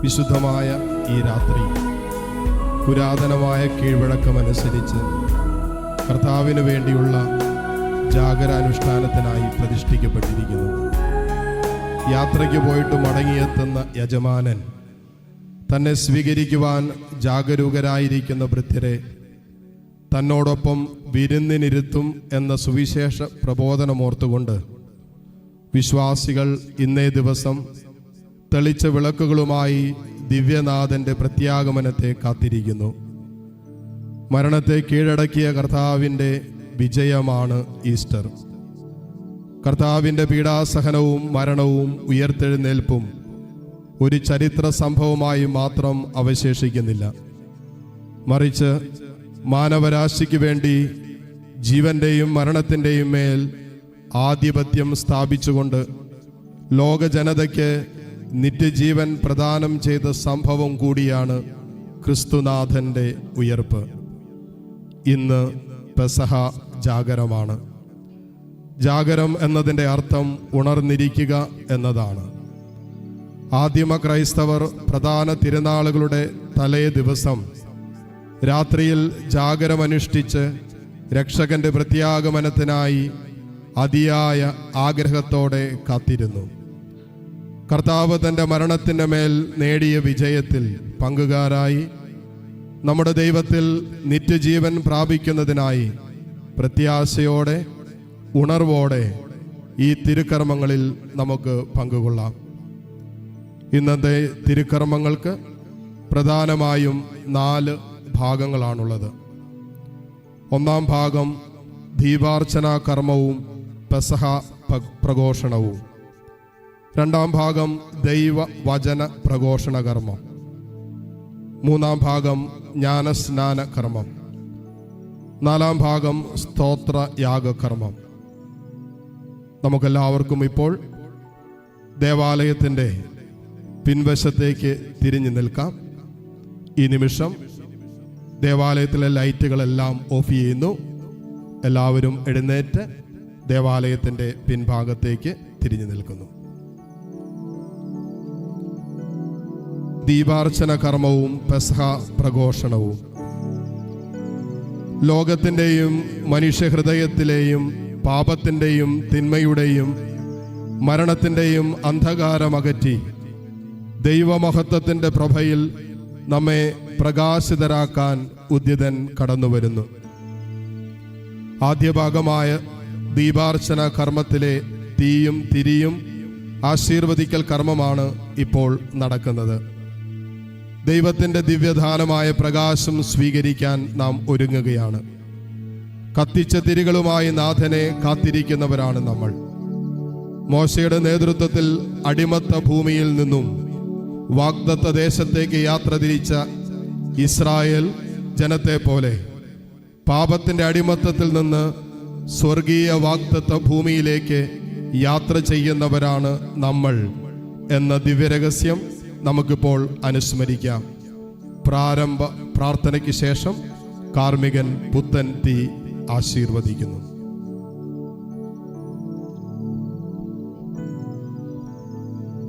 വിശുദ്ധമായ ഈ രാത്രി പുരാതനമായ കീഴ്വഴക്കമനുസരിച്ച് കർത്താവിന് വേണ്ടിയുള്ള ജാഗരാനുഷ്ഠാനത്തിനായി പ്രതിഷ്ഠിക്കപ്പെട്ടിരിക്കുന്നു. യാത്രയ്ക്ക് പോയിട്ട് മടങ്ങിയെത്തുന്ന യജമാനൻ തന്നെ സ്വീകരിക്കുവാൻ ജാഗരൂകരായിരിക്കുന്ന ഭൃത്യരെ തന്നോടൊപ്പം വിരുന്നിനിരുത്തും എന്ന സുവിശേഷ പ്രബോധനമോർത്തുകൊണ്ട് വിശ്വാസികൾ ഇന്നേ ദിവസം തെളിച്ച വിളക്കുകളുമായി ദിവ്യനാഥന്റെ പ്രത്യാഗമനത്തെ കാത്തിരിക്കുന്നു. മരണത്തെ കീഴടക്കിയ കർത്താവിൻ്റെ വിജയമാണ് ഈസ്റ്റർ. കർത്താവിൻ്റെ പീഡാസഹനവും മരണവും ഉയർത്തെഴുന്നേൽപ്പും ഒരു ചരിത്ര സംഭവമായി മാത്രം അവശേഷിക്കുന്നില്ല, മറിച്ച് മാനവരാശിക്ക് വേണ്ടി ജീവന്റെയും മരണത്തിൻ്റെയും മേൽ ആധിപത്യം സ്ഥാപിച്ചുകൊണ്ട് ലോക ജനതയ്ക്ക് നിത്യജീവൻ പ്രദാനം ചെയ്ത സംഭവം കൂടിയാണ് ക്രിസ്തുനാഥന്റെ ഉയർപ്പ്. ഇന്ന് പെസഹ ജാഗരമാണ്. ജാഗരം എന്നതിൻ്റെ അർത്ഥം ഉണർന്നിരിക്കുക എന്നതാണ്. ആദിമ ക്രൈസ്തവർ പ്രധാന തിരുനാളുകളുടെ തലേ ദിവസം രാത്രിയിൽ ജാഗരമനുഷ്ഠിച്ച് രക്ഷകന്റെ പ്രത്യാഗമനത്തിനായി അതിയായ ആഗ്രഹത്തോടെ കാത്തിരുന്നു. കർത്താവ് തൻ്റെ മരണത്തിൻ്റെ മേൽ നേടിയ വിജയത്തിൽ പങ്കുകാരായി നമ്മുടെ ദൈവത്തിൽ നിത്യജീവൻ പ്രാപിക്കുന്നതിനായി പ്രത്യാശയോടെ ഉണർവോടെ ഈ തിരുക്കർമ്മങ്ങളിൽ നമുക്ക് പങ്കുകൊള്ളാം. ഇന്നത്തെ തിരുക്കർമ്മങ്ങൾക്ക് പ്രധാനമായും 4 ഭാഗങ്ങളാണുള്ളത്. ഒന്നാം ഭാഗം ദീപാർച്ചനാ കർമ്മവും പെസഹ പ്രഘോഷണവും. രണ്ടാം ഭാഗം ദൈവവചന പ്രഘോഷണ കർമ്മം. മൂന്നാം ഭാഗം ജ്ഞാനസ്നാന കർമ്മം. നാലാം ഭാഗം സ്തോത്ര യാഗകർമ്മം. നമുക്കെല്ലാവർക്കും ഇപ്പോൾ ദേവാലയത്തിൻ്റെ പിൻവശത്തേക്ക് തിരിഞ്ഞു നിൽക്കാം. ഈ നിമിഷം ദേവാലയത്തിലെ ലൈറ്റുകളെല്ലാം ഓഫ് ചെയ്യുന്നു. എല്ലാവരും എഴുന്നേറ്റ് ദേവാലയത്തിൻ്റെ പിൻഭാഗത്തേക്ക് തിരിഞ്ഞു നിൽക്കുന്നു. ദീപാർച്ചന കർമ്മവും പെസഹ പ്രഘോഷണവും. ലോകത്തിൻ്റെയും മനുഷ്യഹൃദയത്തിലെയും പാപത്തിൻ്റെയും തിന്മയുടെയും മരണത്തിൻ്റെയും അന്ധകാരമകറ്റി ദൈവമഹത്വത്തിൻ്റെ പ്രഭയിൽ നമ്മെ പ്രകാശിതരാക്കാൻ ഉദ്യതൻ കടന്നുവരുന്നു. ആദ്യഭാഗമായ ദീപാർച്ചന കർമ്മത്തിലെ തീയും തിരിയും ആശീർവദിക്കൽ കർമ്മമാണ് ഇപ്പോൾ നടക്കുന്നത്. ദൈവത്തിൻ്റെ ദിവ്യദാനമായ പ്രകാശം സ്വീകരിക്കാൻ നാം ഒരുങ്ങുകയാണ്. കത്തിച്ച തിരികളുമായി നാഥനെ കാത്തിരിക്കുന്നവരാണ് നമ്മൾ. മോശയുടെ നേതൃത്വത്തിൽ അടിമത്ത ഭൂമിയിൽ നിന്നും വാഗ്ദത്ത ദേശത്തേക്ക് യാത്ര തിരിച്ച ഇസ്രായേൽ ജനത്തെ പോലെ പാപത്തിൻ്റെ അടിമത്തത്തിൽ നിന്ന് സ്വർഗീയ വാഗ്ദത്ത ഭൂമിയിലേക്ക് യാത്ര ചെയ്യുന്നവരാണ് നമ്മൾ എന്ന ദിവ്യരഹസ്യം നമുക്കിപ്പോൾ അനുസ്മരിക്കാം. പ്രാരംഭ പ്രാർത്ഥനയ്ക്ക് ശേഷം കാർമികൻ പുത്തൻ തീ ആശീർവദിക്കുന്നു.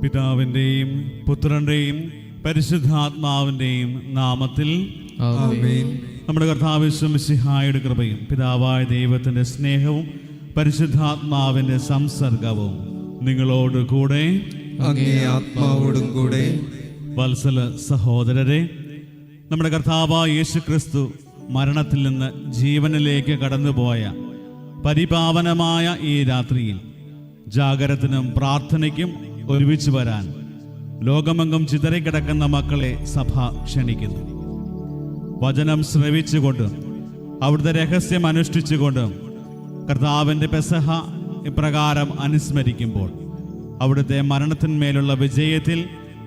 പിതാവിൻ്റെയും പുത്രൻ്റെയും പരിശുദ്ധാത്മാവിൻ്റെയും നാമത്തിൽ ആമേൻ. നമ്മുടെ കർത്താവ് യേശു മിശിഹായുടെ കൃപയും പിതാവായ ദൈവത്തിൻ്റെ സ്നേഹവും പരിശുദ്ധാത്മാവിൻ്റെ സംസർഗവും നിങ്ങളോട് കൂടെ അങ്ങേ ആത്മാവോടും കൂടെ. വത്സല സഹോദരരെ, നമ്മുടെ കർത്താവായ യേശു ക്രിസ്തു മരണത്തിൽ നിന്ന് ജീവനിലേക്ക് കടന്നുപോയ പരിപാവനമായ ഈ രാത്രിയിൽ ജാഗരത്തിനും പ്രാർത്ഥനയ്ക്കും ഒരുമിച്ച് വരാൻ ലോകമെങ്ങും ചിതറിക്കിടക്കുന്ന മക്കളെ സഭ ക്ഷണിക്കുന്നു. വചനം ശ്രവിച്ചുകൊണ്ടും അവിടുത്തെ രഹസ്യം അനുഷ്ഠിച്ചുകൊണ്ടും കർത്താവിൻ്റെ പെസഹ ഇപ്രകാരം അനുസ്മരിക്കുമ്പോൾ അവിടുത്തെ മരണത്തിന്മേലുള്ള വിജയത്തിൽ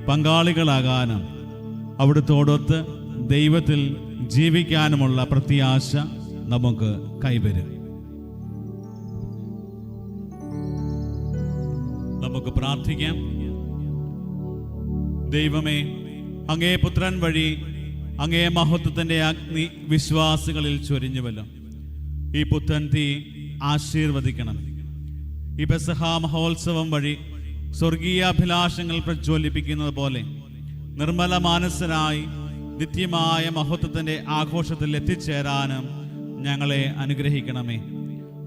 പങ്കാളികളാകാനും അവിടുത്തോടൊത്ത് ദൈവത്തിൽ ജീവിക്കാനുമുള്ള പ്രത്യാശ നമുക്ക് കൈവരും. നമുക്ക് പ്രാർത്ഥിക്കാം. ദൈവമേ, അങ്ങേ പുത്രൻ വഴി അങ്ങേ മഹത്വത്തിൻ്റെ അഗ്നി വിശ്വാസികളിൽ ചൊരിഞ്ഞുവല്ലോ. ഈ പുത്തൻ തീ ആശീർവദിക്കണം. ഈ പെസഹ മഹോത്സവം വഴി സ്വർഗീയാഭിലാഷങ്ങൾ പ്രജ്വലിപ്പിക്കുന്നത് പോലെ നിർമ്മല മാനസനായി നിത്യമായ മഹത്വത്തിൻ്റെ ആഘോഷത്തിൽ എത്തിച്ചേരാനും ഞങ്ങളെ അനുഗ്രഹിക്കണമേ.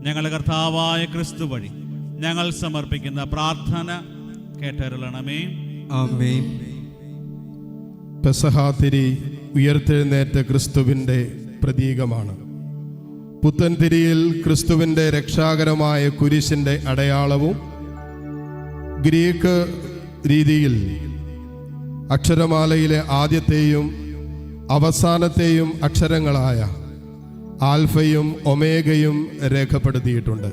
ഞങ്ങളുടെ കർത്താവായ ക്രിസ്തു വഴി ഞങ്ങൾ സമർപ്പിക്കുന്ന പ്രാർത്ഥന കേട്ടരുളണമേ. ആമേൻ. പെസഹാ തിരി ഉയർത്തെഴുന്നേറ്റ ക്രിസ്തുവിൻ്റെ പ്രതീകമാണ്. പുത്തൻ തിരിയിൽ ക്രിസ്തുവിൻ്റെ രക്ഷാകരമായ കുരിശിൻ്റെ അടയാളവും ഗ്രീക്ക് രീതിയിൽ അക്ഷരമാലയിലെ ആദ്യത്തെയും അവസാനത്തെയും അക്ഷരങ്ങളായ ആൽഫയും ഒമേഗയും രേഖപ്പെടുത്തിയിട്ടുണ്ട്.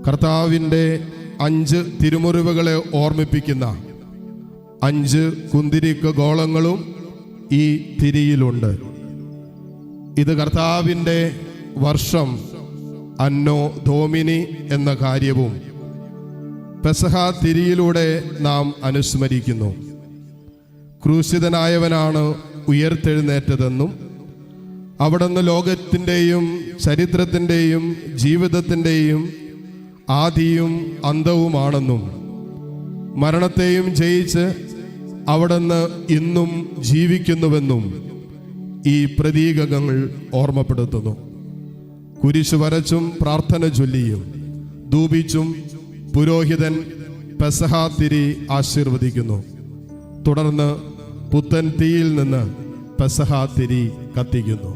കർത്താവിൻ്റെ 5 തിരുമുറിവുകളെ ഓർമ്മിപ്പിക്കുന്ന 5 കുന്തിരിക്ക ഗോളങ്ങളും ഈ തിരിയിലുണ്ട്. ഇത് കർത്താവിൻ്റെ വർഷം അന്നോ ധോമിനി എന്ന കാര്യവും പെസഹാ തിരിയിലൂടെ നാം അനുസ്മരിക്കുന്നു. ക്രൂശിതനായവനാണ് ഉയർത്തെഴുന്നേറ്റതെന്നും അവിടുന്ന് ലോകത്തിൻ്റെയും ചരിത്രത്തിൻ്റെയും ജീവിതത്തിൻ്റെയും ആദിയും അന്തവുമാണെന്നും മരണത്തെയും ജയിച്ച് അവിടുന്ന് ഇന്നും ജീവിക്കുന്നുവെന്നും ഈ പ്രതീകങ്ങൾ ഓർമ്മപ്പെടുത്തുന്നു. കുരിശ് വരച്ചും പ്രാർത്ഥന ചൊല്ലിയും ധൂപിച്ചും പുരോഹിതൻ പെസഹാ തിരി ആശീർവദിക്കുന്നു. തുടർന്ന് പുത്തൻ തീയിൽ നിന്ന് പെസഹാ തിരി കത്തിക്കുന്നു.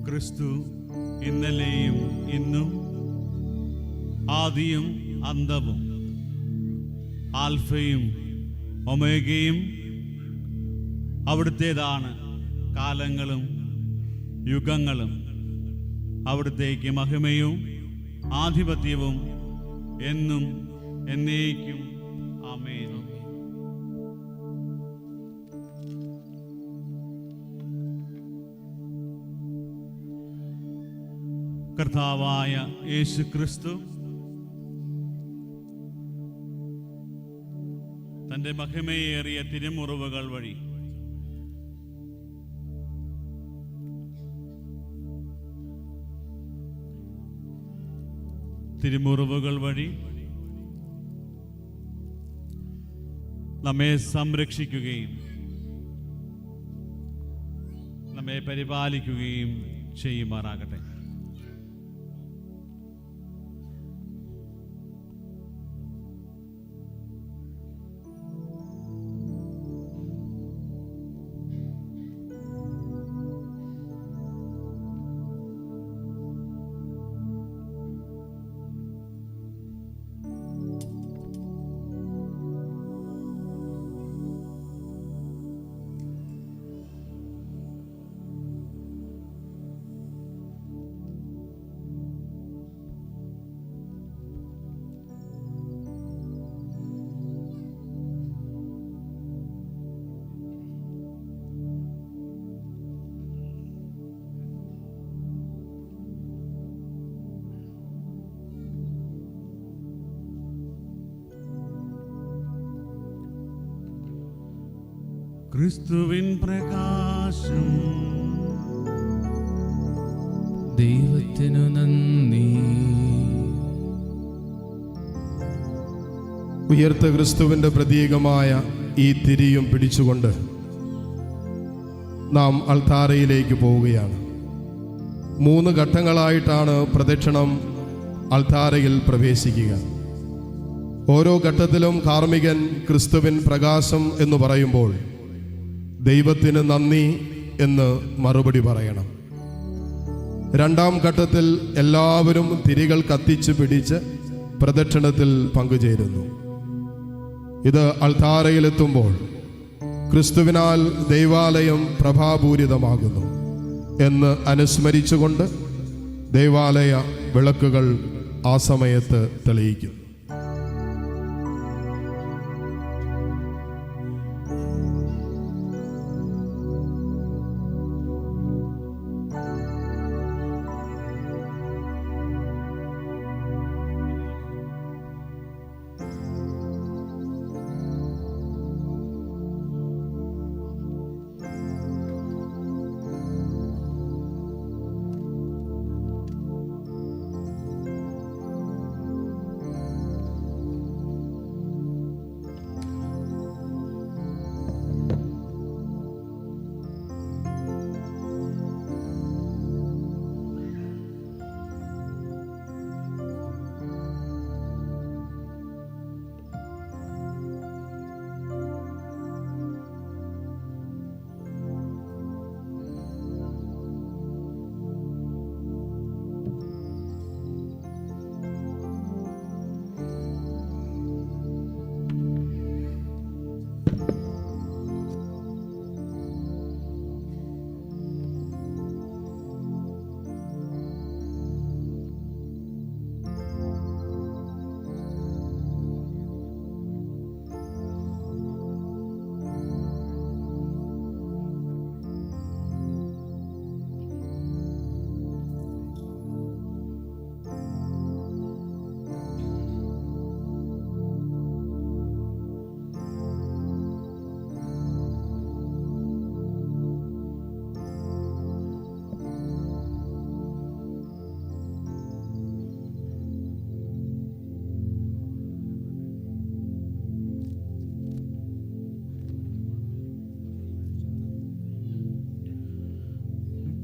ക്രിസ്തു ഇന്നലെയും ഇന്നും ആദിയും അന്തവും ആൽഫയും ഒമേഗയും അവിടുത്തേതാണ്. കാലങ്ങളും യുഗങ്ങളും അവിടുത്തേക്ക് മഹിമയും ആധിപത്യവും എന്നും എന്നേക്കും. ആമേൻ. കർത്താവായ യേശു ക്രിസ്തു തൻ്റെ മഹിമയേറിയ തിരുമുറിവുകൾ വഴി നമ്മെ സംരക്ഷിക്കുകയും നമ്മെ പരിപാലിക്കുകയും ചെയ്യുമാറാകട്ടെ. ക്രിസ്തുവിൻ പ്രകാശം ദൈവത്തിനു നന്ദി. ഉയർത്ത ക്രിസ്തുവിൻ്റെ പ്രതീകമായ ഈ തിരിയും പിടിച്ചുകൊണ്ട് നാം അൾത്താരയിലേക്ക് പോവുകയാണ്. 3 ഘട്ടങ്ങളായിട്ടാണ് പ്രദക്ഷിണം അൾത്താരയിൽ പ്രവേശിക്കുക. ഓരോ ഘട്ടത്തിലും കാർമ്മികൻ ക്രിസ്തുവിൻ പ്രകാശം എന്ന് പറയുമ്പോൾ ദൈവത്തിന് നന്ദി എന്ന് മറുപടി പറയണം. 2ാം ഘട്ടത്തിൽ എല്ലാവരും തിരികൾ കത്തിച്ച് പിടിച്ച് പ്രദക്ഷിണത്തിൽ പങ്കുചേരുന്നു. ഇത് അൾത്താരയിലെത്തുമ്പോൾ ക്രിസ്തുവിനാൽ ദൈവാലയം പ്രഭാപൂരിതമാകുന്നു എന്ന് അനുസ്മരിച്ചുകൊണ്ട് ദൈവാലയ വിളക്കുകൾ ആ സമയത്ത് തെളിയിക്കും.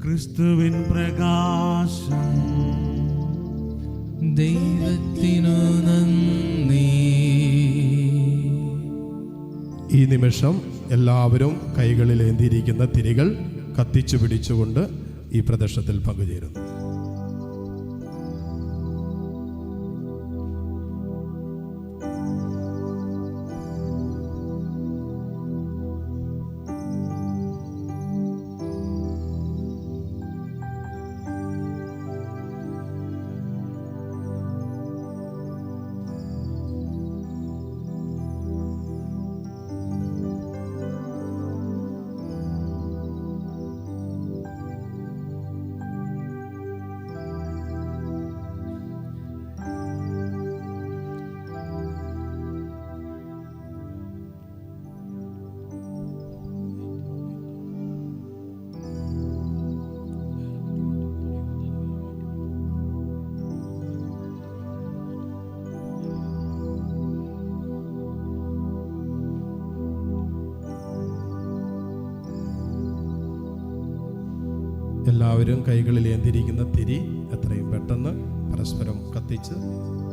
ക്രിസ്തുവിൻ പ്രകാശം. ദൈവത്തിനു നന്ദി. ഈ നിമിഷം എല്ലാവരും കൈകളിലേന്തിയിരിക്കുന്ന തിരികൾ കത്തിച്ചു പിടിച്ചുകൊണ്ട് ഈ പ്രദർശനത്തിൽ പങ്കുചേരുന്നു. എല്ലാവരും കൈകളിൽ ഏന്തിരിക്കുന്ന തിരി എത്രയും പെട്ടെന്ന് പരസ്പരം കത്തിച്ച്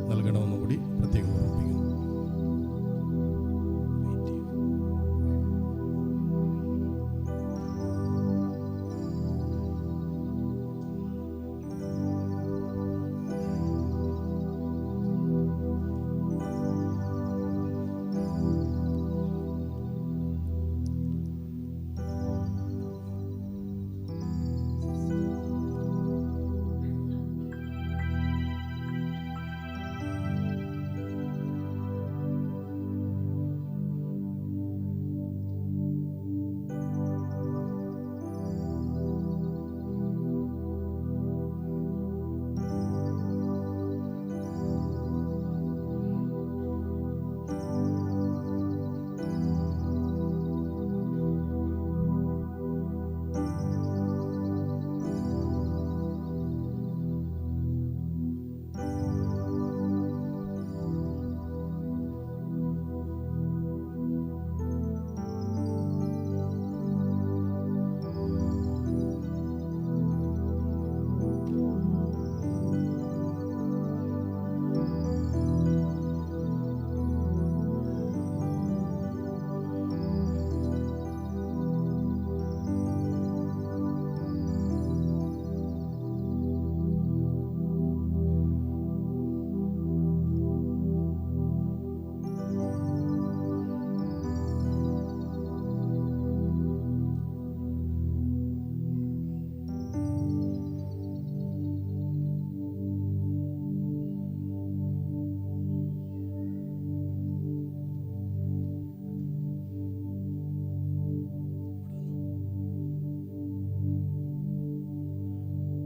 നൽകണമെന്ന് കൂടി പ്രത്യേകം ഓർമ്മിപ്പിക്കുന്നു.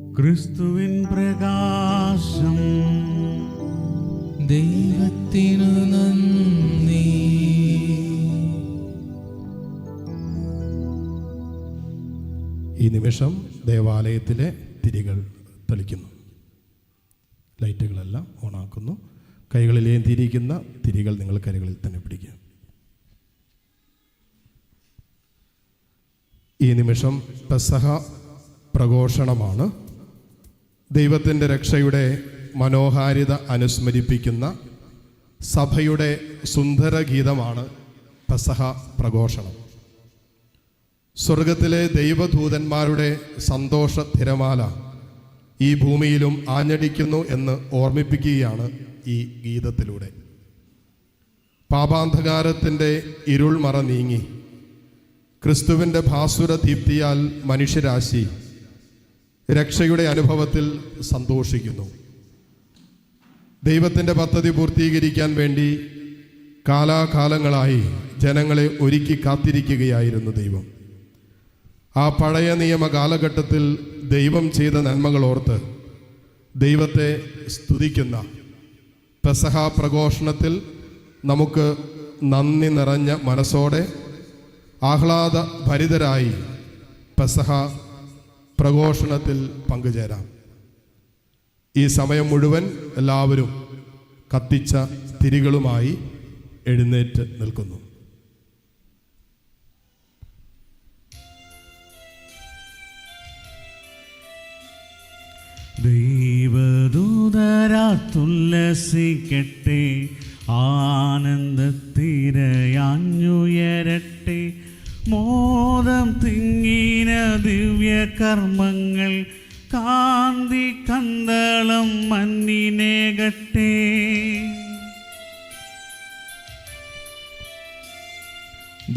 ക്രിസ്തുവിൻ പ്രകാശം. ദൈവത്തിനു നന്ദി. ഈ നിമിഷം ദേവാലയത്തിലെ തിരികൾ തെളിക്കുന്നു. ലൈറ്റുകളെല്ലാം ഓണാക്കുന്നു. കൈകളിൽ ഏന്തിയിരിക്കുന്ന തിരികൾ നിങ്ങൾ കൈകളിൽ തന്നെ പിടിക്കുക. ഈ നിമിഷം പെസഹ പ്രഘോഷണമാണ്. ദൈവത്തിൻ്റെ രക്ഷയുടെ മനോഹാരിത അനുസ്മരിപ്പിക്കുന്ന സഭയുടെ സുന്ദര ഗീതമാണ് പെസഹ പ്രഘോഷണം. സ്വർഗത്തിലെ ദൈവദൂതന്മാരുടെ സന്തോഷ തിരമാല ഈ ഭൂമിയിലും ആഞ്ഞടിക്കുന്നു എന്ന് ഓർമ്മിപ്പിക്കുകയാണ് ഈ ഗീതത്തിലൂടെ. പാപാന്ധകാരത്തിൻ്റെ ഇരുൾമറ നീങ്ങി ക്രിസ്തുവിൻ്റെ ഭാസുര ദീപ്തിയാൽ മനുഷ്യരാശി രക്ഷയുടെ അനുഭവത്തിൽ സന്തോഷിക്കുന്നു. ദൈവത്തിൻ്റെ പദ്ധതി പൂർത്തീകരിക്കാൻ വേണ്ടി കാലാകാലങ്ങളായി ജനങ്ങളെ ഒരുക്കി കാത്തിരിക്കുകയായിരുന്നു ദൈവം. ആ പഴയ നിയമ കാലഘട്ടത്തിൽ ദൈവം ചെയ്ത നന്മകളോർത്ത് ദൈവത്തെ സ്തുതിക്കുന്ന പെസഹ പ്രഘോഷണത്തിൽ നമുക്ക് നന്ദി നിറഞ്ഞ മനസ്സോടെ ആഹ്ലാദ ഭരിതരായി പെസഹ പ്രഘോഷണത്തിൽ പങ്കുചേരാം. ഈ സമയം മുഴുവൻ എല്ലാവരും കത്തിച്ച തിരികളുമായി എഴുന്നേറ്റ് നിൽക്കുന്നു. ദൈവദൂതരാത്തുല്ലസിക്കട്ടെ, ആനന്ദത്തിരയാഞ്ഞുയരട്ടെ. മോദം തിങ്ങിന ദിവ്യകർമ്മങ്ങൾ കാന്തി കന്തളം മന്നിനേകട്ടെ.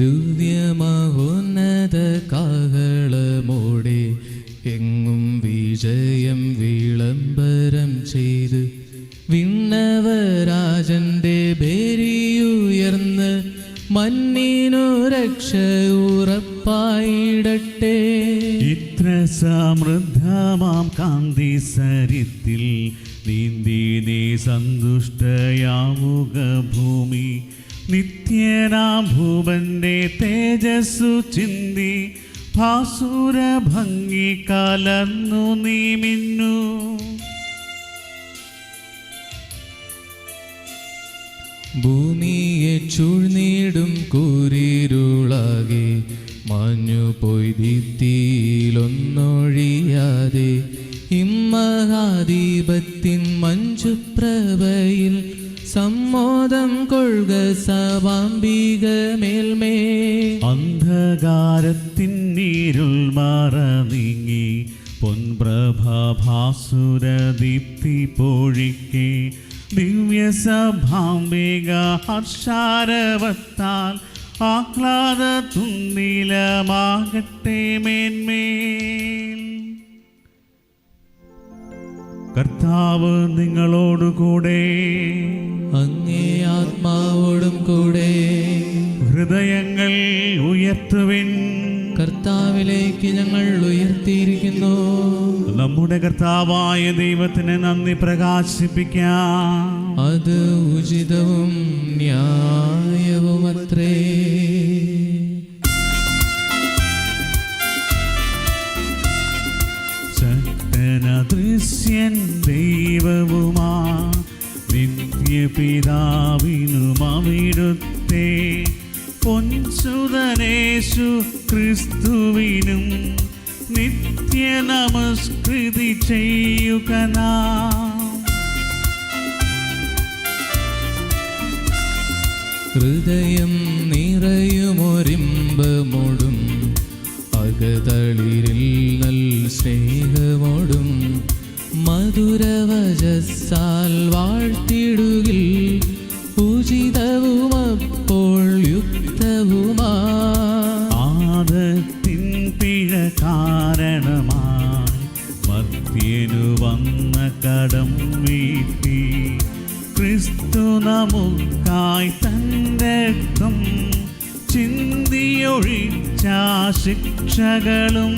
ദിവ്യമഹോന്നത കാഹളമോടെ എങ്ങും വിജയം വിളംബരം ചെയ്ത് വിണ്ണവരാജന്റെ ബേരിയുയർന്ന് മന്നിനു രക്ഷ ഉറപ്പായിടട്ടെ. ഇത്ര സമൃദ്ധമാം കാന്തി സരിത്തിൽ നീന്തി നീ സന്തുഷ്ടയാവുക ഭൂമി. നിത്യനാം ഭൂപന്റെ തേജസ്സു ചിന്തി ഭാസുര ഭംഗി കലർന്നു നീ മിന്നു. ഭൂമിയെ ചൂഴ്ന്നിടും കൂരിരുളാകെ മാഞ്ഞു പോയി ദീപ്തിയിലൊന്നൊഴിയാതെ ഇമ്മഹാദീപത്തിൻ മഞ്ജുപ്രഭയിൽ സമ്മോദം കൊള്ളുക സവാംബിക മേൽമേ. അന്ധകാരത്തിൻ നീരുൾ മറ നീങ്ങി പൊൻപ്രഭാസുര ദീപ്തി പൊഴിക്കെ ദിവ്യസഭാംബിക ഹർഷാരവത്താൽ ആഹ്ലാദ തുന്നിലമാകട്ടെ മേന്മേൽ. കർത്താവ് നിങ്ങളോടുകൂടെ, അങ്ങേ ആത്മാവോടും കൂടെ. ഹൃദയങ്ങൾ ഉയർത്തുവിൻ. കർത്താവിലേക്ക് ഞങ്ങൾ ഉയർത്തിയിരിക്കുന്നു. നമ്മുടെ കർത്താവായ ദൈവത്തിന് നന്ദി പ്രകാശിപ്പിക്കാം. അത് ഉചിതവും ന്യായവുമത്രേ. ദൃശ്യൻ ദൈവവുമാ നിത്യപിതാവിനുമവിടുത്തെ പൊൻസുതനേശു ക്രിസ്തുവിനും നിത്യ നമസ്കൃതി ചെയ്യുക നാം. ഹൃദയം നിറയുമൊരിമ്പമോടും അകതളിരിൽ നൽ സ്നേഹമോടും മധുരവചസാൽ വാഴ്ത്തിടുകിൽ ഉചിതവുമപ്പോൾ യുക്തവുമാ. ആദത്തിൻ പിഴ കാരണമായി മർത്യനു വന്ന കടം വീട്ടി ക്രിസ്തു നമുക്കായി തന്റെ രക്തം ചിന്തിയൊഴിച്ച ശിക്ഷകളും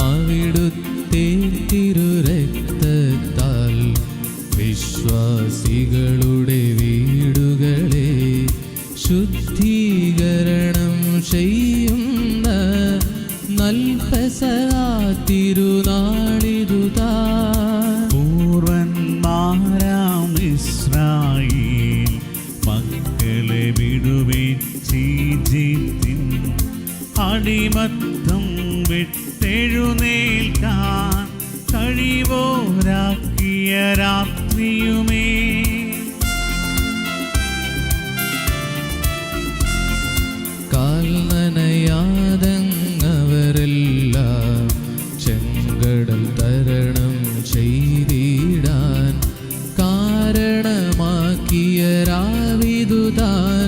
അവിടുത്തെ തിരുരക്തത്താൽ വിശ്വാസികളുടെ വീടുകളെ ശുദ്ധീകരണം ചെയ്യുന്ന നൽപസഹാ തിരുനാളിതുതാ. പൂർവന്മാരാം ഇസ്രായേൽ മക്കളെ വിടുവിച്ചീജിപ്തിൻ അടിമത്തം വിട്ടെഴുന്നേൽക്കാൻ കഴിവോരാക്കിയ രാത്രിയുമേ. കാൽനനയാതങ്ങവരെല്ലാം ചെങ്കടൽ തരണം ചെയ്തിടാൻ കാരണമാക്കിയ രാവിതുതാൻ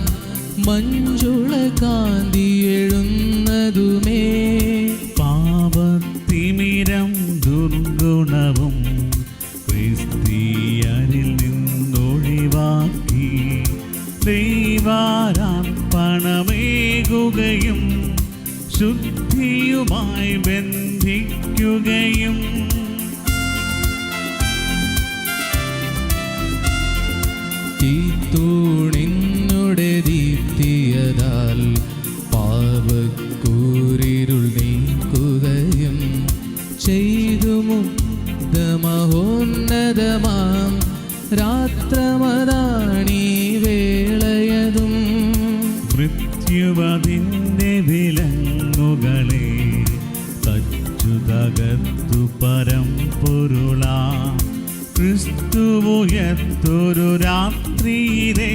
മഞ്ജുള കാന്തി എഴുന്നതുമേ. പാപത്തിമിരം ദുർഗുണവും ക്രിസ്തീയരിൽ നിന്നൊഴിവാക്കി ദൈവാരാർപ്പണമേകുകയും ശുദ്ധിയുമായി ബന്ധിക്കുകയും തീത്തൂണിന്നുടെ ദീപ്തിയതാൽ പാപക്കൂരിരുൾ നീക്കുകയും ചെയ്തു മുഗ്ധമഹോന്നതമാം രാത്രമതാണീ വേളയതും. മൃത്യുവതിൻ്റെ വിലങ്ങുകളെ പരമ്പൊരുളാ ക്രിസ്തുവുയർത്തൊരു രാത്രിയിലെ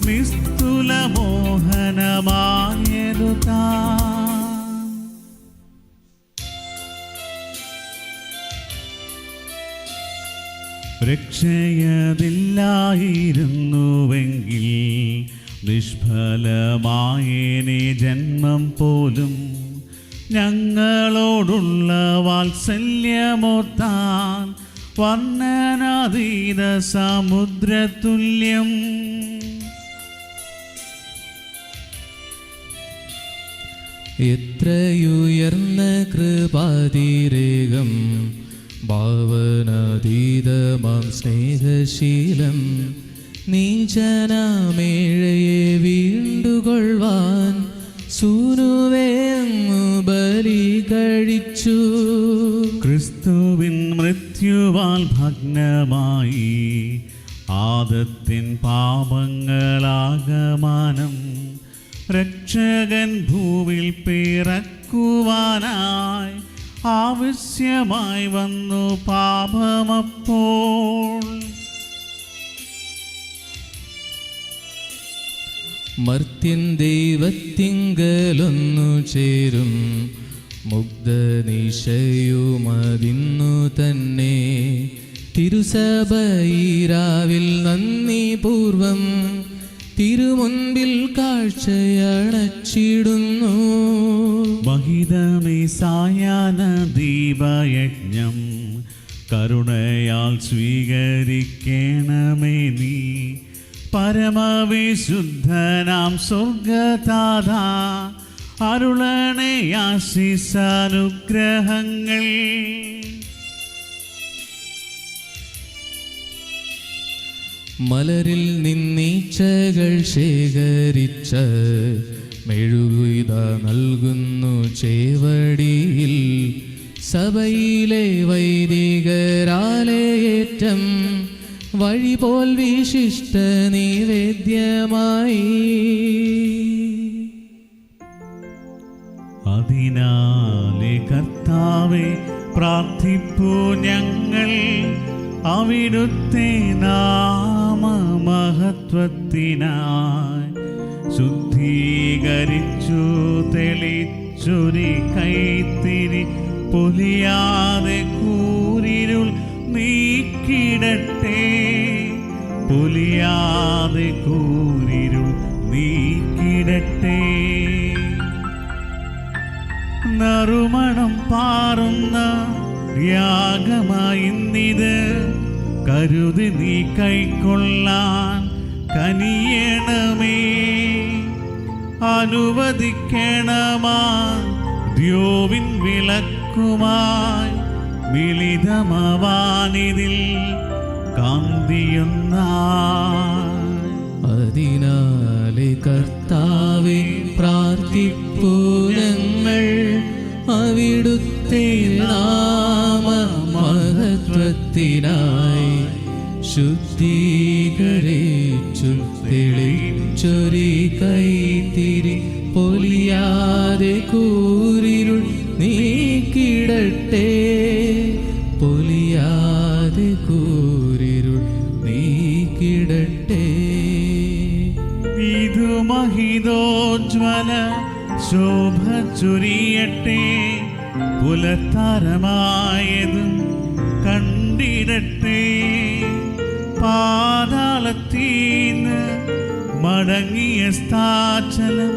നിസ്തുല മോഹനമായതു താൻ. രക്ഷയതില്ലായിരുന്നുവെങ്കിൽ നിഷ്ഫലമായേനെ ജന്മം പോലും. ഞങ്ങളോടുള്ള വാത്സല്യമോർത്താൻ വർണ്ണനാതീത സമുദ്രതുല്യം. എത്രയുയർന്ന കൃപാതിരേകം, ഭാവനാതീതമാം സ്നേഹശീലം, നീചനാമേഴയെ വീണ്ടുകൊള്ളുവാൻ സൂനുവേ അങ്ങു ബലി കഴിച്ചു. ക്രിസ്തുവിൻ മൃത്യുവാൽ ഭഗ്നമായി ആദത്തിൻ പാപങ്ങളാകമാനം രക്ഷകൻ ഭൂവിൽ പിറക്കുവാനായി ആവശ്യമായി വന്നു പാപമപ്പോൾ. മർത്യൻ ദൈവത്തിങ്കലൊന്നു ചേരും, മുഗ്ധനിശയുമതിന്നു തന്നെ. തിരുസഭയിരാവിൽ നന്ദി പൂർവം തിരുമുൻപിൽ കാഴ്ചയണച്ചിടുന്നു. മഹിതമേ സായാഹ്ന ദീപയജ്ഞം കരുണയാൽ സ്വീകരിക്കണമേ നീ. പരമവിശുദ്ധനാം സ്വർഗതാതാ അരുളണേ ആശീസാനുഗ്രഹങ്ങൾ. മലരിൽ നിന്നീച്ചകൾ ശേഖരിച്ച മെഴുകുത നൽകുന്നു ചേവടിയിൽ. സഭയിലെ വൈദികരാലേറ്റം വഴിപോൽ വിശിഷ്ട നിവേദ്യമായി. അതിനാലെ കർത്താവേ പ്രാർത്ഥിപ്പൂ ഞങ്ങൾ, അവിടുത്തെ നാമമഹത്വത്തിനായി ശുദ്ധീകരിച്ചു തെളിച്ചൊരു കൈത്തിരി പൊലിയാതെ കൂരിരുൾ നീക്കിടട്ടെ. പൊലിയാതെ കൂരിരുൾ നീക്കിടട്ടെ. നറുമണം പാറുന്ന യാഗമായിന്നിത് കരുതി നീ കൈക്കൊള്ളാൻ കനിയണമേ. അനുവദിക്കണമാ ദ്യോവിൻ വിളക്കുമായി മിളിതമവാനിതിൽ കാന്തിയൊന്നായി. അതിനാലെ കർത്താവേ പ്രാർത്ഥിപ്പൂ ഞങ്ങൾ, അവിടുത്തെ നാമമഹത്വത്തിനായി ശുദ്ധീകരിച്ചു തെളിച്ചൊരു കൈത്തിരി പൊലിയാതെ കൂരിരുൾ നീക്കിടട്ടെ. പൊലിയാതെ കൂരിരുൾ നീക്കിടട്ടെ. ഇതു മഹിതോജ്വല ശോഭ ചൊരിയട്ടെ. പുലത്താരമായതും കണ്ടിടട്ടെ. പാതാളത്തീന്ന് മടങ്ങിയ സ്ഥാചലം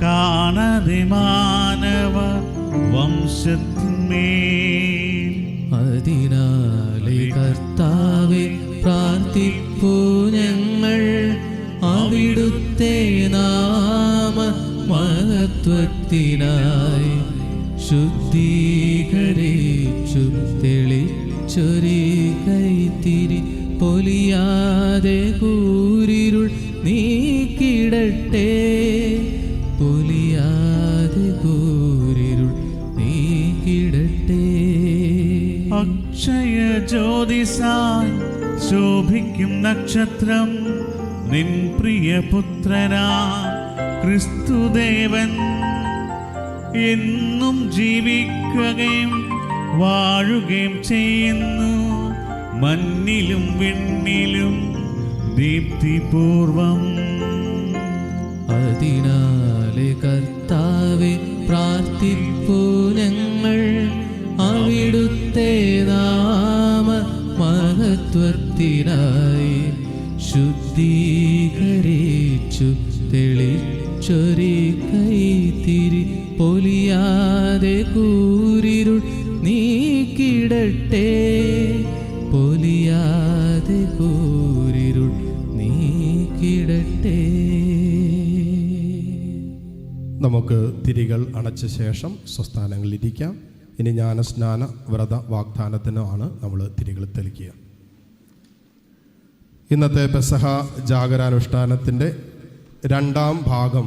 കാണാതെ മാനവ വംശത്തിന്മേൽ. അതിനാലെ കർത്താവേ പ്രാർത്ഥിപ്പൂ ഞങ്ങൾ, അവിടുത്തെ നാമമഹത്വത്തിനായി ശുദ്ധീകരിച്ചു തെളിച്ചൊരു കൈത്തിരി പൊലിയാതെ കൂരിരുൾ നീക്കിടട്ടെ. പൊലിയാതെ കൂരിരുൾ നീക്കിടട്ടെ. അക്ഷയ ജ്യോതിസായി ശോഭിക്കും നക്ഷത്രം നിൻ പ്രിയപുത്രനാ ക്രിസ്തുദേവൻ. എന്നും ജീവിക്കുകയും വാഴുകയും ചെയ്യുന്നു. മണ്ണിലും വിണ്ണിലും ദീപ്തിപൂർവം. അതിനാലെ കർത്താവെ പ്രാർത്ഥിപ്പൂ ഞങ്ങൾ, അവിടുത്തെ നാമ മഹത്വത്തിനായി ശുദ്ധീകരിച്ചു തെളിച്ചൊരി കൈത്തിരി പൊലിയാതെ കൂരിരുൾ നീക്കിടട്ടെ, പൊലിയാതെ കൂരിരുൾ നീക്കിടട്ടെ. നമുക്ക് തിരികൾ അണച്ച ശേഷം സ്വസ്ഥാനങ്ങളിലിരിക്കാം. ഇനി ജ്ഞാനസ്നാന വ്രത വാഗ്ദാനത്തിനാണ് നമ്മൾ തിരികൾ തെളിക്കുക. ഇന്നത്തെ പെസഹ ജാഗരാനുഷ്ഠാനത്തിൻ്റെ രണ്ടാം ഭാഗം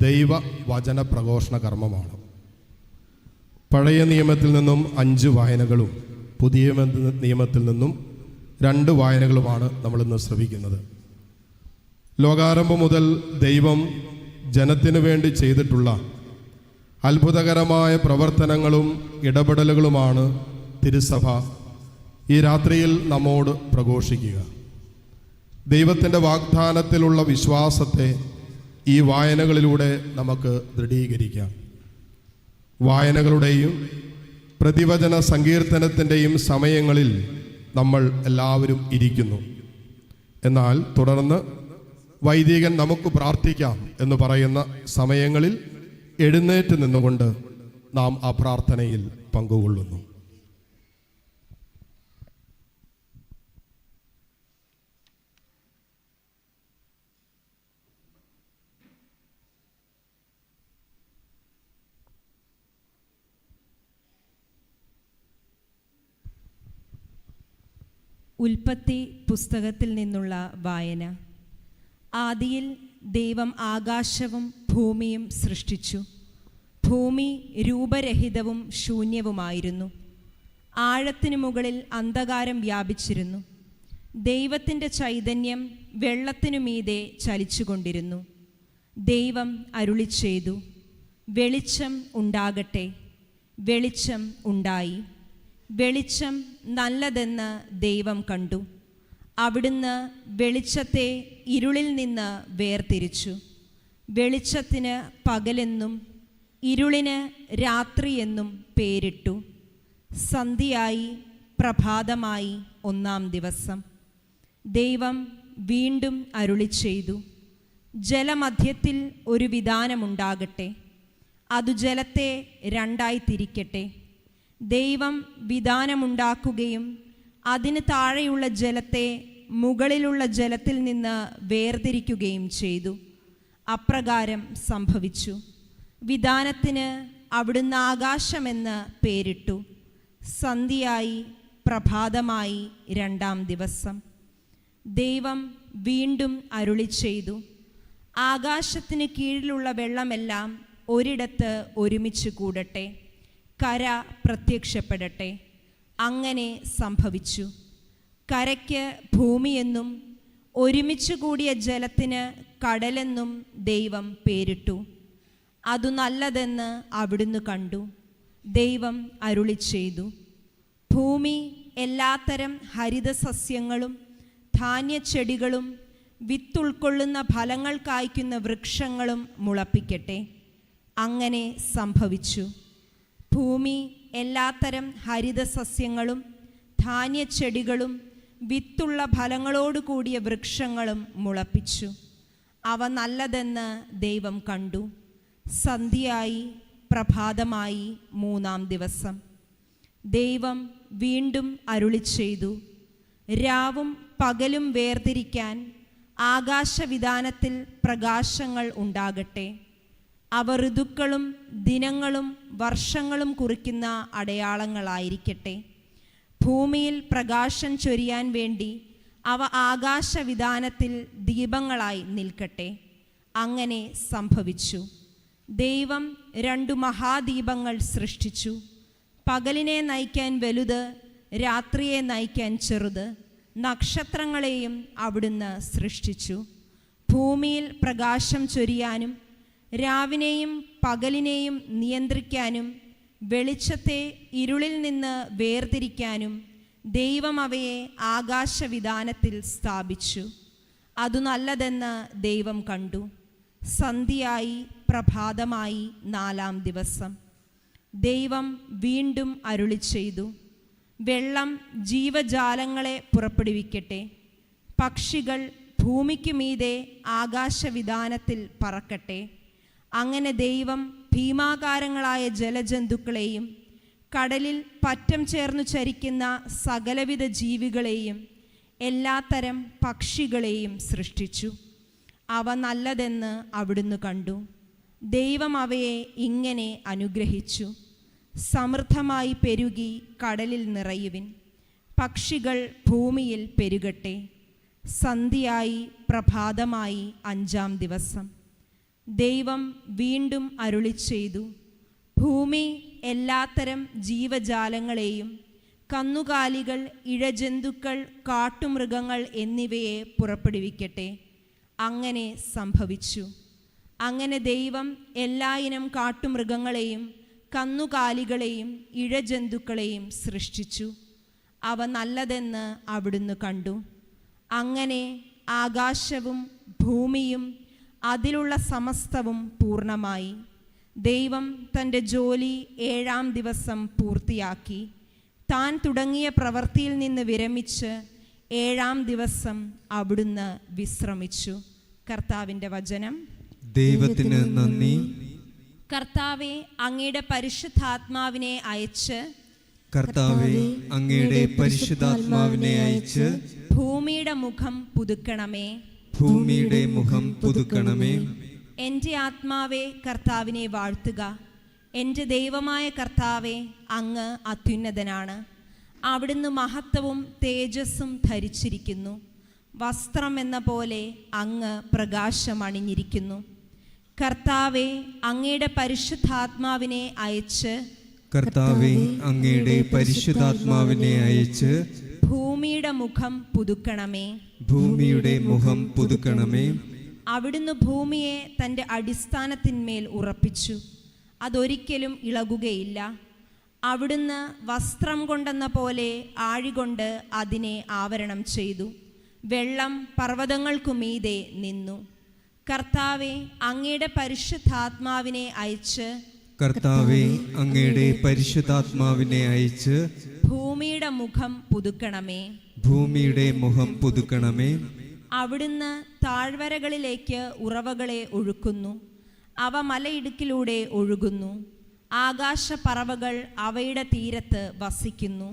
ദൈവ വചന പ്രഘോഷണ കർമ്മമാണ്. പഴയ നിയമത്തിൽ നിന്നും 5 വായനകളും പുതിയ നിയമത്തിൽ നിന്നും 2 വായനകളുമാണ് നമ്മളിന്ന് ശ്രവിക്കുന്നത്. ലോകാരംഭം മുതൽ ദൈവം ജനത്തിനു വേണ്ടി ചെയ്തിട്ടുള്ള അത്ഭുതകരമായ പ്രവർത്തനങ്ങളും ഇടപെടലുകളുമാണ് തിരുസഭ ഈ രാത്രിയിൽ നമ്മോട് പ്രഘോഷിക്കുക. ദൈവത്തിൻ്റെ വാഗ്ദാനത്തിലുള്ള വിശ്വാസത്തെ ഈ വായനകളിലൂടെ നമുക്ക് ദൃഢീകരിക്കാം. വായനകളുടെയും പ്രതിവചന സങ്കീർത്തനത്തിൻ്റെയും സമയങ്ങളിൽ നമ്മൾ എല്ലാവരും ഇരിക്കുന്നു. എന്നാൽ തുടർന്ന് വൈദികൻ നമുക്ക് പ്രാർത്ഥിക്കാം എന്ന് പറയുന്ന സമയങ്ങളിൽ എഴുന്നേറ്റ് നിന്നുകൊണ്ട് നാം ആ പ്രാർത്ഥനയിൽ പങ്കുകൊള്ളുന്നു. ഉൽപ്പത്തി പുസ്തകത്തിൽ നിന്നുള്ള വായന. ആദിയിൽ ദൈവം ആകാശവും ഭൂമിയും സൃഷ്ടിച്ചു. ഭൂമി രൂപരഹിതവും ശൂന്യവുമായിരുന്നു. ആഴത്തിനു മുകളിൽ അന്ധകാരം വ്യാപിച്ചിരുന്നു. ദൈവത്തിൻ്റെ ചൈതന്യം വെള്ളത്തിനു മീതെ ചലിച്ചുകൊണ്ടിരുന്നു. ദൈവം അരുളിച്ചെയ്തു, വെളിച്ചം ഉണ്ടാകട്ടെ. വെളിച്ചം ഉണ്ടായി. വെളിച്ചം നല്ലതെന്ന് ദൈവം കണ്ടു. അവിടുന്ന് വെളിച്ചത്തെ ഇരുളിൽ നിന്ന് വേർതിരിച്ചു. വെളിച്ചത്തിന് പകലെന്നും ഇരുളിന് രാത്രിയെന്നും പേരിട്ടു. സന്ധ്യയായി, പ്രഭാതമായി 1-ാം ദിവസം. ദൈവം വീണ്ടും അരുളിച്ചെയ്തു, ജലമധ്യത്തിൽ ഒരു വിതാനമുണ്ടാകട്ടെ. അതു ജലത്തെ 2ആയി തിരിക്കട്ടെ. ദൈവം വിതാനമുണ്ടാക്കുകയും അതിന് താഴെയുള്ള ജലത്തെ മുകളിലുള്ള ജലത്തിൽ നിന്ന് വേർതിരിക്കുകയും ചെയ്തു. അപ്രകാരം സംഭവിച്ചു. വിതാനത്തിന് അവിടുന്ന് ആകാശമെന്ന് പേരിട്ടു. സന്ധ്യയായി, പ്രഭാതമായി 2-ാം ദിവസം. ദൈവം വീണ്ടും അരുളിച്ചെയ്തു, ആകാശത്തിന് കീഴിലുള്ള വെള്ളമെല്ലാം ഒരിടത്ത് ഒരുമിച്ച് കൂടട്ടെ. കര പ്രത്യക്ഷപ്പെടട്ടെ. അങ്ങനെ സംഭവിച്ചു. കരയ്ക്ക് ഭൂമിയെന്നും ഒരുമിച്ച് കൂടിയ ജലത്തിന് കടലെന്നും ദൈവം പേരിട്ടു. അതു നല്ലതെന്ന് അവിടുന്ന് കണ്ടു. ദൈവം അരുളിച്ചെയ്തു, ഭൂമി എല്ലാത്തരം ഹരിതസസ്യങ്ങളും ധാന്യച്ചെടികളും വിത്തുൾക്കൊള്ളുന്ന ഫലങ്ങൾ കായ്ക്കുന്ന വൃക്ഷങ്ങളും മുളപ്പിക്കട്ടെ. അങ്ങനെ സംഭവിച്ചു. ഭൂമി എല്ലാത്തരം ഹരിതസസ്യങ്ങളും ധാന്യച്ചെടികളും വിത്തുള്ള ഫലങ്ങളോട് കൂടിയ വൃക്ഷങ്ങളും മുളപ്പിച്ചു. അവ നല്ലതെന്ന് ദൈവം കണ്ടു. സന്ധ്യയായി, പ്രഭാതമായി 3-ാം ദിവസം. ദൈവം വീണ്ടും അരുളിച്ചെയ്തു, രാവും പകലും വേർതിരിക്കാൻ ആകാശവിതാനത്തിൽ പ്രകാശങ്ങൾ ഉണ്ടാകട്ടെ. അവ ഋതുക്കളും ദിനങ്ങളും വർഷങ്ങളും കുറിക്കുന്ന അടയാളങ്ങളായിരിക്കട്ടെ. ഭൂമിയിൽ പ്രകാശം ചൊരിയാൻ വേണ്ടി അവ ആകാശവിതാനത്തിൽ ദീപങ്ങളായി നിൽക്കട്ടെ. അങ്ങനെ സംഭവിച്ചു. ദൈവം 2 മഹാദീപങ്ങൾ സൃഷ്ടിച്ചു. പകലിനെ നയിക്കാൻ വലുത്, രാത്രിയെ നയിക്കാൻ ചെറുത്. നക്ഷത്രങ്ങളെയും അവിടുന്ന് സൃഷ്ടിച്ചു. ഭൂമിയിൽ പ്രകാശം ചൊരിയാനും രാവിനെയും പകലിനെയും നിയന്ത്രിക്കാനും വെളിച്ചത്തെ ഇരുളിൽ നിന്ന് വേർതിരിക്കാനും ദൈവം അവയെ ആകാശവിതാനത്തിൽ സ്ഥാപിച്ചു. അതു നല്ലതെന്ന് ദൈവം കണ്ടു. സന്ധ്യയായി, പ്രഭാതമായി, 4-ാം ദിവസം. ദൈവം വീണ്ടും അരുളിച്ചെയ്തു, വെള്ളം ജീവജാലങ്ങളെ പുറപ്പെടുവിക്കട്ടെ, പക്ഷികൾ ഭൂമിക്ക് മീതെ ആകാശവിതാനത്തിൽ പറക്കട്ടെ. അങ്ങനെ ദൈവം ഭീമാകാരങ്ങളായ ജലജന്തുക്കളെയും കടലിൽ പറ്റം ചേർന്നു ചരിക്കുന്ന സകലവിധ ജീവികളെയും എല്ലാത്തരം പക്ഷികളെയും സൃഷ്ടിച്ചു. അവ നല്ലതെന്ന് അവിടുന്ന് കണ്ടു. ദൈവം അവയെ ഇങ്ങനെ അനുഗ്രഹിച്ചു: സമൃദ്ധമായി പെരുകി കടലിൽ നിറയുവിൻ, പക്ഷികൾ ഭൂമിയിൽ പെരുകട്ടെ. സന്ധ്യയായി, പ്രഭാതമായി, 5-ാം ദിവസം. ദൈവം വീണ്ടും അരുളിച്ചെയ്തു, ഭൂമി എല്ലാത്തരം ജീവജാലങ്ങളെയും കന്നുകാലികൾ, ഇഴജന്തുക്കൾ, കാട്ടുമൃഗങ്ങൾ എന്നിവയെ പുറപ്പെടുവിക്കട്ടെ. അങ്ങനെ സംഭവിച്ചു. അങ്ങനെ ദൈവം എല്ലായിനം കാട്ടുമൃഗങ്ങളെയും കന്നുകാലികളെയും ഇഴജന്തുക്കളെയും സൃഷ്ടിച്ചു. അവ നല്ലതെന്ന് അവിടുന്ന് കണ്ടു. അങ്ങനെ ആകാശവും ഭൂമിയും അതിലുള്ള സമസ്തവും പൂർണ്ണമായി. ദൈവം തൻ്റെ ജോലി 7-ാം ദിവസം പൂർത്തിയാക്കി. താൻ തുടങ്ങിയ പ്രവൃത്തിയിൽ നിന്ന് വിരമിച്ച് 7-ാം ദിവസം അവിടുന്ന് വിശ്രമിച്ചു. കർത്താവിൻ്റെ വചനം. ദൈവത്തിന് നന്ദി. കർത്താവെ, അങ്ങയുടെ പരിശുദ്ധാത്മാവിനെ അയച്ച് അങ്ങയുടെ പരിശുദ്ധാത്മാവിനെ അയച്ച് ഭൂമിയുടെ മുഖം പുതുക്കണമേ. ഭൂമിയുടെ മുഖം പുതുക്കണമേ. എൻ്റെ ആത്മാവെ, കർത്താവിനെ വാഴ്ത്തുക. എൻ്റെ ദൈവമായ കർത്താവെ, അങ്ങ് അത്യുന്നതനാണ്. അവിടുന്ന് മഹത്വവും തേജസ്സും ധരിച്ചിരിക്കുന്നു. വസ്ത്രം എന്ന പോലെ അങ്ങ് പ്രകാശമണിഞ്ഞിരിക്കുന്നു. കർത്താവെ, അങ്ങയുടെ പരിശുദ്ധാത്മാവിനെ അയച്ച് അങ്ങയുടെ പരിശുദ്ധാത്മാവിനെ അയച്ച് ഭൂമിയുടെ മുഖം പുതുക്കണമേ. ഭൂമിയുടെ മുഖം പുതുക്കണമേ. അവിടുന്ന് ഭൂമിയെ തൻ്റെ അടിസ്ഥാനത്തിന്മേൽ ഉറപ്പിച്ചു. അതൊരിക്കലും ഇളകുകയില്ല. അവിടുന്ന് വസ്ത്രം കൊണ്ടെന്ന പോലെ ആഴികൊണ്ട് അതിനെ ആവരണം ചെയ്തു. വെള്ളം പർവ്വതങ്ങൾക്കു മീതെ നിന്നു. കർത്താവെ, അങ്ങയുടെ പരിശുദ്ധാത്മാവിനെ അയച്ച് അങ്ങയുടെ പരിശുദ്ധാത്മാവിനെ അയച്ച് ഭൂമിയുടെ മുഖം പുതുക്കണമേ. ഭൂമിയുടെ മുഖം പുതുക്കണമേ. അവിടുന്ന് താഴ്വരകളിലേക്ക് ഉറവകളെ ഒഴുക്കുന്നു. അവ മലയിടുക്കിലൂടെ ഒഴുകുന്നു. ആകാശപ്പറവകൾ അവയുടെ തീരത്ത് വസിക്കുന്നു.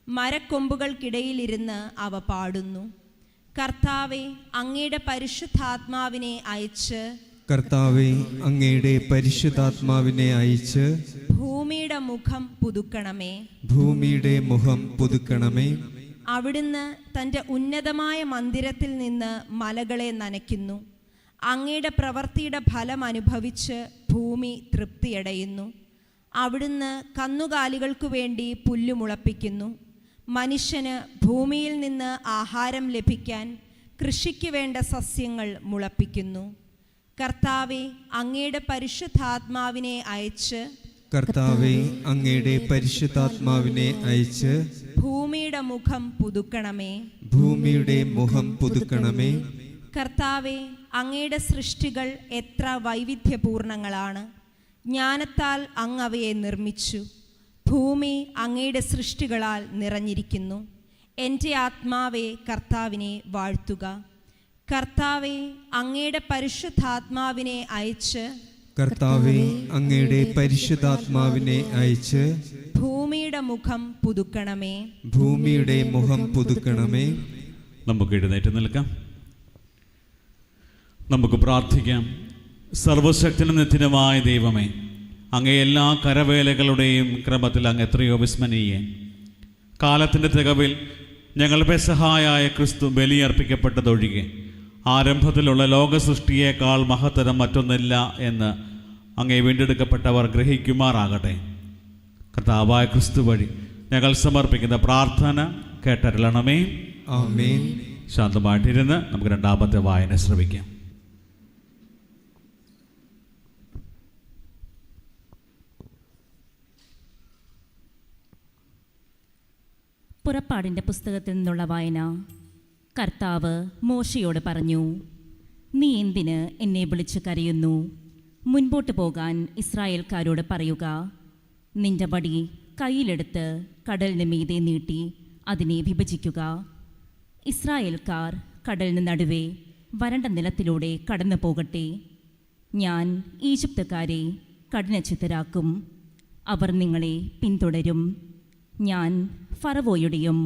മരക്കൊമ്പുകൾക്കിടയിലിരുന്ന് അവ പാടുന്നു. കർത്താവെ, അങ്ങയുടെ പരിശുദ്ധാത്മാവിനെ അയച്ച് അങ്ങയുടെ പരിശുദ്ധാത്മാവിനെ അയച്ച് ഭൂമിയുടെ മുഖം പുതുക്കണമേ. ഭൂമിയുടെ മുഖം പുതുക്കണമേ. അവിടുന്ന് തൻ്റെ ഉന്നതമായ മന്ദിരത്തിൽ നിന്ന് മലകളെ നനയ്ക്കുന്നു. അങ്ങയുടെ പ്രവൃത്തിയുടെ ഫലം അനുഭവിച്ച് ഭൂമി തൃപ്തിയടയുന്നു. അവിടുന്ന് കന്നുകാലികൾക്കു വേണ്ടി പുല്ല് മുളപ്പിക്കുന്നു. മനുഷ്യന് ഭൂമിയിൽ നിന്ന് ആഹാരം ലഭിക്കാൻ കൃഷിക്ക് വേണ്ട സസ്യങ്ങൾ മുളപ്പിക്കുന്നു. കർത്താവെ, അങ്ങയുടെ പരിശുദ്ധാത്മാവിനെ അയച്ച് അങ്ങയുടെ പരിശുദ്ധാത്മാവിനെ അയച്ച് ഭൂമിയുടെ മുഖം പുതുക്കണമേ. ഭൂമിയുടെ മുഖം പുതുക്കണമേ. കർത്താവെ, അങ്ങയുടെ സൃഷ്ടികൾ എത്ര വൈവിധ്യപൂർണങ്ങളാണ്. ജ്ഞാനത്താൽ അങ്ങ് അവയെ നിർമ്മിച്ചു. ഭൂമി അങ്ങയുടെ സൃഷ്ടികളാൽ നിറഞ്ഞിരിക്കുന്നു. എൻ്റെ ആത്മാവെ, കർത്താവിനെ വാഴ്ത്തുക. കർത്താവെ, അങ്ങയുടെ പരിശുദ്ധാത്മാവിനെ അയച്ച് അങ്ങയുടെ പരിശുദ്ധാത്മാവിനെ അയച്ച് ഭൂമിയുടെ മുഖം പുതുക്കണമേ. ഭൂമിയുടെ മുഖം പുതുക്കണമേ. നമുക്ക് എഴുന്നേറ്റ് നിൽക്കാം. നമുക്ക് പ്രാർത്ഥിക്കാം. സർവശക്തനും നിത്യനുമായ ദൈവമേ, അങ്ങേ എല്ലാ കരവേലകളുടെയും ക്രമത്തിൽ അങ്ങ് എത്രയോ വിസ്മരണീയൻ. കാലത്തിൻ്റെ തികവിൽ ഞങ്ങൾ പെസഹായായ ക്രിസ്തു ബലിയർപ്പിക്കപ്പെട്ടതൊഴികെ ആരംഭത്തിലുള്ള ലോക സൃഷ്ടിയേക്കാൾ മഹത്തരം മറ്റൊന്നില്ല എന്ന് അങ്ങേ വീണ്ടെടുക്കപ്പെട്ടവർ ഗ്രഹിക്കുമാറാകട്ടെ. കർത്താവായ ക്രിസ്തു വഴി ഞങ്ങൾ സമർപ്പിക്കുന്ന പ്രാർത്ഥന കേട്ടരുളണമേ. ആമേൻ. ശാന്തമായിട്ടിരുന്ന് നമുക്ക് രണ്ടാമത്തെ വായന ശ്രമിക്കാം. പുറപ്പാടിൻ്റെ പുസ്തകത്തിൽ നിന്നുള്ള വായന. കർത്താവ് മോശയോട് പറഞ്ഞു, നീ എന്തിന് എന്നെ വിളിച്ച് കരയുന്നു? മുൻപോട്ട് പോകാൻ ഇസ്രായേൽക്കാരോട് പറയുക. നിന്റെ വടി കയ്യിലെടുത്ത് കടലിന് മീതെ നീട്ടി അതിനെ വിഭജിക്കുക. ഇസ്രായേൽക്കാർ കടലിന് നടുവേ വരണ്ട നിലത്തിലൂടെ കടന്നു പോകട്ടെ. ഞാൻ ഈജിപ്തുകാരെ കഠിനചിത്തരാക്കും. അവർ നിങ്ങളെ പിന്തുടരും. ഞാൻ ഫറവോയുടെയും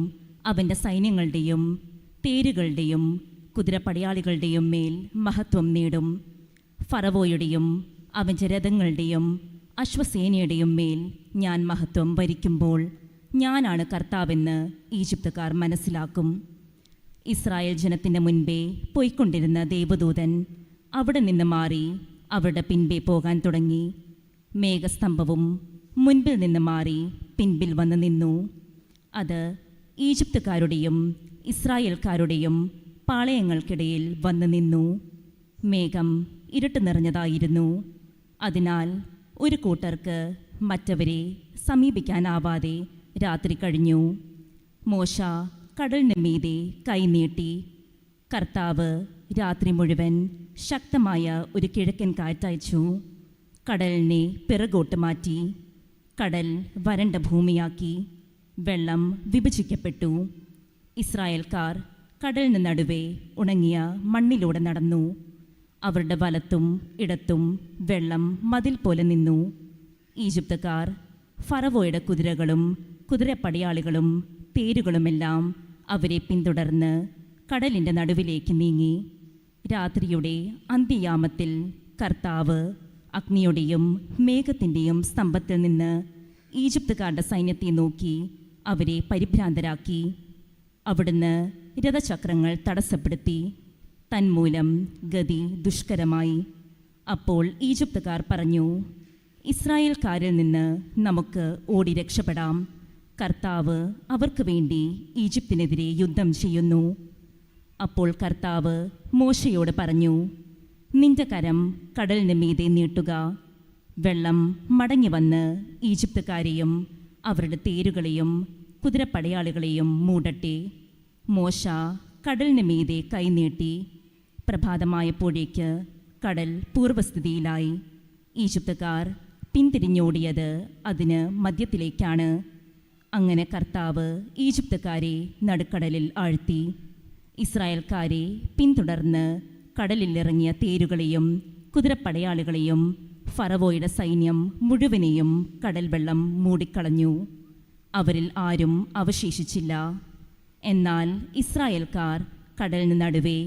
അവൻ്റെ സൈന്യങ്ങളുടെയും തേരുകളുടെയും കുതിരപ്പടയാളികളുടെയും മേൽ മഹത്വം നേടും. ഫറവോയുടെയും അവൻ്റെ രഥങ്ങളുടെയും അശ്വസേനയുടെയും മേൽ ഞാൻ മഹത്വം വരിക്കുമ്പോൾ ഞാനാണ് കർത്താവെന്ന് ഈജിപ്തുകാർ മനസ്സിലാക്കും. ഇസ്രായേൽ ജനത്തിൻ്റെ മുൻപേ പോയിക്കൊണ്ടിരുന്ന ദേവദൂതൻ അവിടെ നിന്ന് മാറി അവരുടെ പിൻപേ പോകാൻ തുടങ്ങി. മേഘസ്തംഭവും മുൻപിൽ നിന്ന് മാറി പിൻപിൽ വന്ന് നിന്നു. അത് ഈജിപ്തുകാരുടെയും ഇസ്രായേൽക്കാരുടെയും പാളയങ്ങൾക്കിടയിൽ വന്ന് നിന്നു. മേഘം ഇരുട്ട് നിറഞ്ഞതായിരുന്നു. അതിനാൽ ഒരു കൂട്ടർക്ക് മറ്റവരെ സമീപിക്കാനാവാതെ രാത്രി കഴിഞ്ഞു. മോശ കടലിന് മീതെ കൈനീട്ടി. കർത്താവ് രാത്രി മുഴുവൻ ശക്തമായ ഒരു കിഴക്കൻ കാറ്റയച്ചു. കടലിനെ പിറകോട്ട് മാറ്റി. കടൽ വരണ്ട ഭൂമിയാക്കി. വെള്ളം വിഭജിക്കപ്പെട്ടു. ഇസ്രായേൽക്കാർ കടലിന് നടുവേ ഉണങ്ങിയ മണ്ണിലൂടെ നടന്നു. അവരുടെ വലത്തും ഇടത്തും വെള്ളം മതിൽ പോലെ നിന്നു. ഈജിപ്തുകാർ ഫറവോയുടെ കുതിരകളും കുതിരപ്പടയാളികളും തേരുകളുമെല്ലാം അവരെ പിന്തുടർന്ന് കടലിൻ്റെ നടുവിലേക്ക് നീങ്ങി. രാത്രിയുടെ അന്ത്യയാമത്തിൽ കർത്താവ് അഗ്നിയുടെയും മേഘത്തിൻ്റെയും സ്തംഭത്തിൽ നിന്ന് ഈജിപ്തുകാരുടെ സൈന്യത്തെ നോക്കി അവരെ പരിഭ്രാന്തരാക്കി. അവിടുന്ന് രഥചക്രങ്ങൾ തടസ്സപ്പെടുത്തി. തന്മൂലം ഗതി ദുഷ്കരമായി. അപ്പോൾ ഈജിപ്തുകാർ പറഞ്ഞു, ഇസ്രായേൽക്കാരിൽ നിന്ന് നമുക്ക് ഓടി രക്ഷപ്പെടാം. കർത്താവ് അവർക്ക് വേണ്ടി ഈജിപ്തിനെതിരെ യുദ്ധം ചെയ്യുന്നു. അപ്പോൾ കർത്താവ് മോശയോട് പറഞ്ഞു, നിന്റെ കരം കടലിന് മീതെ നീട്ടുക. വെള്ളം മടങ്ങി വന്ന് ഈജിപ്തുകാരെയും അവരുടെ തേരുകളെയും കുതിരപ്പടയാളികളെയും മൂടട്ടെ. മോശ കടലിന് മീതെ കൈനീട്ടി. പ്രഭാതമായപ്പോഴേക്ക് കടൽ പൂർവ്വസ്ഥിതിയിലായി. ഈജിപ്തുകാർ പിന്തിരിഞ്ഞോടിയത് അതിന് മധ്യത്തിലേക്കാണ്. അങ്ങനെ കർത്താവ് ഈജിപ്തുകാരെ നടുക്കടലിൽ ആഴ്ത്തി. ഇസ്രായേൽക്കാരെ പിന്തുടർന്ന് കടലിലിറങ്ങിയ തേരുകളെയും കുതിരപ്പടയാളികളെയും ഫറവോയുടെ സൈന്യം മുഴുവനെയും കടൽ വെള്ളം മൂടിക്കളഞ്ഞു. അവരിൽ ആരും അവശേഷിച്ചില്ല. എന്നാൽ ഇസ്രായേൽക്കാർ കടലിന് നടുവേ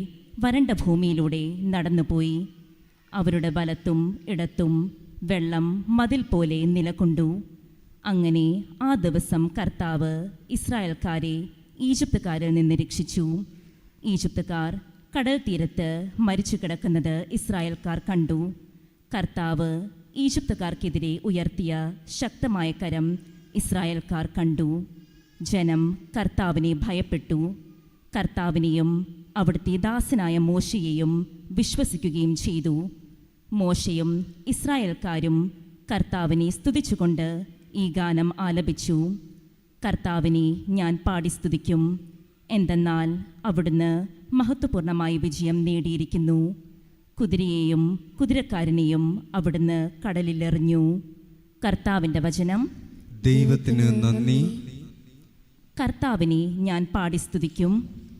വരണ്ട ഭൂമിയിലൂടെ നടന്നുപോയി. അവരുടെ വലത്തും ഇടത്തും വെള്ളം മതിൽ പോലെ നിലകൊണ്ടു. അങ്ങനെ ആ ദിവസം കർത്താവ് ഇസ്രായേൽക്കാരെ ഈജിപ്തുകാരിൽ നിന്ന് രക്ഷിച്ചു. ഈജിപ്തുകാർ കടൽ തീരത്ത് മരിച്ചു കിടക്കുന്നത് ഇസ്രായേൽക്കാർ കണ്ടു. കർത്താവ് ഈജിപ്തുകാർക്കെതിരെ ഉയർത്തിയ ശക്തമായ കരം ഇസ്രായേൽക്കാർ കണ്ടു. ജനം കർത്താവിനെ ഭയപ്പെട്ടു. കർത്താവിനെയും അവിടുത്തെ ദാസനായ മോശയെയും വിശ്വസിക്കുകയും ചെയ്തു. മോശയും ഇസ്രായേൽക്കാരും കർത്താവിനെ സ്തുതിച്ചുകൊണ്ട് ഈ ഗാനം ആലപിച്ചു. കർത്താവിനെ ഞാൻ പാടി സ്തുതിക്കും, എന്തെന്നാൽ അവിടുന്ന് മഹത്വപൂർണമായ വിജയം നേടിയിരിക്കുന്നു. കുതിരയെയും കുതിരക്കാരനെയും അവിടുന്ന് കടലിലെറിഞ്ഞു. കർത്താവിൻ്റെ വചനം. ദൈവത്തിന് നന്ദി. കർത്താവിനെ ഞാൻ പാടി സ്തുതിക്കും.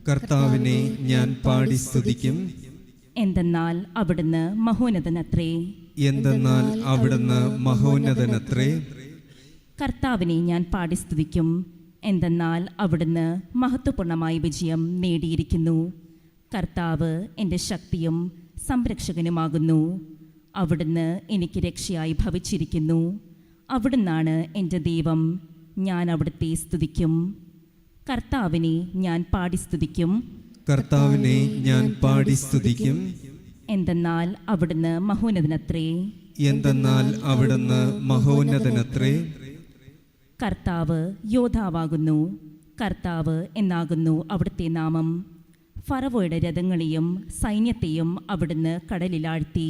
കർത്താവിനെ ഞാൻ പാടി സ്തുതിക്കും. എന്തെന്നാൽ അവിടുന്ന് മഹോന്നതനത്രേ. എന്തെന്നാൽ അവിടുന്ന് മഹോന്നതനത്രേ. കർത്താവിനെ ഞാൻ പാടി സ്തുതിക്കും, എന്തെന്നാൽ അവിടുന്ന് മഹത്വപൂർണമായ വിജയം നേടിയിരിക്കുന്നു. കർത്താവ് എൻ്റെ ശക്തിയും സംരക്ഷകനുമാകുന്നു. അവിടുന്ന് എനിക്ക് രക്ഷയായി ഭവിച്ചിരിക്കുന്നു. അവിടുന്നാണ് എൻ്റെ ദൈവം. ഞാൻ അവിടുത്തെ സ്തുതിക്കും. കർത്താവിനെ ഞാൻ പാടി സ്തുതിക്കും. കർത്താവിനെ ഞാൻ പാടി സ്തുതിക്കും. എന്തെന്നാൽ അവിടുന്ന് മഹോന്നതനത്രേ. എന്തെന്നാൽ അവിടുന്ന് മഹോന്നതനത്രേ. കർത്താവ് യോദ്ധാവാകുന്നു. കർത്താവ് എന്നാകുന്നു അവിടുത്തെ നാമം. ഫറവോയുടെ രഥങ്ങളെയും സൈന്യത്തെയും അവിടുന്ന് കടലിലാഴ്ത്തി.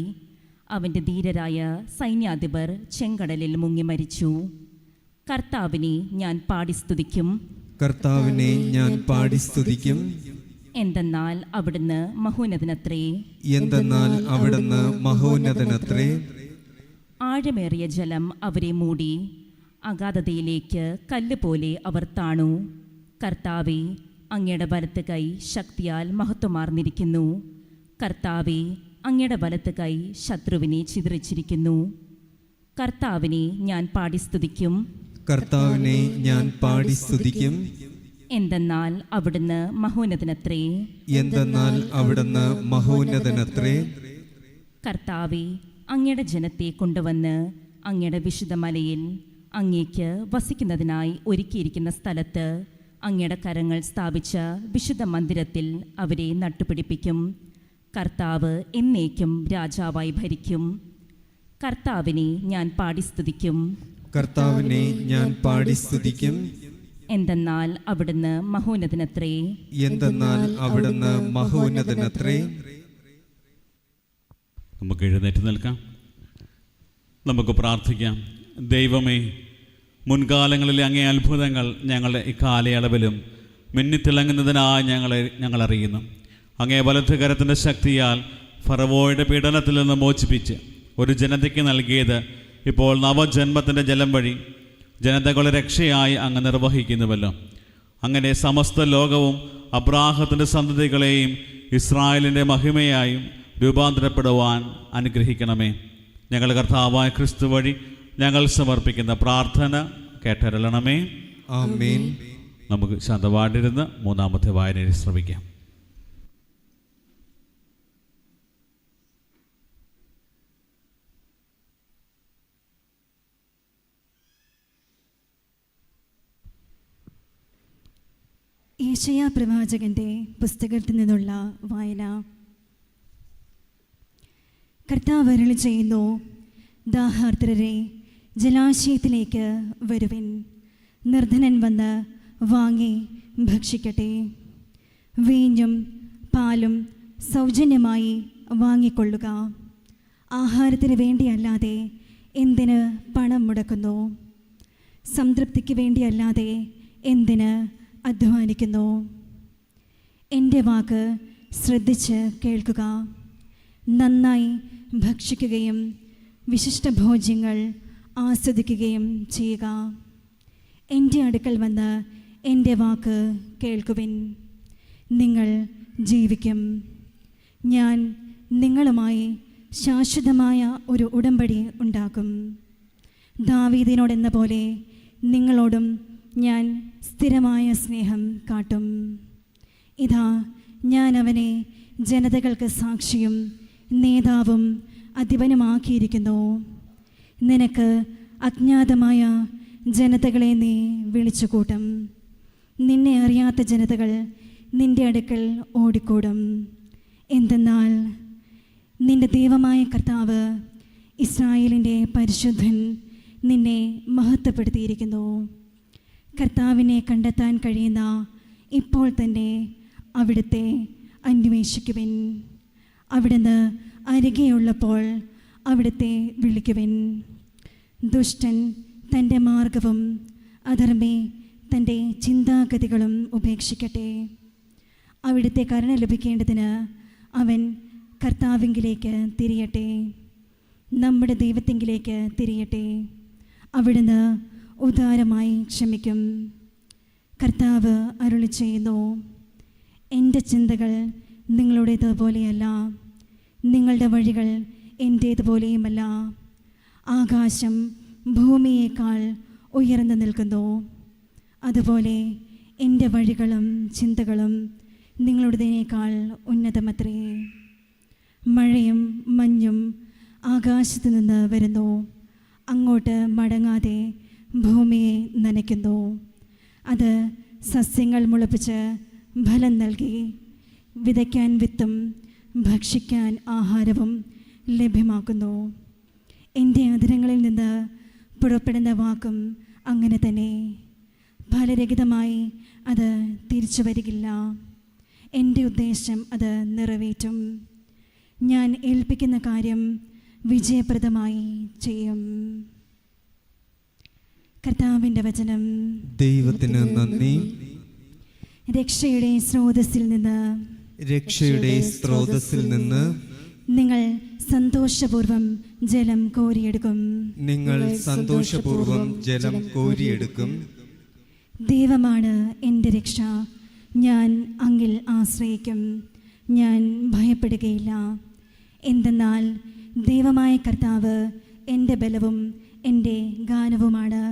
അവൻ്റെ ധീരരായ സൈന്യാധിപർ ചെങ്കടലിൽ മുങ്ങി മരിച്ചു. കർത്താവിനെ ഞാൻ പാടി സ്തുതിക്കും. കർത്താവിനെ ഞാൻ പാടി സ്തുതിക്കും. എന്തെന്നാൽ അവിടുന്ന് മഹോന്നതനത്രേ. എന്തെന്നാൽ അവിടുന്ന് മഹോന്നതനത്രേ. ആഴമേറിയ ജലം അവരെ മൂടി, അഗാധതയിലേക്ക് കല്ലുപോലെ അവർ താണു. കർത്താവെ, അങ്ങയുടെ വലത്ത് കൈ ശക്തിയാൽ മഹത്വമാർന്നിരിക്കുന്നു. കർത്താവെ, അങ്ങയുടെ വലത്ത് കൈ ശത്രുവിനെ ചിതറിച്ചിരിക്കുന്നു. കർത്താവിനെ ഞാൻ പാടി സ്തുതിക്കും. കർത്താവിനെ ഞാൻ പാടി സ്തുതിക്കും. എന്തെന്നാൽ അവിടുന്ന് മഹോന്നതനത്രേ. എന്തെന്നാൽ അവിടുന്ന് മഹോന്നതനത്രേ. കർത്താവെ, അങ്ങയുടെ ജനത്തെ കൊണ്ടുവന്ന് അങ്ങയുടെ വിശുദ്ധ മലയിൽ അങ്ങേക്ക് വസിക്കുന്നതിനായി ഒരുക്കിയിരിക്കുന്ന സ്ഥലത്ത് അങ്ങയുടെ കരങ്ങൾ സ്ഥാപിച്ച വിശുദ്ധ മന്ദിരത്തിൽ അവരെ നട്ടുപിടിപ്പിക്കും. കർത്താവ് എന്നേക്കും രാജാവായി ഭരിക്കും. കർത്താവിനെ ഞാൻ പാടി സ്തുതിക്കും. കർത്താവിനെ ഞാൻ പാടി സ്തുതിക്കും. എന്തെന്നാൽ അവിടുന്ന് മഹോന്നതനത്രേ. എന്തെന്നാൽ അവിടുന്ന് മഹോന്നതനത്രേ. നമുക്ക് എഴുന്നേറ്റ് നിൽക്കാം. നമുക്ക് പ്രാർത്ഥിക്കാം. ദൈവമേ, മുൻകാലങ്ങളിലെ അങ്ങേ അത്ഭുതങ്ങൾ ഞങ്ങളുടെ ഇക്കാലയളവിലും മിന്നിത്തിളങ്ങുന്നതിനായി ഞങ്ങൾ അറിയുന്നു. അങ്ങേ വലത്ത് കരത്തിൻ്റെ ശക്തിയാൽ ഫറവോയുടെ പീഡനത്തിൽ നിന്ന് മോചിപ്പിച്ച് ഒരു ജനതയ്ക്ക് നൽകിയത് ഇപ്പോൾ നവജന്മത്തിൻ്റെ ജലം വഴി ജനതകളുടെ രക്ഷയായി അങ്ങ് നിർവഹിക്കുന്നുവല്ലോ. അങ്ങനെ സമസ്ത ലോകവും അബ്രാഹത്തിൻ്റെ സന്തതികളെയും ഇസ്രായേലിൻ്റെ മഹിമയായും രൂപാന്തരപ്പെടുവാൻ അനുഗ്രഹിക്കണമേ. ഞങ്ങൾ കർത്താവായ ക്രിസ്തു വഴി ഞങ്ങൾ സമർപ്പിക്കുന്ന പ്രാർത്ഥന കേട്ടരുളണമേ. ആമേൻ. നമുക്ക് ശാന്തമായിട്ടിരുന്ന് മൂന്നാമത്തെ വായനയിൽ ശ്രമിക്കാം. യെശയ്യാ പ്രവാചകന്റെ പുസ്തകത്തിൽ നിന്നുള്ള വായന. കർത്താവ് അരുളി ചെയ്യുന്നു, ദാഹാർദ്രരെ ജലാശയത്തിലേക്ക് വരുവിൻ, നിർധനൻ വന്ന് വാങ്ങി ഭക്ഷിക്കട്ടെ. വീഞ്ഞും പാലും സൗജന്യമായി വാങ്ങിക്കൊള്ളുക. ആഹാരത്തിന് വേണ്ടിയല്ലാതെ എന്തിന് പണം മുടക്കുന്നു? സംതൃപ്തിക്ക് വേണ്ടിയല്ലാതെ എന്തിന് അധ്വാനിക്കുന്നു? എൻ്റെ വാക്ക് ശ്രദ്ധിച്ച് കേൾക്കുക. നന്നായി ഭക്ഷിക്കുകയും വിശിഷ്ട ഭോജ്യങ്ങൾ ആസ്വദിക്കുകയും ചെയ്യുക. എൻ്റെ അടുക്കൽ വന്ന് എൻ്റെ വാക്ക് കേൾക്കുവിൻ, നിങ്ങൾ ജീവിക്കും. ഞാൻ നിങ്ങളുമായി ശാശ്വതമായ ഒരു ഉടമ്പടി ഉണ്ടാക്കും. ദാവീദിനോടെന്ന പോലെ നിങ്ങളോടും ഞാൻ സ്ഥിരമായ സ്നേഹം കാട്ടും. ഇതാ, ഞാൻ അവനെ ജനതകൾക്ക് സാക്ഷിയും നേതാവും അധിപനുമാക്കിയിരിക്കുന്നു. നിനക്ക് അജ്ഞാതമായ ജനതകളെ നീ വിളിച്ചുകൂട്ടും. നിന്നെ അറിയാത്ത ജനതകൾ നിന്റെ അടുക്കൽ ഓടിക്കൂടും. എന്തെന്നാൽ നിന്റെ ദൈവമായ കർത്താവ്, ഇസ്രായേലിൻ്റെ പരിശുദ്ധൻ, നിന്നെ മഹത്വപ്പെടുത്തിയിരിക്കുന്നു. കർത്താവിനെ കണ്ടെത്താൻ കഴിയുന്ന ഇപ്പോൾ തന്നെ അവിടുത്തെ അന്വേഷിക്കുവിൻ. അവിടുന്ന് അരികെയുള്ളപ്പോൾ അവിടുത്തെ വിളിക്കുവിൻ. ദുഷ്ടൻ തൻ്റെ മാർഗവും അധർമ്മി തൻ്റെ ചിന്താഗതികളും ഉപേക്ഷിക്കട്ടെ. അവിടുത്തെ കരുണ ലഭിക്കേണ്ടതിന് അവൻ കർത്താവിങ്കിലേക്ക് തിരിയട്ടെ, നമ്മുടെ ദൈവത്തിങ്കിലേക്ക് തിരിയട്ടെ. അവിടുന്ന് ഉദാരമായി ക്ഷമിക്കും. കർത്താവ് അരുളി ചെയ്യുന്നു, എൻ്റെ ചിന്തകൾ നിങ്ങളുടേതുപോലെയല്ല, നിങ്ങളുടെ വഴികൾ എൻ്റേതുപോലെയുമല്ല. ആകാശം ഭൂമിയേക്കാൾ ഉയർന്നു നിൽക്കുന്നു, അതുപോലെ എൻ്റെ വഴികളും ചിന്തകളും നിങ്ങളുടേതിനേക്കാൾ ഉന്നതമത്രേ. മഴയും മഞ്ഞും ആകാശത്തു നിന്ന് വരുന്നു, അങ്ങോട്ട് മടങ്ങാതെ ഭൂമിയെ നനയ്ക്കുന്നു. അത് സസ്യങ്ങൾ മുളപ്പിച്ച് ഫലം നൽകി, വിതയ്ക്കാൻ വിത്തും ഭക്ഷിക്കാൻ ആഹാരവും ലഭ്യമാക്കുന്നു. എൻ്റെ അധരങ്ങളിൽ നിന്ന് പുറപ്പെടുന്ന വാക്കും അങ്ങനെ തന്നെ. ഫലരഹിതമായി അത് തിരിച്ചു വരികില്ല. എൻ്റെ ഉദ്ദേശം അത് നിറവേറ്റും. ഞാൻ ഏൽപ്പിക്കുന്ന കാര്യം വിജയപ്രദമായി ചെയ്യും. കർത്താവിൻ്റെ വചനം. ദൈവത്തിന് നന്ദി. രക്ഷയുടെ സ്രോതസ്സിൽ നിന്ന് രക്ഷയുടെ സ്രോതസ്സിൽ നിന്ന് നിങ്ങൾ സന്തോഷപൂർവം ജലം കോരിയെടുക്കും. നിങ്ങൾ സന്തോഷപൂർവം ജലം കോരിയെടുക്കും. ദൈവമാണ് എൻ്റെ രക്ഷ, ഞാൻ അങ്ങിൽ ആശ്രയിക്കും, ഞാൻ ഭയപ്പെടുകയില്ല. എന്തെന്നാൽ ദൈവമായ കർത്താവ് എൻ്റെ ബലവും എൻ്റെ ഗാനവുമാണ്.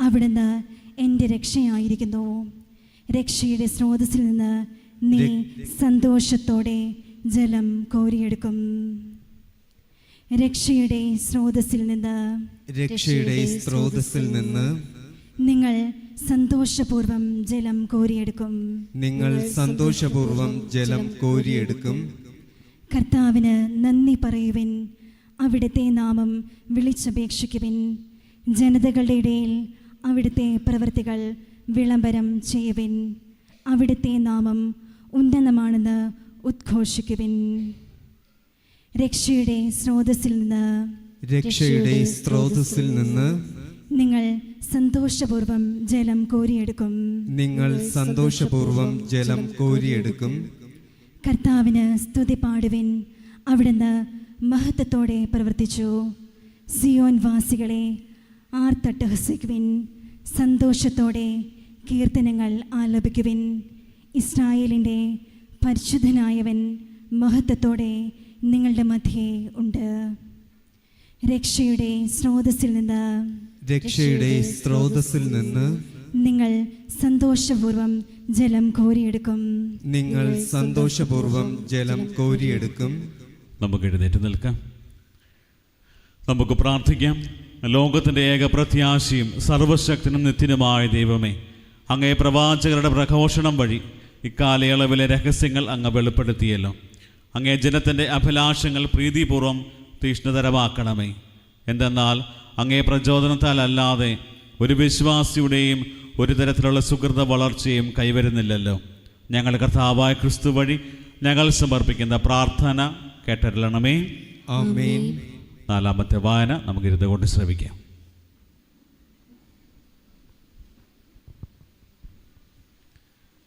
അവിടുന്ന് എൻ്റെ രക്ഷയായിരിക്കുന്നു. രക്ഷയുടെ സ്രോതസ്സിൽ നിന്ന് നീ സന്തോഷത്തോടെ ജലം കോരിയെടുക്കും. രക്ഷയുടെ സ്രോതസ്സിൽ നിന്ന് രക്ഷയുടെ സ്രോതസ്സിൽ നിന്ന് നിങ്ങൾ സന്തോഷപൂർവം ജലം കോരിയെടുക്കും. നിങ്ങൾ സന്തോഷപൂർവം ജലം കോരിയെടുക്കും. കർത്താവിന് നന്ദി പറയുവിൻ, അവിടുത്തെ നാമം വിളിച്ചപേക്ഷിക്കുവിൻ. ജനതകളുടെ ഇടയിൽ അവിടുത്തെ പ്രവൃത്തികൾ വിളംബരം ചെയ്യുവിൻ. അവിടുത്തെ നാമം ഉന്നതമാണെന്ന് ഉദ്ഘോഷിക്കുവിൻ. രക്ഷയുടെ സ്രോതസ്സിൽ നിന്ന് രക്ഷയുടെ സ്രോതസ്സിൽ നിന്ന് നിങ്ങൾ സന്തോഷപൂർവം ജലം കോരിയെടുക്കും. നിങ്ങൾ സന്തോഷപൂർവം ജലം കോരിയെടുക്കും. കർത്താവിന് സ്തുതി പാടുവിൻ, അവിടുന്ന് മഹത്വത്തോടെ പ്രവർത്തിച്ചു. സിയോൻ വാസികളെ ആർത്തട്ടഹസിക്കുവിൻ, സന്തോഷത്തോടെ കീർത്തനങ്ങൾ ആലപിക്കുവിൻ. ഇസ്രായേലിൻ്റെ പരിശുദ്ധനായവൻ മഹത്വത്തോടെ നിങ്ങളുടെ മധ്യേ ഉണ്ട്. രക്ഷയുടെ സ്രോതസ്സിൽ നിന്ന് രക്ഷയുടെ സ്രോതസ്സിൽ നിന്ന് നിങ്ങൾ സന്തോഷപൂർവം ജലം കോരിയെടുക്കും. നിങ്ങൾ സന്തോഷപൂർവം ജലം കോരിയെടുക്കും. നമുക്ക് എഴുന്നേറ്റ് നിൽക്കാം. നമുക്ക് പ്രാർത്ഥിക്കാം. ലോകത്തിൻ്റെ ഏക പ്രത്യാശയും സർവശക്തനും നിത്യനുമായ ദൈവമേ, അങ്ങേ പ്രവാചകരുടെ പ്രഘോഷണം വഴി ഇക്കാലയളവിലെ രഹസ്യങ്ങൾ അങ്ങ് വെളിപ്പെടുത്തിയല്ലോ. അങ്ങേ ജനത്തിൻ്റെ അഭിലാഷങ്ങൾ പ്രീതിപൂർവ്വം തീഷ്ണതരമാക്കണമേ. എന്തെന്നാൽ അങ്ങേ പ്രചോദനത്താൽ അല്ലാതെ ഒരു വിശ്വാസിയുടെയും ഒരു തരത്തിലുള്ള സുഹൃത വളർച്ചയും കൈവരുന്നില്ലല്ലോ. ഞങ്ങൾ കർത്താവായ ക്രിസ്തു വഴി ഞങ്ങൾ സമർപ്പിക്കുന്ന പ്രാർത്ഥന കേട്ടരുളണമേ. ആമേൻ. നാലാമത്തെ വായന നമുക്ക് ഇരുന്നുകൊണ്ട് ശ്രവിക്കാം.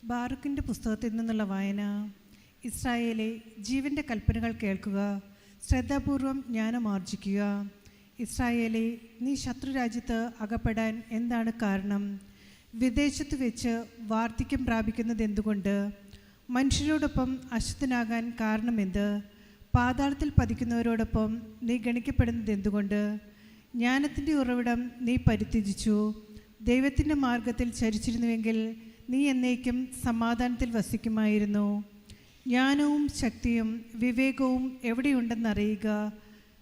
ബാറുക്കിൻ്റെ പുസ്തകത്തിൽ നിന്നുള്ള വായന. ഇസ്രായേലെ, ജീവൻ്റെ കൽപ്പനകൾ കേൾക്കുക, ശ്രദ്ധാപൂർവം ജ്ഞാനമാർജിക്കുക. ഇസ്രായേലെ, നീ ശത്രുരാജ്യത്ത് അകപ്പെടാൻ എന്താണ് കാരണം? വിദേശത്ത് വെച്ച് വാർദ്ധക്യം പ്രാപിക്കുന്നത് എന്തുകൊണ്ട്? മനുഷ്യരോടൊപ്പം അശുദ്ധനാകാൻ കാരണമെന്ത്? പാതാളത്തിൽ പതിക്കുന്നവരോടൊപ്പം നീ ഗണിക്കപ്പെടുന്നത് എന്തുകൊണ്ട്? ജ്ഞാനത്തിൻ്റെ ഉറവിടം നീ പരിത്യജിച്ചു. ദൈവത്തിൻ്റെ മാർഗത്തിൽ ചരിച്ചിരുന്നുവെങ്കിൽ നീ എന്നേക്കും സമാധാനത്തിൽ വസിക്കുമായിരുന്നു. ജ്ഞാനവും ശക്തിയും വിവേകവും എവിടെയുണ്ടെന്നറിയുക.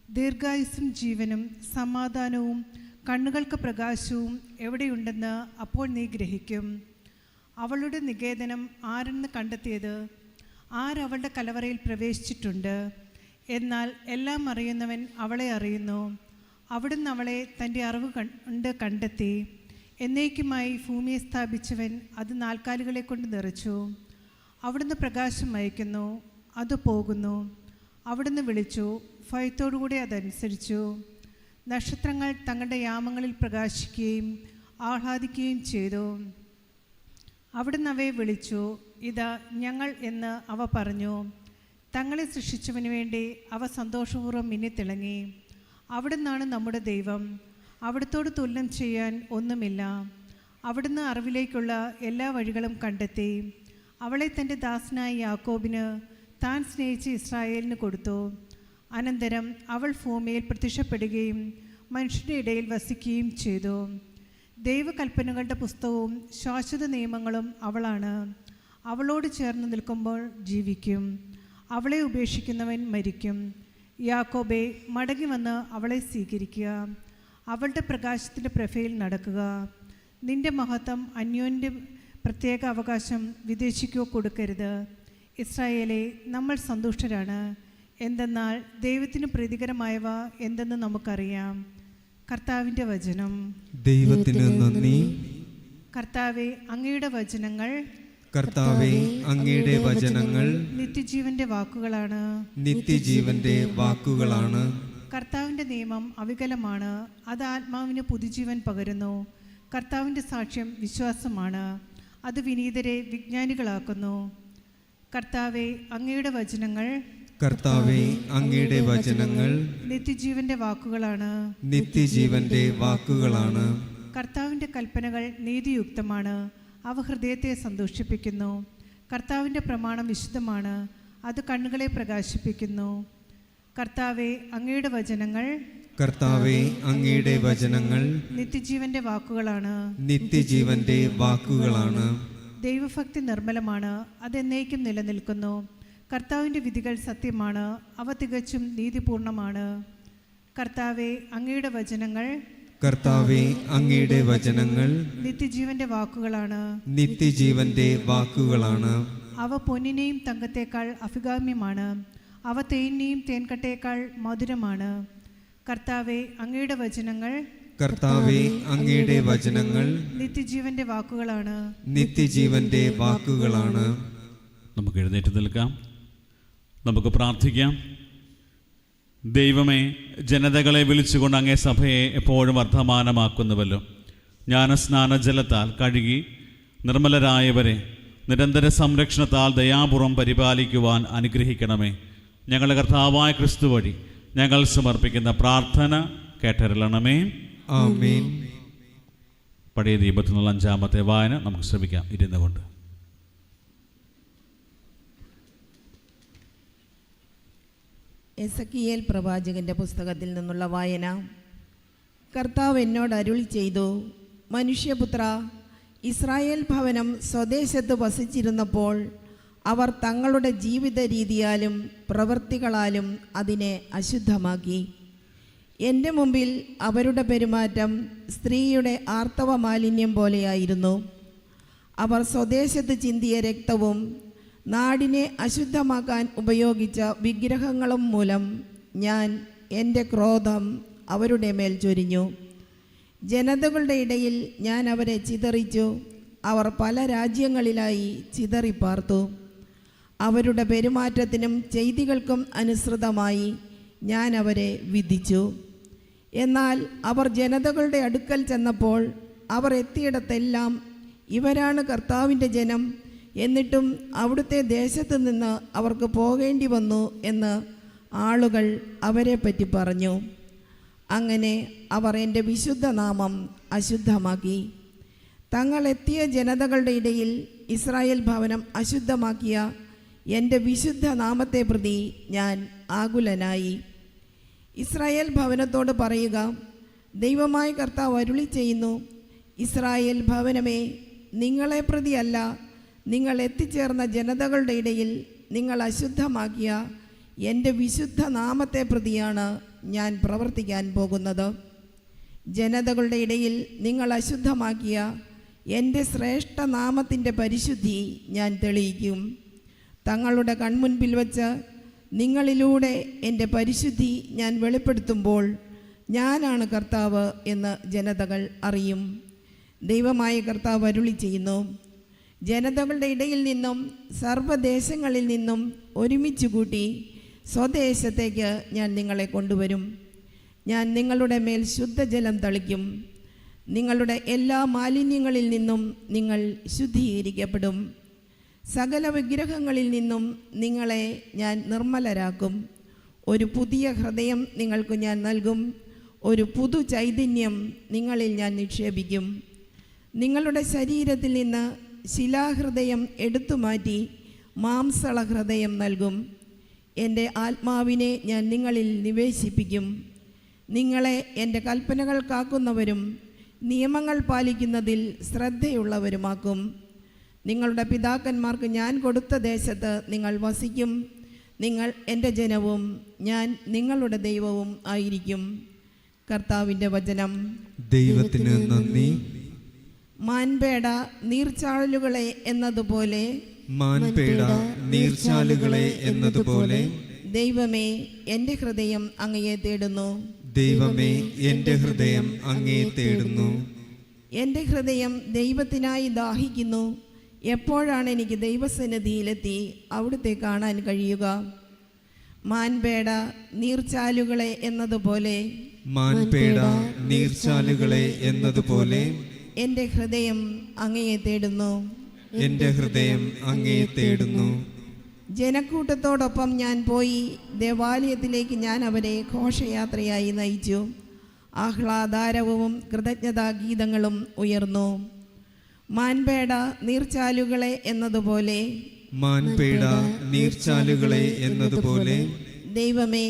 ദീർഘായുസ്സും ജീവനും സമാധാനവും കണ്ണുകൾക്ക് പ്രകാശവും എവിടെയുണ്ടെന്ന് അപ്പോൾ നീ ഗ്രഹിക്കും. അവളുടെ നികേതനം ആരെന്ന് കണ്ടെത്തിയത്? ആരവളുടെ കലവറയിൽ പ്രവേശിച്ചിട്ടുണ്ട്? എന്നാൽ എല്ലാം അറിയുന്നവൻ അവളെ അറിയുന്നു. അവിടുന്ന് അവളെ തൻ്റെ അറിവ് കൊണ്ട് കണ്ടെത്തി. എന്നേക്കുമായി ഭൂമിയെ സ്ഥാപിച്ചവൻ അത് നാൽക്കാലികളെ കൊണ്ട് നിറച്ചു. അവിടുന്ന് പ്രകാശം അയക്കുന്നു, അത് പോകുന്നു. അവിടുന്ന് വിളിച്ചു, ഭയത്തോടുകൂടി അതനുസരിച്ചു. നക്ഷത്രങ്ങൾ തങ്ങളുടെ യാമങ്ങളിൽ പ്രകാശിക്കുകയും ആഹ്ലാദിക്കുകയും ചെയ്തു. അവിടുന്ന് അവയെ വിളിച്ചു, ഇതാ ഞങ്ങൾ എന്ന് അവ പറഞ്ഞു. തങ്ങളെ സൃഷ്ടിച്ചവന് വേണ്ടി അവ സന്തോഷപൂർവ്വം മിന്നിത്തിളങ്ങി. അവിടുന്നാണ് നമ്മുടെ ദൈവം, അവിടുത്തോട് തുല്യം ചെയ്യാൻ ഒന്നുമില്ല. അവിടുന്ന് അറിവിലേക്കുള്ള എല്ലാ വഴികളും കണ്ടെത്തി. അവളെ തൻ്റെ ദാസനായ യാക്കോബിന് താൻ സ്നേഹിച്ച ഇസ്രായേലിന് കൊടുത്തു. അനന്തരം അവൾ ഭൂമിയിൽ പ്രത്യക്ഷപ്പെടുകയും മനുഷ്യരുടെ ഇടയിൽ വസിക്കുകയും ചെയ്തു. ദൈവകൽപ്പനകളുടെ പുസ്തകവും ശാശ്വത നിയമങ്ങളും അവളാണ്. അവളോട് ചേർന്ന് നിൽക്കുമ്പോൾ ജീവിക്കും. അവളെ ഉപേക്ഷിക്കുന്നവൻ മരിക്കും. യാക്കോബെ, മടങ്ങി വന്ന് അവളെ സ്വീകരിക്കുക. അവളുടെ പ്രകാശത്തിൻ്റെ പ്രഭയിൽ നടക്കുക. നിന്റെ മഹത്വം അന്യോന്യ പ്രത്യേക അവകാശം വിദേശിക്കോ കൊടുക്കരുത്. ഇസ്രായേലെ, നമ്മൾ സന്തുഷ്ടരാണ്. എന്തെന്നാൽ ദൈവത്തിന് പ്രീതികരമായവ എന്തെന്ന് നമുക്കറിയാം. കർത്താവിൻ്റെ വചനം. ദൈവത്തിന് നന്ദി. കർത്താവെ, അങ്ങയുടെ വചനങ്ങൾ കർത്താവേ, അങ്ങയുടെ വചനങ്ങൾ നിത്യജീവന്റെ വാക്കുകളാണ്. നിത്യജീവന്റെ വാക്കുകളാണ്. കർത്താവിൻ്റെ നിയമം അവികലമാണ്, അത് ആത്മാവിന് പുതുജീവൻ പകരുന്നു. കർത്താവിൻ്റെ സാക്ഷ്യം വിശ്വാസമാണ്, അത് വിനീതരെ വിജ്ഞാനികളാക്കുന്നു. കർത്താവെ, അങ്ങയുടെ വചനങ്ങൾ കർത്താവെ, അങ്ങയുടെ വചനങ്ങൾ നിത്യജീവന്റെ വാക്കുകളാണ്. നിത്യജീവന്റെ വാക്കുകളാണ്. കർത്താവിൻ്റെ കൽപ്പനകൾ നീതിയുക്തമാണ്, അവ ഹൃദയത്തെ സന്തോഷിപ്പിക്കുന്നു. കർത്താവിൻ്റെ പ്രമാണം വിശുദ്ധമാണ്, അത് കണ്ണുകളെ പ്രകാശിപ്പിക്കുന്നു. കർത്താവെ, അങ്ങയുടെ വചനങ്ങൾ കർത്താവെ, അങ്ങയുടെ വചനങ്ങൾ നിത്യജീവന്റെ വാക്കുകളാണ്. നിത്യജീവന്റെ വാക്കുകളാണ്. ദൈവഭക്തി നിർമ്മലമാണ്, അതെന്നേക്കും നിലനിൽക്കുന്നു. കർത്താവിൻ്റെ വിധികൾ സത്യമാണ്, അവ തികച്ചും നീതിപൂർണമാണ്. കർത്താവെ, അങ്ങയുടെ വചനങ്ങൾ കർത്താവെ, അങ്ങയുടെ വചനങ്ങൾ നിത്യജീവന്റെ വാക്കുകളാണ്. നിത്യജീവന്റെ വാക്കുകളാണ്. അവ പൊന്നിനെയും തങ്കത്തേക്കാൾ അഭികാമ്യമാണ്, അവ തേനിനെയും തേൻകട്ടയേക്കാൾ മധുരമാണ്. കർത്താവെ, അങ്ങയുടെ വചനങ്ങൾ കർത്താവെ, അങ്ങയുടെ വചനങ്ങൾ നിത്യജീവന്റെ വാക്കുകളാണ്. നിത്യജീവന്റെ വാക്കുകളാണ്. നമുക്ക് എഴുന്നേറ്റ് നിൽക്കാം, നമുക്ക് പ്രാർത്ഥിക്കാം. ദൈവമേ, ജനതകളെ വിളിച്ചുകൊണ്ട് അങ്ങേ സഭയെ എപ്പോഴും വർദ്ധമാനമാക്കുന്നുവല്ലോ. ജ്ഞാനസ്നാന ജലത്താൽ കഴുകി നിർമ്മലരായവരെ നിരന്തര സംരക്ഷണത്താൽ ദയാപൂർവം പരിപാലിക്കുവാൻ അനുഗ്രഹിക്കണമേ. ഞങ്ങളുടെ കർത്താവായ ക്രിസ്തു വഴി ഞങ്ങൾ സമർപ്പിക്കുന്ന പ്രാർത്ഥന കേട്ടരുളണമേ. ആമേൻ. പഴയ ദീപത്തിൽ നിന്നുള്ള 5-ാമത്തെ വായന നമുക്ക് ശ്രമിക്കാം ഇരുന്നു കൊണ്ട്. എസക്കിയേൽ പ്രവാചകന്റെ പുസ്തകത്തിൽ നിന്നുള്ള വായന. കർത്താവ് എന്നോട് അരുളി ചെയ്തു, മനുഷ്യപുത്ര, ഇസ്രായേൽ ഭവനം സ്വദേശത്ത് വസിച്ചിരുന്നപ്പോൾ അവർ തങ്ങളുടെ ജീവിത രീതിയാലും പ്രവൃത്തികളാലും അതിനെ അശുദ്ധമാക്കി. എൻ്റെ മുമ്പിൽ അവരുടെ പെരുമാറ്റം സ്ത്രീയുടെ ആർത്തവ മാലിന്യം പോലെയായിരുന്നു. അവർ സ്വദേശത്ത് ചിന്തിയ രക്തവും നാടിനെ അശുദ്ധമാക്കാൻ ഉപയോഗിച്ച വിഗ്രഹങ്ങളും മൂലം ഞാൻ എൻ്റെ ക്രോധം അവരുടെ മേൽ ചൊരിഞ്ഞു. ജനതകളുടെ ഇടയിൽ ഞാൻ അവരെ ചിതറിച്ചു. അവർ പല രാജ്യങ്ങളിലായി ചിതറിപ്പാർത്തു. അവരുടെ പെരുമാറ്റത്തിനും ചെയ്തികൾക്കും അനുസൃതമായി ഞാൻ അവരെ വിധിച്ചു. എന്നാൽ അവർ ജനതകളുടെ അടുക്കൽ ചെന്നപ്പോൾ അവർ എത്തിയിടത്തെല്ലാം ഇവരാണ് കർത്താവിൻ്റെ ജനം, എന്നിട്ടും അവിടുത്തെ ദേശത്ത് നിന്ന് അവർക്ക് പോകേണ്ടി വന്നു എന്ന് ആളുകൾ അവരെപ്പറ്റി പറഞ്ഞു. അങ്ങനെ അവർ എൻ്റെ വിശുദ്ധ നാമം അശുദ്ധമാക്കി. തങ്ങളെത്തിയ ജനതകളുടെ ഇടയിൽ ഇസ്രായേൽ ഭവനം അശുദ്ധമാക്കിയ എൻ്റെ വിശുദ്ധ നാമത്തെ പ്രതി ഞാൻ ആകുലനായി. ഇസ്രായേൽ ഭവനത്തോട് പറയുക, ദൈവമായ കർത്താവ് അരുളി ചെയ്യുന്നു, ഇസ്രായേൽ ഭവനമേ, നിങ്ങളെ പ്രതിയല്ല, നിങ്ങൾ എത്തിച്ചേർന്ന ജനതകളുടെ ഇടയിൽ നിങ്ങൾ അശുദ്ധമാക്കിയ എൻ്റെ വിശുദ്ധ നാമത്തെ പ്രതിയാണ് ഞാൻ പ്രവർത്തിക്കാൻ പോകുന്നത്. ജനതകളുടെ ഇടയിൽ നിങ്ങൾ അശുദ്ധമാക്കിയ എൻ്റെ ശ്രേഷ്ഠ നാമത്തിൻ്റെ പരിശുദ്ധി ഞാൻ തെളിയിക്കും. തങ്ങളുടെ കൺമുൻപിൽ വച്ച് നിങ്ങളിലൂടെ എൻ്റെ പരിശുദ്ധി ഞാൻ വെളിപ്പെടുത്തുമ്പോൾ ഞാനാണ് കർത്താവ് എന്ന് ജനതകൾ അറിയും. ദൈവമായ കർത്താവ് അരുളി ചെയ്യുന്നു, ജനതകളുടെ ഇടയിൽ നിന്നും സർവ്വദേശങ്ങളിൽ നിന്നും ഒരുമിച്ച് കൂട്ടി സ്വദേശത്തേക്ക് ഞാൻ നിങ്ങളെ കൊണ്ടുവരും. ഞാൻ നിങ്ങളുടെ മേൽ ശുദ്ധജലം തളിക്കും. നിങ്ങളുടെ എല്ലാ മാലിന്യങ്ങളിൽ നിന്നും നിങ്ങൾ ശുദ്ധീകരിക്കപ്പെടും. സകല വിഗ്രഹങ്ങളിൽ നിന്നും നിങ്ങളെ ഞാൻ നിർമ്മലരാക്കും. ഒരു പുതിയ ഹൃദയം നിങ്ങൾക്ക് ഞാൻ നൽകും. ഒരു പുതു ചൈതന്യം നിങ്ങളിൽ ഞാൻ നിക്ഷേപിക്കും. നിങ്ങളുടെ ശരീരത്തിൽ നിന്ന് ശിലാഹൃദയം എടുത്തുമാറ്റി മാംസള ഹൃദയം നൽകും. എൻ്റെ ആത്മാവിനെ ഞാൻ നിങ്ങളിൽ നിവേശിപ്പിക്കും. നിങ്ങളെ എൻ്റെ കൽപ്പനകൾ കാക്കുന്നവരും നിയമങ്ങൾ പാലിക്കുന്നതിൽ ശ്രദ്ധയുള്ളവരുമാക്കും. നിങ്ങളുടെ പിതാക്കന്മാർക്ക് ഞാൻ കൊടുത്ത ദേശത്ത് നിങ്ങൾ വസിക്കും. നിങ്ങൾ എൻ്റെ ജനവും ഞാൻ നിങ്ങളുടെ ദൈവവും ആയിരിക്കും. കർത്താവിൻ്റെ വചനം. ദൈവത്തിന് നന്ദി. മാൻപേട നീർച്ചാലുകളെ എന്നതുപോലെ, മാൻപേട നീർച്ചാലുകളെ എന്നതുപോലെ, ദൈവമേ, എൻ്റെ ഹൃദയം അങ്ങയെ തേടുന്നു. ദൈവമേ, എൻ്റെ ഹൃദയം അങ്ങയെ തേടുന്നു. എൻ്റെ ഹൃദയം ദൈവത്തിനായി ദാഹിക്കുന്നു. എപ്പോഴാണ് എനിക്ക് ദൈവസന്നിധിയിലെത്തി അവിടുത്തെ കാണാൻ കഴിയുക? മാൻപേട നീർച്ചാലുകളെ എന്നതുപോലെ, മാൻപേട നീർച്ചാലുകളെ എന്നതുപോലെ, എൻ്റെ ഹൃദയം അങ്ങയെ തേടുന്നു. എൻ്റെ ഹൃദയം അങ്ങേ തേടുന്നു. ജനക്കൂട്ടത്തോടൊപ്പം ഞാൻ പോയി ദേവാലയത്തിലേക്ക് ഞാൻ അവരെ ഘോഷയാത്രയായി നയിച്ചു. ആഹ്ലാദാരവവും കൃതജ്ഞതാഗീതങ്ങളും ഉയർന്നു. മാൻപേട നീർച്ചാലുകളെ എന്നതുപോലെ, മാൻപേട നീർച്ചാലുകളെ എന്നതുപോലെ, ദൈവമേ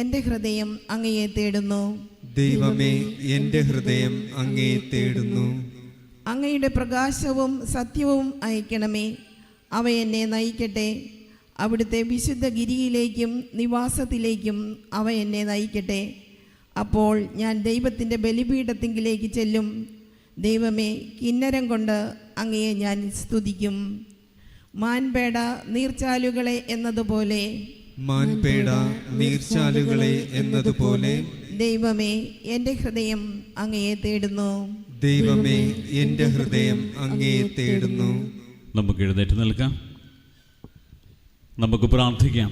എൻ്റെ ഹൃദയം അങ്ങയെ തേടുന്നു. ദൈവമേ എൻ്റെ ഹൃദയം അങ്ങേ തേടുന്നു. അങ്ങയുടെ പ്രകാശവും സത്യവും അയക്കണമേ. അവ എന്നെ നയിക്കട്ടെ. അവിടുത്തെ വിശുദ്ധ ഗിരിയിലേക്കും നിവാസത്തിലേക്കും അവ എന്നെ നയിക്കട്ടെ. അപ്പോൾ ഞാൻ ദൈവത്തിൻ്റെ ബലിപീഠത്തിങ്കിലേക്ക് ചെല്ലും. ദൈവമേ, കിന്നരം കൊണ്ട് അങ്ങയെ ഞാൻ സ്തുതിക്കും. മാൻപേട നീർച്ചാലുകളെ എന്നതുപോലെ, മാൻപേട നീർച്ചാലുകളെ എന്നതുപോലെ, ദൈവമേ എൻ്റെ ഹൃദയം അങ്ങയെ തേടുന്നു. ദൈവമേ എൻ്റെ ഹൃദയം അങ്ങേ തേടുന്നു. നമുക്ക് എഴുന്നേറ്റ് നിൽക്കാം, നമുക്ക് പ്രാർത്ഥിക്കാം.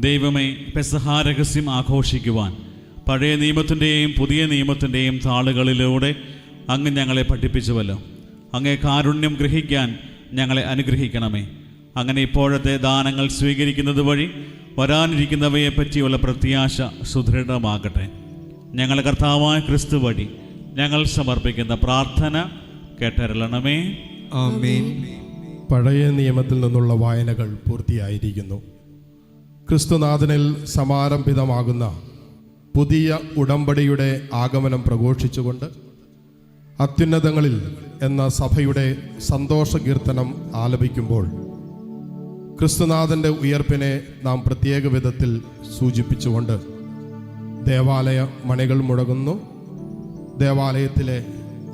ദൈവമേ, പെസഹ രഹസ്യം ആഘോഷിക്കുവാൻ പഴയ നിയമത്തിൻ്റെയും പുതിയ നിയമത്തിൻ്റെയും താളുകളിലൂടെ അങ്ങ് ഞങ്ങളെ പഠിപ്പിച്ചുവല്ലോ. അങ്ങേ കാരുണ്യം ഗ്രഹിക്കാൻ ഞങ്ങളെ അനുഗ്രഹിക്കണമേ. അങ്ങനെ ഇപ്പോഴത്തെ ദാനങ്ങൾ സ്വീകരിക്കുന്നത് വഴി വരാനിരിക്കുന്നവയെ പറ്റിയുള്ള പ്രത്യാശ സുദൃഢമാകട്ടെ. ഞങ്ങളുടെ കർത്താവായ ക്രിസ്തു വഴി ഞങ്ങൾ സമർപ്പിക്കുന്ന പ്രാർത്ഥന കേട്ടരുളണമേ. ആമേൻ. പഴയ നിയമത്തിൽ നിന്നുള്ള വായനകൾ പൂർത്തിയായിരിക്കുന്നു. ക്രിസ്തുനാഥനിൽ സമാരംഭിതമാകുന്ന പുതിയ ഉടമ്പടിയുടെ ആഗമനം പ്രഘോഷിച്ചുകൊണ്ട് അത്യുന്നതങ്ങളിൽ എന്ന സഭയുടെ സന്തോഷ കീർത്തനം ആലപിക്കുമ്പോൾ ക്രിസ്തുനാഥൻ്റെ ഉയർപ്പിനെ നാം പ്രത്യേക വിധത്തിൽ സൂചിപ്പിച്ചുകൊണ്ട് ദേവാലയ മണികൾ മുഴങ്ങുന്നു. ദേവാലയത്തിലെ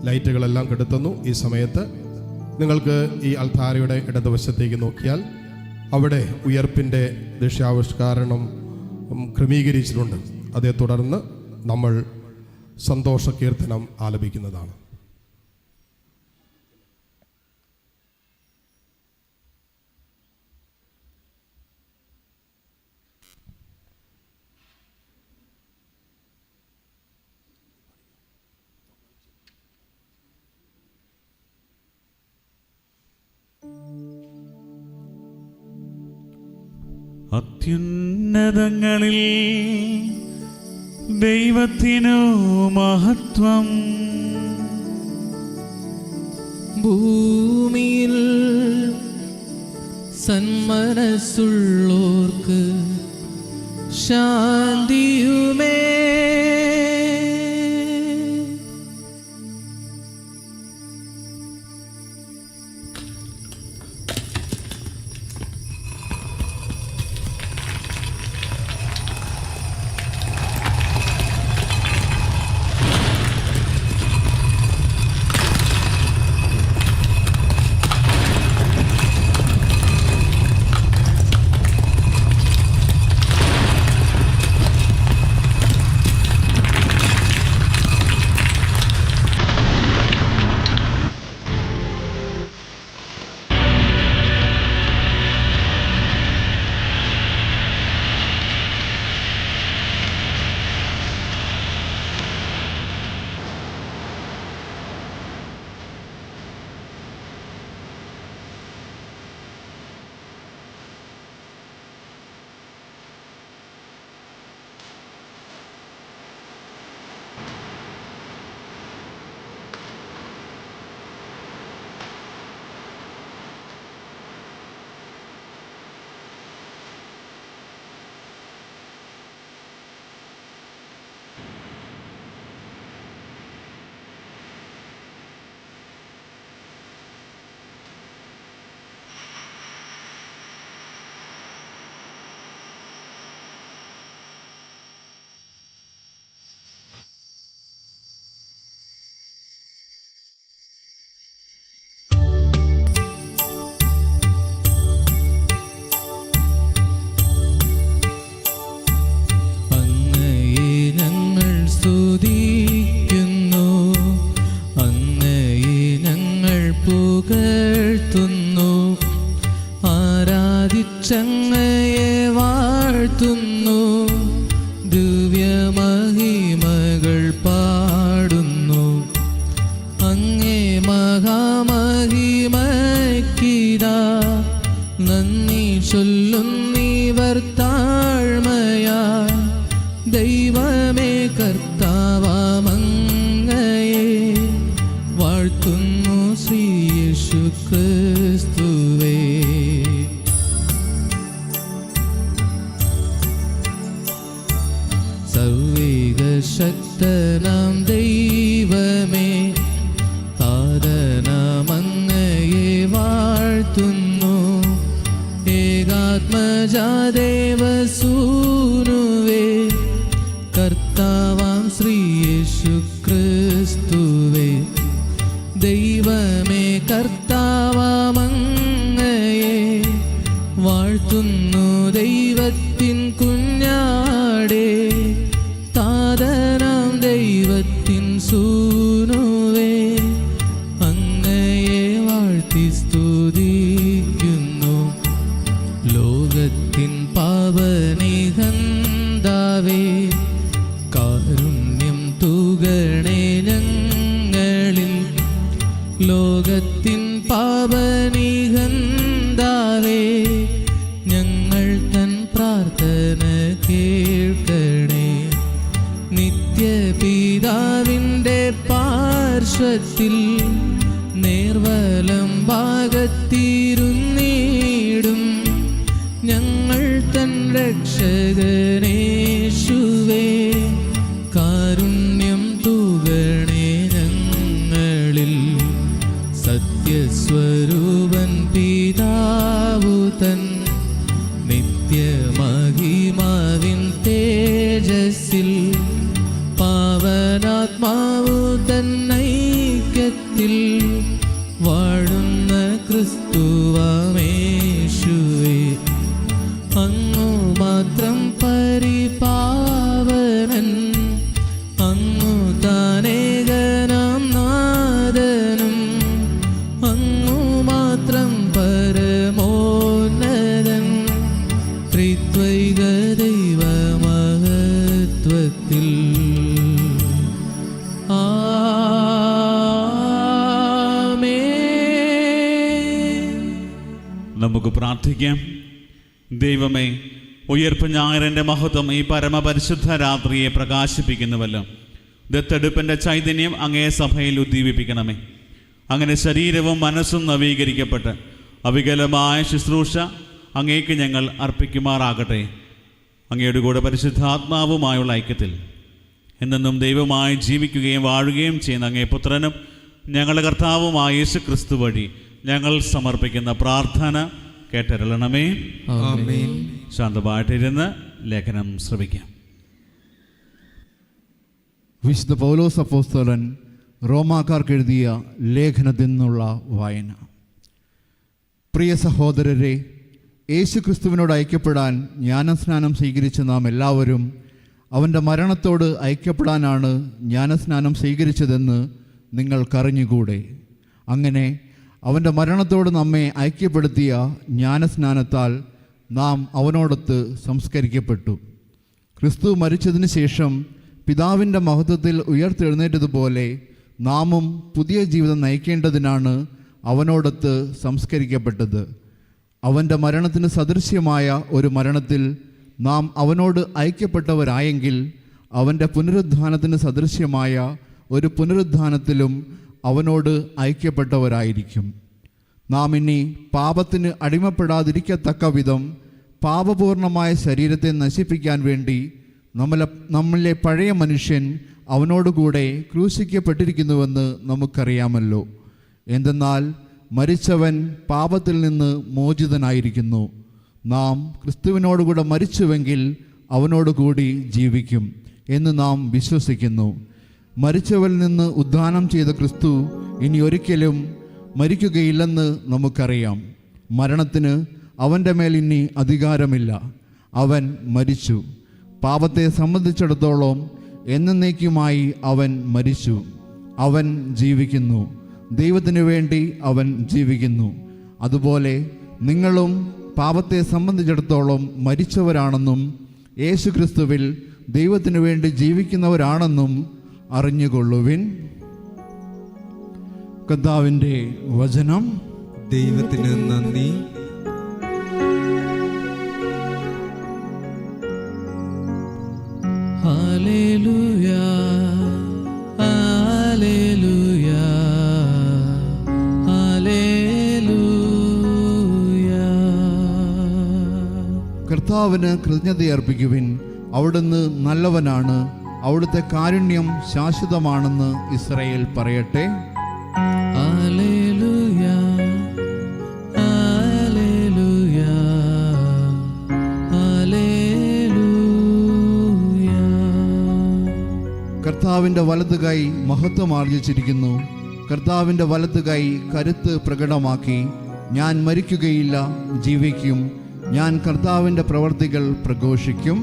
ലൈറ്റുകളെല്ലാം കെടുത്തുന്നു. ഈ സമയത്ത് നിങ്ങൾക്ക് ഈ അൾത്താരയുടെ ഇടതുവശത്തേക്ക് നോക്കിയാൽ അവിടെ ഉയർപ്പിൻ്റെ ദൃശ്യാവിഷ്കാരണം ക്രമീകരിച്ചിട്ടുണ്ട്. അതേ തുടർന്ന് നമ്മൾ സന്തോഷ കീർത്തനം ആലപിക്കുന്നതാണ്. അത്യുന്നതങ്ങളിൽ ദൈവത്തിനു മഹത്വം, ഭൂമിയിൽ സന്മനസ്സുള്ളോർക്ക് ശാന്തിയുമേ. ചങ്ങയെ വാഴ്ത്തുന്നു, ദിവ്യമഹിമകൾ പാടുന്നു. അങ്ങേ മഹാമഹിമയെ ചെയ്താ നന്ദി ചൊല്ലുന്നീവർ താഴ്മയാ. ദൈവമേ കർത്താവാമങ്ങയെ വാഴ്ത്തുന്നു ശ്രീ യേശു ക്രിസ്തുവേ. സർവ്വേക ശക്തനാം ദൈവമേ താതനാമങ്ങയെ വാഴ്ത്തുന്നു. ഏകാത്മജാദേവസൂനുവേ കർത്താവാം ശ്രീ യേശു ക്രിസ്തുവേ. ദൈവമേ കർത്താവാമങ്ങയെ വാഴ്ത്തുന്നു. ദൈവത്തിൻ കുഞ്ഞാടേ താതനാം ദൈവത്തിൻ സൂനുവേ അങ്ങയെ വാഴ്ത്തി സ്തുതിക്കുന്നു. ലോകത്തിൻ പാപനിഹന്താവേ കാരുണ്യം തൂകണേ ഞങ്ങളിൽ. ലോകത്തിൻ പാപനിഹന്താവേ ഞങ്ങൾ തൻ പ്രാർത്ഥന കേൾക്കണേ. നിത്യപിതാവിൻ്റെ പാർശ്വത്തിൽ നേർവലം ഭാഗത്തിരുന്നീടും ഞങ്ങൾ തൻ രക്ഷകനേശുവേ കാരുണ്യം തൂകണേ ഞങ്ങളിൽ. സത്യസ്വരൂപൻ പിതാവു തൻ നിത്യമഹിമാവിൻ തേജസ്സിൽ പാവനാത്മാവു തന്നൈക്യത്തിൽ വാഴുന്ന ക്രിസ്തുവാമേശുവേ അങ്ങു മാത്രം പരിപാവനൻ. അങ്ങു താനേകനാം നാഥനും അങ്ങു മാത്രം പരമോന്നതൻ. ത്രിത്വൈക ദൈവമഹത്വത്തിൽ നമുക്ക് പ്രാർത്ഥിക്കാം. ദൈവമേ, ഉയർപ്പ് ഞായറിൻ്റെ മഹത്വം ഈ പരമപരിശുദ്ധ രാത്രിയെ പ്രകാശിപ്പിക്കുന്നുവല്ലോ. ദത്തെടുപ്പിൻ്റെ ചൈതന്യം അങ്ങേ സഭയിൽ ഉദ്ദീപിപ്പിക്കണമേ. അങ്ങനെ ശരീരവും മനസ്സും നവീകരിക്കപ്പെട്ട് അവികലമായ ശുശ്രൂഷ അങ്ങേക്ക് ഞങ്ങൾ അർപ്പിക്കുമാറാകട്ടെ. അങ്ങയുടെ കൂടെ പരിശുദ്ധാത്മാവുമായുള്ള ഐക്യത്തിൽ എന്നെന്നും ദൈവമായി ജീവിക്കുകയും വാഴുകയും ചെയ്യുന്ന അങ്ങേ പുത്രനും ഞങ്ങളുടെ കർത്താവുമായ യേശു ക്രിസ്തു വഴി ഞങ്ങൾ സമർപ്പിക്കുന്ന പ്രാർത്ഥന കേട്ടരുളണമേ. ആമേൻ. ശാന്തമായിട്ടിരുന്ന് ലേഖനം ശ്രവിക്കാം. വിശുദ്ധ പൗലോസ് അപ്പോസ്തലൻ റോമാക്കാർക്ക് എഴുതിയ ലേഖനത്തിൽ നിന്നുള്ള വായന. പ്രിയ സഹോദരരെ, യേശുക്രിസ്തുവിനോട് ഐക്യപ്പെടാൻ ജ്ഞാനസ്നാനം സ്വീകരിച്ച നാം എല്ലാവരും അവൻ്റെ മരണത്തോട് ഐക്യപ്പെടാനാണ് ജ്ഞാനസ്നാനം സ്വീകരിച്ചതെന്ന് നിങ്ങൾക്കറിഞ്ഞുകൂടെ. അങ്ങനെ അവൻ്റെ മരണത്തോട് നമ്മെ ഐക്യപ്പെടുത്തിയ ജ്ഞാനസ്നാനത്താൽ നാം അവനോടൊത്ത് സംസ്കരിക്കപ്പെട്ടു. ക്രിസ്തു മരിച്ചതിന് ശേഷം പിതാവിൻ്റെ മഹത്വത്തിൽ ഉയർത്തെഴുന്നേറ്റതുപോലെ നാമും പുതിയ ജീവിതം നയിക്കേണ്ടതിനാണ് അവനോടൊത്ത് സംസ്കരിക്കപ്പെട്ടത്. അവൻ്റെ മരണത്തിന് സദൃശ്യമായ ഒരു മരണത്തിൽ നാം അവനോട് ഐക്യപ്പെട്ടവരായെങ്കിൽ അവൻ്റെ പുനരുദ്ധാനത്തിന് സദൃശ്യമായ ഒരു പുനരുദ്ധാനത്തിലും അവനോട് ഐക്യപ്പെട്ടവരായിരിക്കും. നാം ഇനി പാപത്തിന് അടിമപ്പെടാതിരിക്കത്തക്ക വിധം പാപപൂർണമായ ശരീരത്തെ നശിപ്പിക്കാൻ വേണ്ടി നമ്മളിലെ പഴയ മനുഷ്യൻ അവനോടുകൂടെ ക്രൂശിക്കപ്പെട്ടിരിക്കുന്നുവെന്ന് നമുക്കറിയാമല്ലോ. എന്തെന്നാൽ മരിച്ചവൻ പാപത്തിൽ നിന്ന് മോചിതനായിരിക്കുന്നു. നാം ക്രിസ്തുവിനോടുകൂടെ മരിച്ചുവെങ്കിൽ അവനോടുകൂടി ജീവിക്കും എന്ന് നാം വിശ്വസിക്കുന്നു. മരിച്ചവരിൽ നിന്ന് ഉദ്ധാനം ചെയ്ത ക്രിസ്തു ഇനി ഒരിക്കലും മരിക്കുകയില്ലെന്ന് നമുക്കറിയാം. മരണത്തിന് അവൻ്റെ മേൽ ഇനി അധികാരമില്ല. അവൻ മരിച്ചു. പാപത്തെ സംബന്ധിച്ചിടത്തോളം എന്നേക്കുമായി അവൻ മരിച്ചു. അവൻ ജീവിക്കുന്നു. ദൈവത്തിനു വേണ്ടി അവൻ ജീവിക്കുന്നു. അതുപോലെ നിങ്ങളും പാപത്തെ സംബന്ധിച്ചിടത്തോളം മരിച്ചവരാണെന്നും യേശു ക്രിസ്തുവിൽ ദൈവത്തിനു വേണ്ടി ജീവിക്കുന്നവരാണെന്നും അറിഞ്ഞുകൊള്ളുവിൻ. കർത്താവിൻ്റെ വചനം. ദൈവത്തിന് നന്ദി. Hallelujah, hallelujah, hallelujah. കർത്താവിന് കൃതജ്ഞതയർപ്പിക്കുവിൻ. അവിടുന്ന് നല്ലവനാണ്, അവിടുത്തെ കാരുണ്യം ശാശ്വതമാണെന്ന് ഇസ്രായേൽ പറയട്ടെ. Hallelujah, hallelujah, hallelujah. കർത്താവിൻ്റെ വലത് കൈ മഹത്വം ആർജിച്ചിരിക്കുന്നു. കർത്താവിൻ്റെ വലത് കൈ കരുത്ത് പ്രകടമാക്കി. ഞാൻ മരിക്കുകയില്ല, ജീവിക്കും. ഞാൻ കർത്താവിൻ്റെ പ്രവർത്തികൾ പ്രഘോഷിക്കും.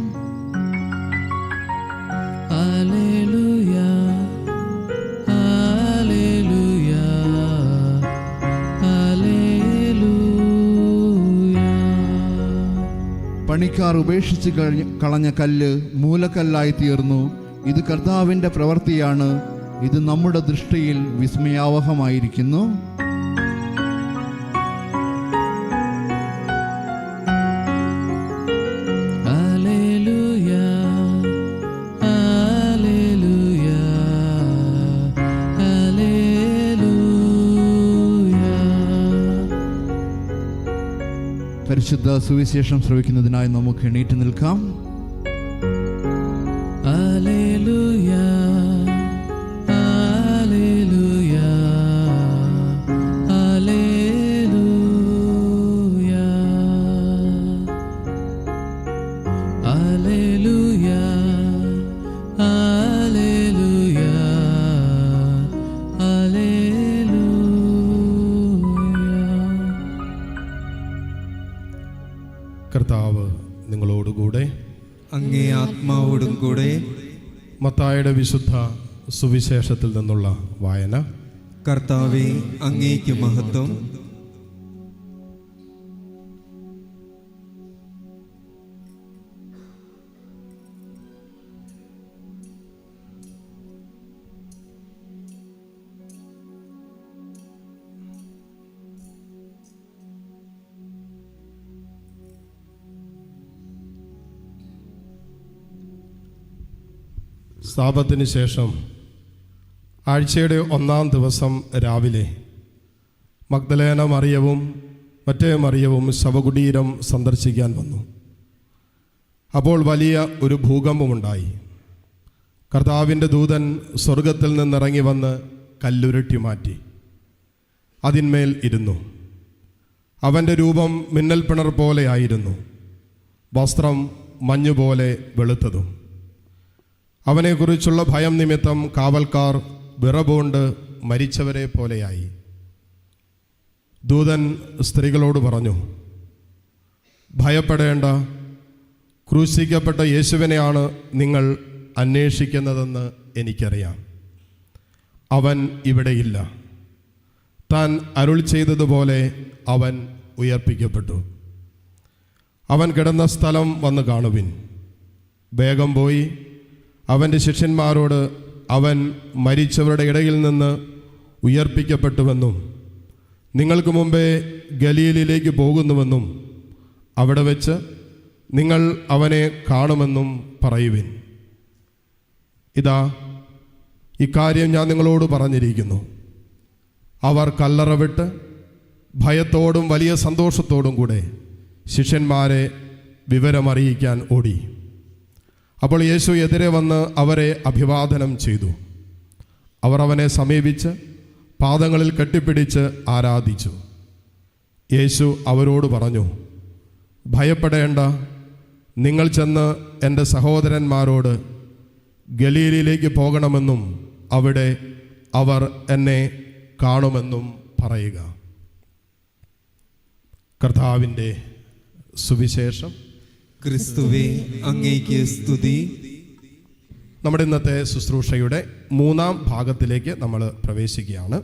Hallelujah, hallelujah, hallelujah. പണിക്കാർ ഉപേക്ഷിച്ച് കളഞ്ഞ കല്ല് മൂലക്കല്ലായി തീർന്നു. ഇത് കർത്താവിൻ്റെ പ്രവൃത്തിയാണ്. ഇത് നമ്മുടെ ദൃഷ്ടിയിൽ വിസ്മയാവഹമായിരിക്കുന്നു. Hallelujah, hallelujah, hallelujah. പരിശുദ്ധ സുവിശേഷം ശ്രവിക്കുന്നതിനായി നമുക്ക് എണീറ്റ് നിൽക്കാം. Hallelujah, hallelujah, hallelujah. Hallelujah, hallelujah, hallelujah. കർത്താവ് നിങ്ങളോടുകൂടെ. അങ്ങേ ആത്മാവോടും കൂടെ. മത്തായിയുടെ വിശുദ്ധ സുവിശേഷത്തിൽ നിന്നുള്ള വായന. കർത്താവേ, അങ്ങേക്ക് മഹത്വം. സാബത്തിന് ശേഷം ആഴ്ചയുടെ 1-ാം ദിവസം രാവിലെ മഗ്ദലേന മറിയവും മറ്റേ മറിയവും ശവകുടീരം സന്ദർശിക്കാൻ വന്നു. അപ്പോൾ വലിയ ഒരു ഭൂകമ്പമുണ്ടായി. കർത്താവിൻ്റെ ദൂതൻ സ്വർഗത്തിൽ നിന്നിറങ്ങി വന്ന് കല്ലുരുട്ടി മാറ്റി അതിന്മേൽ ഇരുന്നു. അവൻ്റെ രൂപം മിന്നൽ പിണർ പോലെയായിരുന്നു, വസ്ത്രം മഞ്ഞുപോലെ വെളുത്തതും. അവനെക്കുറിച്ചുള്ള ഭയം നിമിത്തം കാവൽക്കാർ വിറപൂണ്ട് മരിച്ചവരെ പോലെയായി. ദൂതൻ സ്ത്രീകളോട് പറഞ്ഞു, ഭയപ്പെടേണ്ട, ക്രൂശിക്കപ്പെട്ട യേശുവിനെയാണ് നിങ്ങൾ അന്വേഷിക്കുന്നതെന്ന് എനിക്കറിയാം. അവൻ ഇവിടെയില്ല. താൻ അരുൾ ചെയ്തതുപോലെ അവൻ ഉയർപ്പിക്കപ്പെട്ടു. അവൻ കിടന്ന സ്ഥലം വന്ന് കാണുവിൻ. വേഗം പോയി അവൻ്റെ ശിഷ്യന്മാരോട് അവൻ മരിച്ചവരുടെ ഇടയിൽ നിന്ന് ഉയർപ്പിക്കപ്പെട്ടുവെന്നും നിങ്ങൾക്ക് മുമ്പേ ഗലീലിലേക്ക് പോകുന്നുവെന്നും അവിടെ വെച്ച് നിങ്ങൾ അവനെ കാണുമെന്നും പറയുവിൻ. ഇതാ, ഇക്കാര്യം ഞാൻ നിങ്ങളോട് പറഞ്ഞിരിക്കുന്നു. അവർ കല്ലറ വിട്ട് ഭയത്തോടും വലിയ സന്തോഷത്തോടും കൂടെ ശിഷ്യന്മാരെ വിവരമറിയിക്കാൻ ഓടി. അപ്പോൾ യേശു എതിരെ വന്ന് അവരെ അഭിവാദനം ചെയ്തു. അവർ അവനെ സമീപിച്ച് പാദങ്ങളിൽ കെട്ടിപ്പിടിച്ച് ആരാധിച്ചു. യേശു അവരോട് പറഞ്ഞു, ഭയപ്പെടേണ്ട, നിങ്ങൾ ചെന്ന് എൻ്റെ സഹോദരന്മാരോട് ഗലീലയിലേക്ക് പോകണമെന്നും അവിടെ അവർ എന്നെ കാണുമെന്നും പറയുക. കർത്താവിൻ്റെ സുവിശേഷം. ക്രിസ്തുവേ, അങ്ങേക്ക് സ്തുതി. നമ്മുടെ ഇന്നത്തെ ശുശ്രൂഷയുടെ 3-ാം ഭാഗത്തിലേക്ക് നമ്മൾ പ്രവേശിക്കുകയാണ്.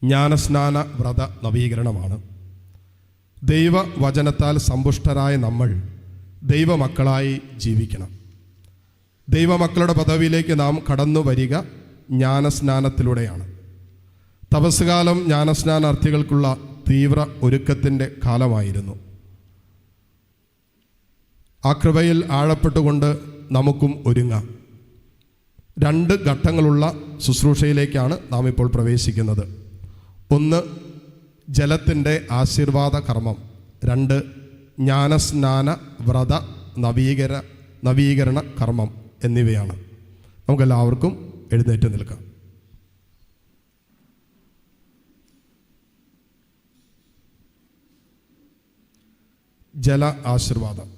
ജ്ഞാനസ്നാന വ്രത നവീകരണമാണ്. ദൈവവചനത്താൽ സമ്പുഷ്ടരായ നമ്മൾ ദൈവമക്കളായി ജീവിക്കണം. ദൈവമക്കളുടെ പദവിയിലേക്ക് നാം കടന്നു വരിക ജ്ഞാനസ്നാനത്തിലൂടെയാണ്. തപസ്സുകാലം ജ്ഞാനസ്നാനാർത്ഥികൾക്കുള്ള തീവ്ര ഒരുക്കത്തിൻ്റെ കാലമായിരുന്നു. ആ കൃപയിൽ ആഴപ്പെട്ടുകൊണ്ട് നമുക്കും ഒരുങ്ങാം. 2 ഘട്ടങ്ങളുള്ള ശുശ്രൂഷയിലേക്കാണ് നാം ഇപ്പോൾ പ്രവേശിക്കുന്നത്. 1 ജലത്തിൻ്റെ ആശീർവാദ കർമ്മം, 2 ജ്ഞാനസ്നാന വ്രത നവീകരണ കർമ്മം എന്നിവയാണ്. നമുക്കെല്ലാവർക്കും എഴുന്നേറ്റ് നിൽക്കാം. ജല ആശീർവാദം.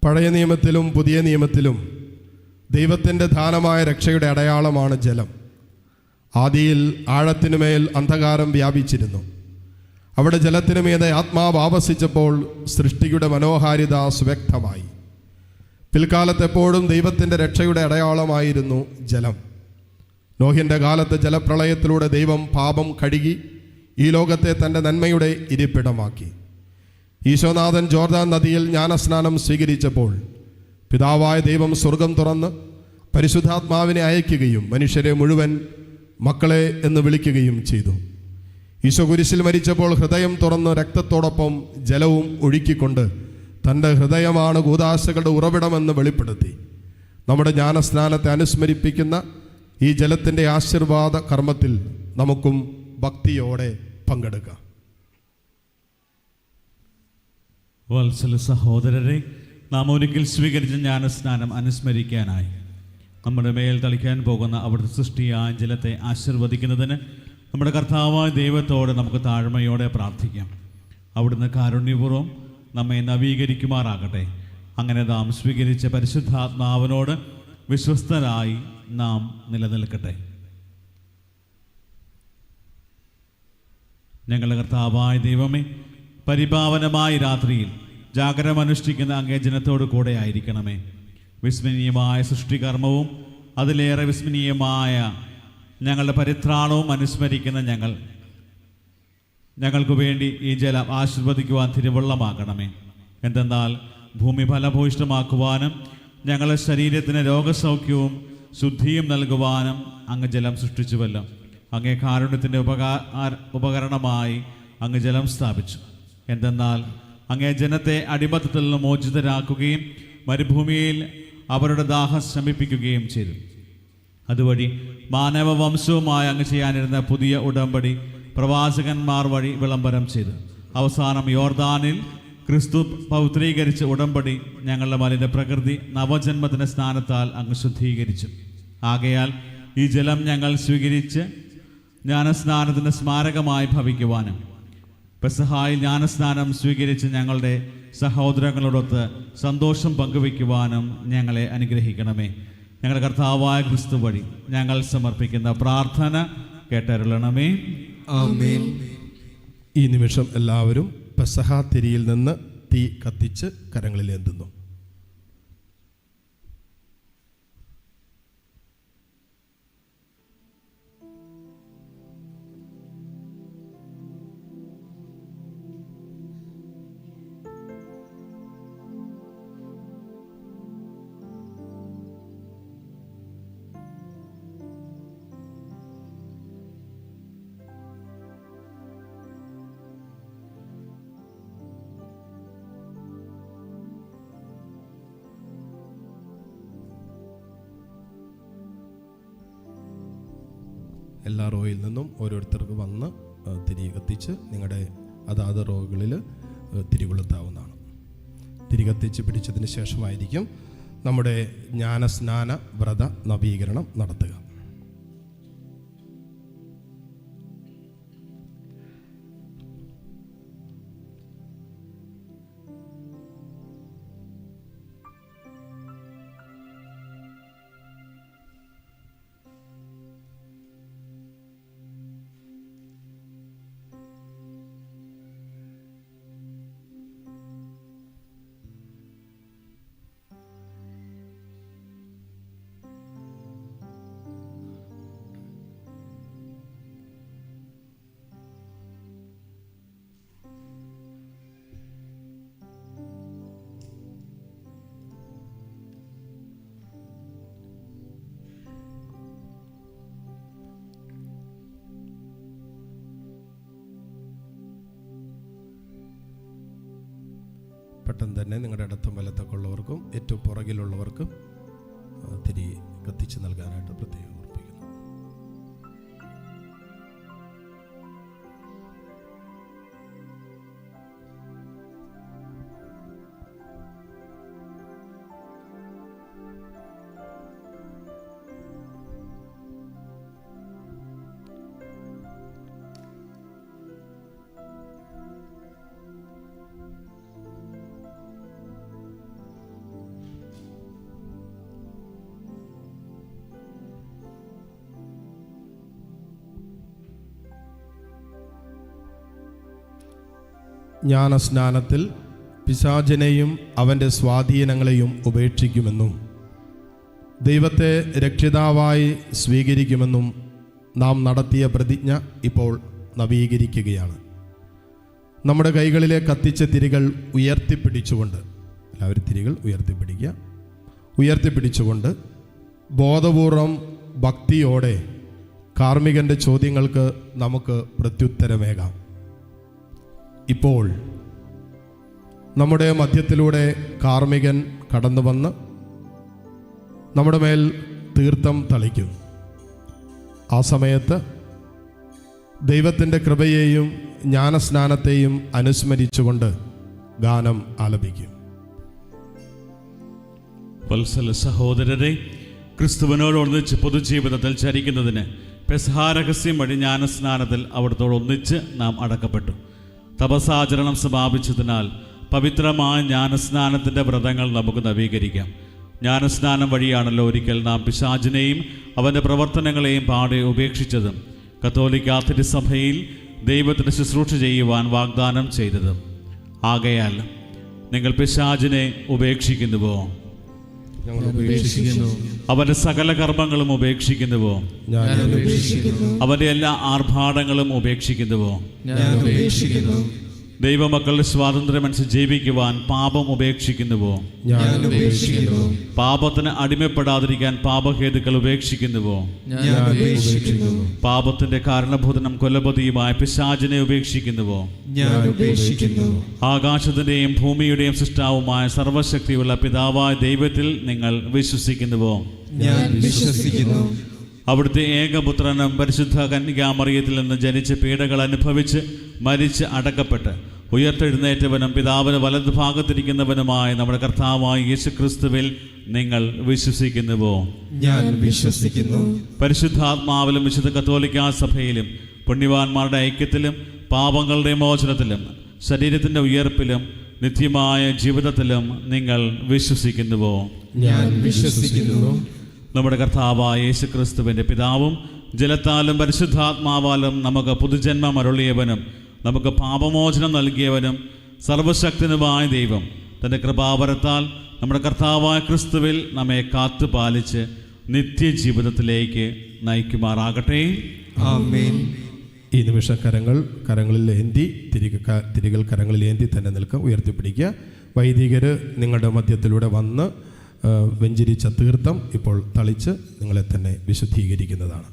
പഴയ നിയമത്തിലും പുതിയ നിയമത്തിലും ദൈവത്തിൻ്റെ ദാനമായ രക്ഷയുടെ അടയാളമാണ് ജലം. ആദിയിൽ ആഴത്തിനുമേൽ അന്ധകാരം വ്യാപിച്ചിരുന്നു. അവിടെ ജലത്തിനുമീതെ ആത്മാവ് ആവസിച്ചപ്പോൾ സൃഷ്ടിയുടെ മനോഹാരിത സുവ്യക്തമായി. പിൽക്കാലത്തെപ്പോഴും ദൈവത്തിൻ്റെ രക്ഷയുടെ അടയാളമായിരുന്നു ജലം. നോഹിൻ്റെ കാലത്ത് ജലപ്രളയത്തിലൂടെ ദൈവം പാപം കഴുകി ഈ ലോകത്തെ തൻ്റെ നന്മയുടെ ഇരിപ്പിടമാക്കി. ഈശോനാഥൻ ജോർദാൻ നദിയിൽ ജ്ഞാനസ്നാനം സ്വീകരിച്ചപ്പോൾ പിതാവായ ദൈവം സ്വർഗം തുറന്ന് പരിശുദ്ധാത്മാവിനെ അയക്കുകയും മനുഷ്യരെ മുഴുവൻ മക്കളെ എന്ന് വിളിക്കുകയും ചെയ്തു. ഈശോ കുരിശിൽ മരിച്ചപ്പോൾ ഹൃദയം തുറന്ന് രക്തത്തോടൊപ്പം ജലവും ഒഴുക്കിക്കൊണ്ട് തൻ്റെ ഹൃദയമാണ് കൂദാശകളുടെ ഉറവിടമെന്ന് വെളിപ്പെടുത്തി. നമ്മുടെ ജ്ഞാനസ്നാനത്തെ അനുസ്മരിപ്പിക്കുന്ന ഈ ജലത്തിൻ്റെ ആശീർവാദ കർമ്മത്തിൽ നമുക്കും ഭക്തിയോടെ പങ്കെടുക്കാം. വത്സല സഹോദരരെ, നാം ഒരിക്കൽ സ്വീകരിച്ച ജ്ഞാനസ്നാനം അനുസ്മരിക്കാനായി നമ്മുടെ മേൽ തളിക്കാൻ പോകുന്ന അവിടുത്തെ സൃഷ്ടിയായ ജലത്തെ ആശീർവദിക്കുന്നതിന് നമ്മുടെ കർത്താവായ ദൈവത്തോട് നമുക്ക് താഴ്മയോടെ പ്രാർത്ഥിക്കാം. അവിടുന്ന് കാരുണ്യപൂർവ്വം നമ്മെ നവീകരിക്കുമാറാകട്ടെ. അങ്ങനെ നാം സ്വീകരിച്ച പരിശുദ്ധാത്മാവിനോട് വിശ്വസ്തരായി നാം നിലനിൽക്കട്ടെ. ഞങ്ങളുടെ കർത്താവായ ദൈവമേ, പരിപാവനമായ രാത്രിയിൽ ജാഗരമനുഷ്ഠിക്കുന്ന അങ്ങേ ജനത്തോടു കൂടെ ആയിരിക്കണമേ. വിസ്മരണീയമായ സൃഷ്ടികർമ്മവും അതിലേറെ വിസ്മരണീയമായ ഞങ്ങളുടെ പരിത്രാണവും അനുസ്മരിക്കുന്ന ഞങ്ങൾക്ക് വേണ്ടി ഈ ജലം ആശീർവദിക്കുവാൻ തിരുവള്ളമാക്കണമേ. എന്തെന്നാൽ ഭൂമി ഫലഭൂയിഷ്ടമാക്കുവാനും ഞങ്ങളുടെ ശരീരത്തിന് രോഗസൗഖ്യവും ശുദ്ധിയും നൽകുവാനും അങ്ങ് ജലം സൃഷ്ടിച്ചുവല്ലോ. അങ്ങേ കാരുണ്യത്തിൻ്റെ ഉപകരണമായി അങ്ങ് ജലം സ്ഥാപിച്ചു. എന്തെന്നാൽ അങ്ങേ ജനത്തെ അടിമത്തത്തിൽ നിന്ന് മോചിതരാക്കുകയും മരുഭൂമിയിൽ അവരുടെ ദാഹം ശമിപ്പിക്കുകയും ചെയ്തു. അതുവഴി മാനവവംശവുമായി അങ്ങ് ചെയ്യാനിരുന്ന പുതിയ ഉടമ്പടി പ്രവാചകന്മാർ വഴി വിളംബരം ചെയ്തു. അവസാനം യോർദാനിൽ ക്രിസ്തു പൗത്രീകരിച്ച ഉടമ്പടി ഞങ്ങളുടെ മലിന പ്രകൃതി നവജന്മത്തിൻ്റെ സ്നാനത്താൽ അങ്ങ് ശുദ്ധീകരിച്ചു. ആകയാൽ ഈ ജലം ഞങ്ങൾ സ്വീകരിച്ച് ജ്ഞാനസ്നാനത്തിൻ്റെ സ്മാരകമായി ഭവിക്കുവാനും പെസഹായിൽ ജ്ഞാനസ്നാനം സ്വീകരിച്ച് ഞങ്ങളുടെ സഹോദരങ്ങളോടൊത്ത് സന്തോഷം പങ്കുവയ്ക്കുവാനും ഞങ്ങളെ അനുഗ്രഹിക്കണമേ. ഞങ്ങളുടെ കർത്താവായ ക്രിസ്തു വഴി ഞങ്ങൾ സമർപ്പിക്കുന്ന പ്രാർത്ഥന കേട്ടരുളണമേ. ആമേൻ. ഈ നിമിഷം എല്ലാവരും പെസഹ തിരിയിൽ നിന്ന് തീ കത്തിച്ച് കരങ്ങളിലേന്തുന്നു. എല്ലാ റോയിൽ നിന്നും ഓരോരുത്തർക്ക് വന്ന് തിരി കത്തിച്ച് നിങ്ങളുടെ അതാത് റോകളിൽ തിരികൊളുത്താവുന്നതാണ്. തിരി കത്തിച്ച് പിടിച്ചതിന് ശേഷമായിരിക്കും നമ്മുടെ ജ്ഞാനസ്നാന വ്രത നവീകരണം നടത്തുക. പെട്ടെന്ന് തന്നെ നിങ്ങളുടെ ഇടത്തും വലത്തൊക്കെ ഉള്ളവർക്കും ഏറ്റവും പുറകിലുള്ളവർക്കും തിരി കത്തിച്ച് നൽകാനായിട്ട് പ്രത്യേകം ഓർപ്പിക്കുന്നു. ജ്ഞാനസ്നാനത്തിൽ പിശാചിനെയും അവൻ്റെ സ്വാധീനങ്ങളെയും ഉപേക്ഷിക്കുമെന്നും ദൈവത്തെ രക്ഷിതാവായി സ്വീകരിക്കുമെന്നും നാം നടത്തിയ പ്രതിജ്ഞ ഇപ്പോൾ നവീകരിക്കുകയാണ്. നമ്മുടെ കൈകളിലെ കത്തിച്ച തിരികൾ ഉയർത്തിപ്പിടിച്ചുകൊണ്ട്, എല്ലാവരും തിരികൾ ഉയർത്തിപ്പിടിക്കുക, ഉയർത്തിപ്പിടിച്ചുകൊണ്ട് ബോധപൂർവം ഭക്തിയോടെ കാർമ്മികൻ്റെ ചോദ്യങ്ങൾക്ക് നമുക്ക് പ്രത്യുത്തരമേകാം. ഇപ്പോൾ നമ്മുടെ മധ്യത്തിലൂടെ കാർമ്മികൻ കടന്നു വന്ന് നമ്മുടെ മേൽ തീർത്ഥം തളിക്കും. ആ സമയത്ത് ദൈവത്തിൻ്റെ കൃപയെയും ജ്ഞാനസ്നാനത്തെയും അനുസ്മരിച്ചുകൊണ്ട് ഗാനം ആലപിക്കും. വത്സല സഹോദരരെ, ക്രിസ്തുവിനോടൊന്നിച്ച് പൊതുജീവിതത്തിൽ ചരിക്കുന്നതിന് പെസഹാരഹസ്യം വഴി ജ്ഞാനസ്നാനത്തിൽ അവിടത്തോടൊന്നിച്ച് നാം അടക്കപ്പെട്ടു. തപസാചരണം സമാപിച്ചതിനാൽ പവിത്രമായ ജ്ഞാനസ്നാനത്തിൻ്റെ വ്രതങ്ങൾ നമുക്ക് നവീകരിക്കാം. ജ്ഞാനസ്നാനം വഴിയാണല്ലോ ഒരിക്കൽ നാം പിശാചിനെയും അവൻ്റെ പ്രവർത്തനങ്ങളെയും പാടെ ഉപേക്ഷിച്ചതും കത്തോലിക്കാ തിരുസഭയിൽ ദൈവത്തിന് ശുശ്രൂഷ ചെയ്യുവാൻ വാഗ്ദാനം ചെയ്തതും. ആകയാൽ നിങ്ങൾ പിശാചിനെ ഉപേക്ഷിക്കുന്നുവോ? അവന്റെ സകല കർമ്മങ്ങളും ഉപേക്ഷിക്കുന്നുവോ? അവന്റെ എല്ലാ ആർഭാടങ്ങളും ഉപേക്ഷിക്കുന്നുവോ? ദൈവമക്കളുടെ സ്വാതന്ത്ര്യമനുസരിച്ച് ജീവിക്കുവാൻ പാപം ഉപേക്ഷിക്കുന്നുവോ? പാപത്തിന് അടിമപ്പെടാതിരിക്കാൻ പാപഹേതുക്കൾ ഉപേക്ഷിക്കുന്നുവോ? പാപത്തിന്റെ കാരണഭൂതനും കൊലപതിയുമായ പിശാചിനെ ഉപേക്ഷിക്കുന്നുവോ? ആകാശത്തിന്റെയും ഭൂമിയുടെയും സൃഷ്ടാവുമായ സർവശക്തിയുള്ള പിതാവായ ദൈവത്തിൽ നിങ്ങൾ വിശ്വസിക്കുന്നുവോ? അവിടുത്തെ ഏകപുത്രനും പരിശുദ്ധ കന്യകാമറിയത്തിൽ നിന്ന് ജനിച്ച് പീഡകൾ അനുഭവിച്ച് മരിച്ച് അടക്കപ്പെട്ട് ഉയർത്തെഴുന്നേറ്റവനും പിതാവിന് വലതുഭാഗത്തിരിക്കുന്നവനുമായ നമ്മുടെ കർത്താവായ യേശുക്രിസ്തുവിൽ നിങ്ങൾ വിശ്വസിക്കുന്നുവോ? ഞാൻ വിശ്വസിക്കുന്നു. പരിശുദ്ധാത്മാവിലും വിശുദ്ധ കത്തോലിക്കാ സഭയിലും പുണ്യവാന്മാരുടെ ഐക്യത്തിലും പാപങ്ങളുടെ മോചനത്തിലും ശരീരത്തിൻ്റെ ഉയർപ്പിലും നിത്യമായ ജീവിതത്തിലും നിങ്ങൾ വിശ്വസിക്കുന്നുവോ? ഞാൻ വിശ്വസിക്കുന്നു. നമ്മുടെ കർത്താവായ യേശുക്രിസ്തുവിൻ്റെ പിതാവും ജലത്താലും പരിശുദ്ധാത്മാവാലും നമുക്ക് പുതുജന്മം അരുളിയവനും നമുക്ക് പാപമോചനം നൽകിയവനും സർവശക്തനുമായ ദൈവം തൻ്റെ കൃപാവരത്താൽ നമ്മുടെ കർത്താവായ ക്രിസ്തുവിൽ നമ്മെ കാത്തുപാലിച്ച് നിത്യജീവിതത്തിലേക്ക് നയിക്കുമാറാകട്ടെ. ആമേൻ. ഈ നിമിഷ കരങ്ങളിൽ ഏന്തി തിരികൾ കരങ്ങളിൽ ഏന്തി തന്നെ നിൽക്കുക, ഉയർത്തിപ്പിടിക്കുക. വൈദികർ നിങ്ങളുടെ മധ്യത്തിലൂടെ വന്ന് വെഞ്ചരിച്ച തീർത്ഥം ഇപ്പോൾ തളിച്ച് നിങ്ങളെ തന്നെ വിശുദ്ധീകരിക്കുന്നതാണ്.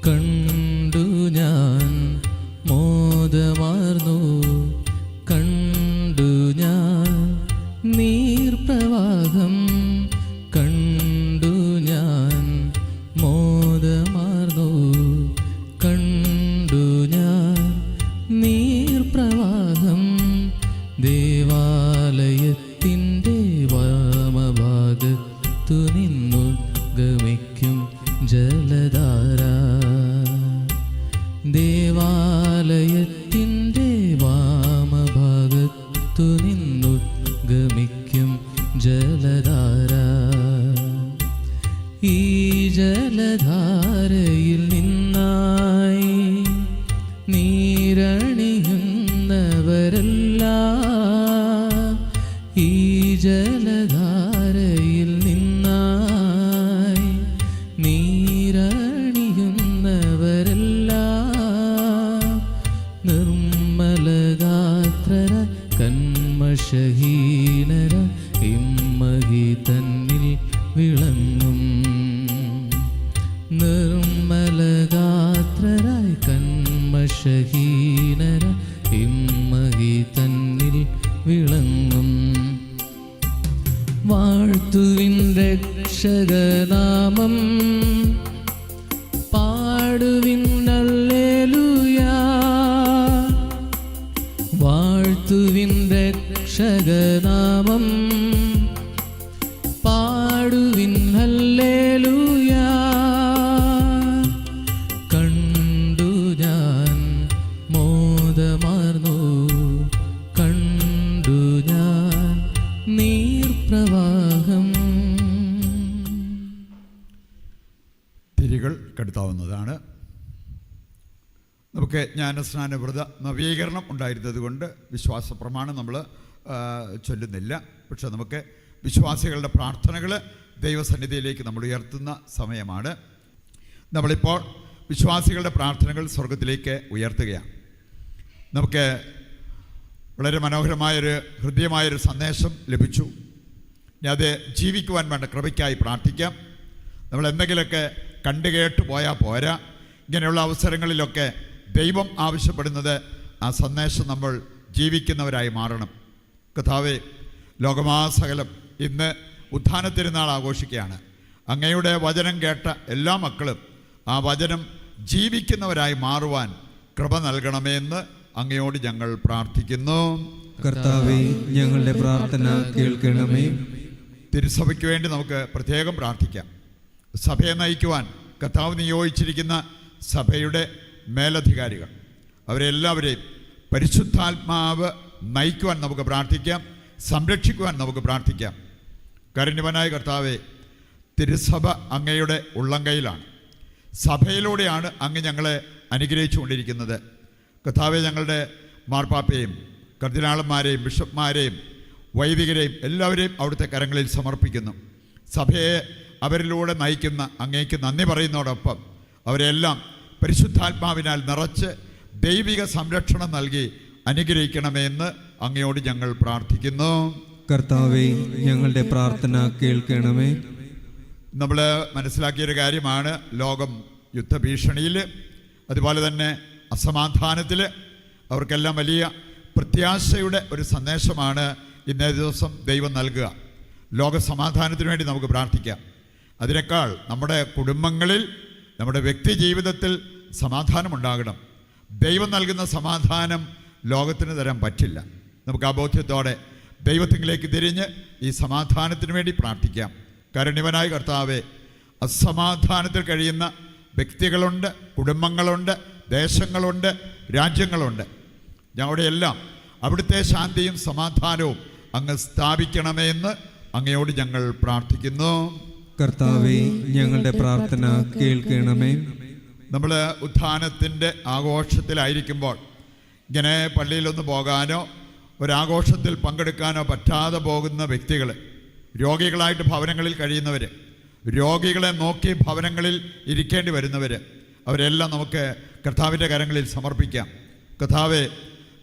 കണ്ടു ഞാൻ മോദമാർന്നു, കണ്ടു ഞാൻ നീർപ്രവാഹം, കണ്ടു ഞാൻ മോദമാർന്നു, കണ്ടു ഞാൻ നീർപ്രവാഹം. ദേവാലയത്തിൻ്റെ വാമഭാഗത്തു നിന്നു ഗമിക്കും ജലധാര, ദേവാലയത്തിൻ്റെ വാമഭാഗത്തു നിന്നു ഗമിക്കും ജലധാര. ഈ ജലധാരയിൽ നിന്നായി നീരണിയുന്നവരെല്ലാം, ഈ ജലധാരയിൽ നിന്നായി നീരണിയുന്നവരെല്ലാം നിർമ്മലഗാത്രര കന്മ നാമം പാടുവിൻ ഹല്ലേലൂയാ. വാഴ്ത്തുവിൻ രക്ഷകനാമം പാടുവിൻ ഹല്ലേലൂയാ. കണ്ടു ഞാൻ മോദമാർന്നു, കണ്ടു ഞാൻ നീർപ്രവാഹം. തിരികൾ കെടുത്താവുന്നതാണ്. നമുക്ക് ജ്ഞാനസ്നാന വ്രത നവീകരണം ഉണ്ടായിരുന്നത് കൊണ്ട് വിശ്വാസ പ്രമാണം നമ്മൾ ചൊല്ലുന്നില്ല. പക്ഷെ നമുക്ക് വിശ്വാസികളുടെ പ്രാർത്ഥനകൾ ദൈവസന്നിധിയിലേക്ക് നമ്മൾ ഉയർത്തുന്ന സമയമാണ്. നമ്മളിപ്പോൾ വിശ്വാസികളുടെ പ്രാർത്ഥനകൾ സ്വർഗത്തിലേക്ക് ഉയർത്തുകയാണ്. നമുക്ക് വളരെ മനോഹരമായൊരു ഹൃദ്യമായൊരു സന്ദേശം ലഭിച്ചു. ഇനി അത് ജീവിക്കുവാൻ വേണ്ട കൃപയ്ക്കായി പ്രാർത്ഥിക്കാം. നമ്മൾ എന്തെങ്കിലുമൊക്കെ കണ്ടുകേട്ട് പോയാൽ പോരാ. ഇങ്ങനെയുള്ള അവസരങ്ങളിലൊക്കെ ദൈവം ആവശ്യപ്പെടുന്നത് ആ സന്ദേശം നമ്മൾ ജീവിക്കുന്നവരായി മാറണം. കർത്താവേ, ലോകമാസകലം ഇന്ന് ഉത്ഥാന തിരുനാൾ ആഘോഷിക്കുകയാണ്. അങ്ങയുടെ വചനം കേട്ട എല്ലാ മക്കളും ആ വചനം ജീവിക്കുന്നവരായി മാറുവാൻ കൃപ നൽകണമേ എന്ന് അങ്ങയോട് ഞങ്ങൾ പ്രാർത്ഥിക്കുന്നു. കർത്താവേ, ഞങ്ങളുടെ പ്രാർത്ഥന കേൾക്കണമേ. തിരുസഭയ്ക്ക് വേണ്ടി നമുക്ക് പ്രത്യേകം പ്രാർത്ഥിക്കാം. സഭയെ നയിക്കുവാൻ കർത്താവ് നിയോഗിച്ചിരിക്കുന്ന സഭയുടെ മേലധികാരികൾ, അവരെല്ലാവരെയും പരിശുദ്ധാത്മാവ് നയിക്കുവാൻ നമുക്ക് പ്രാർത്ഥിക്കാം, സംരക്ഷിക്കുവാൻ നമുക്ക് പ്രാർത്ഥിക്കാം. കാരുണ്യവാനായ കർത്താവെ, തിരുസഭ അങ്ങയുടെ ഉള്ളംകൈയിലാണ്. സഭയിലൂടെയാണ് അങ്ങ് ഞങ്ങളെ അനുഗ്രഹിച്ചു കൊണ്ടിരിക്കുന്നത്. കർത്താവെ, ഞങ്ങളുടെ മാർപ്പാപ്പയെയും കർദിനാളന്മാരെയും ബിഷപ്പ്മാരെയും വൈദികരെയും എല്ലാവരെയും അവിടുത്തെ കരങ്ങളിൽ സമർപ്പിക്കുന്നു. സഭയെ അവരിലൂടെ നയിക്കുന്ന അങ്ങേക്ക് നന്ദി പറയുന്നതോടൊപ്പം അവരെല്ലാം പരിശുദ്ധാത്മാവിനാൽ നിറച്ച് ദൈവിക സംരക്ഷണം നൽകി അനുഗ്രഹിക്കണമേ എന്ന് അങ്ങയോട് ഞങ്ങൾ പ്രാർത്ഥിക്കുന്നു. കർത്താവേ, ഞങ്ങളുടെ പ്രാർത്ഥന കേൾക്കണമേ. നമ്മൾ മനസ്സിലാക്കിയൊരു കാര്യമാണ്, ലോകം യുദ്ധഭീഷണിയിൽ, അതുപോലെ തന്നെ അസമാധാനത്തിൽ അവർക്കെല്ലാം വലിയ പ്രത്യാശയുടെ ഒരു സന്ദേശമാണ് ഇന്നേ ദിവസം ദൈവം നൽകുക. ലോക സമാധാനത്തിന് വേണ്ടി നമുക്ക് പ്രാർത്ഥിക്കാം. അതിനേക്കാൾ നമ്മുടെ കുടുംബങ്ങളിൽ, നമ്മുടെ വ്യക്തി ജീവിതത്തിൽ സമാധാനമുണ്ടാകണം. ദൈവം നൽകുന്ന സമാധാനം ലോകത്തിന് തരാൻ പറ്റില്ല. നമുക്ക് ആ ബോധ്യത്തോടെ ദൈവത്തിലേക്ക് തിരിഞ്ഞ് ഈ സമാധാനത്തിന് വേണ്ടി പ്രാർത്ഥിക്കാം. കാരുണ്യവാനായ കർത്താവേ, അസമാധാനത്തിൽ കഴിയുന്ന വ്യക്തികളുണ്ട്, കുടുംബങ്ങളുണ്ട്, ദേശങ്ങളുണ്ട്, രാജ്യങ്ങളുണ്ട്. ഞങ്ങളുടെയെല്ലാം അവിടുത്തെ ശാന്തിയും സമാധാനവും അങ്ങ് സ്ഥാപിക്കണമേ എന്ന് അങ്ങയോട് ഞങ്ങൾ പ്രാർത്ഥിക്കുന്നു. കർത്താവേ, ഞങ്ങളുടെ പ്രാർത്ഥന കേൾക്കണമേ. നമ്മൾ ഉത്ഥാനത്തിൻ്റെ ആഘോഷത്തിലായിരിക്കുമ്പോൾ ഇങ്ങനെ പള്ളിയിലൊന്ന് പോകാനോ ഒരാഘോഷത്തിൽ പങ്കെടുക്കാനോ പറ്റാതെ പോകുന്ന വ്യക്തികൾ, രോഗികളായിട്ട് ഭവനങ്ങളിൽ കഴിയുന്നവർ, രോഗികളെ നോക്കി ഭവനങ്ങളിൽ ഇരിക്കേണ്ടി വരുന്നവർ, അവരെല്ലാം നമുക്ക് കർത്താവിൻ്റെ കരങ്ങളിൽ സമർപ്പിക്കാം. കർത്താവെ,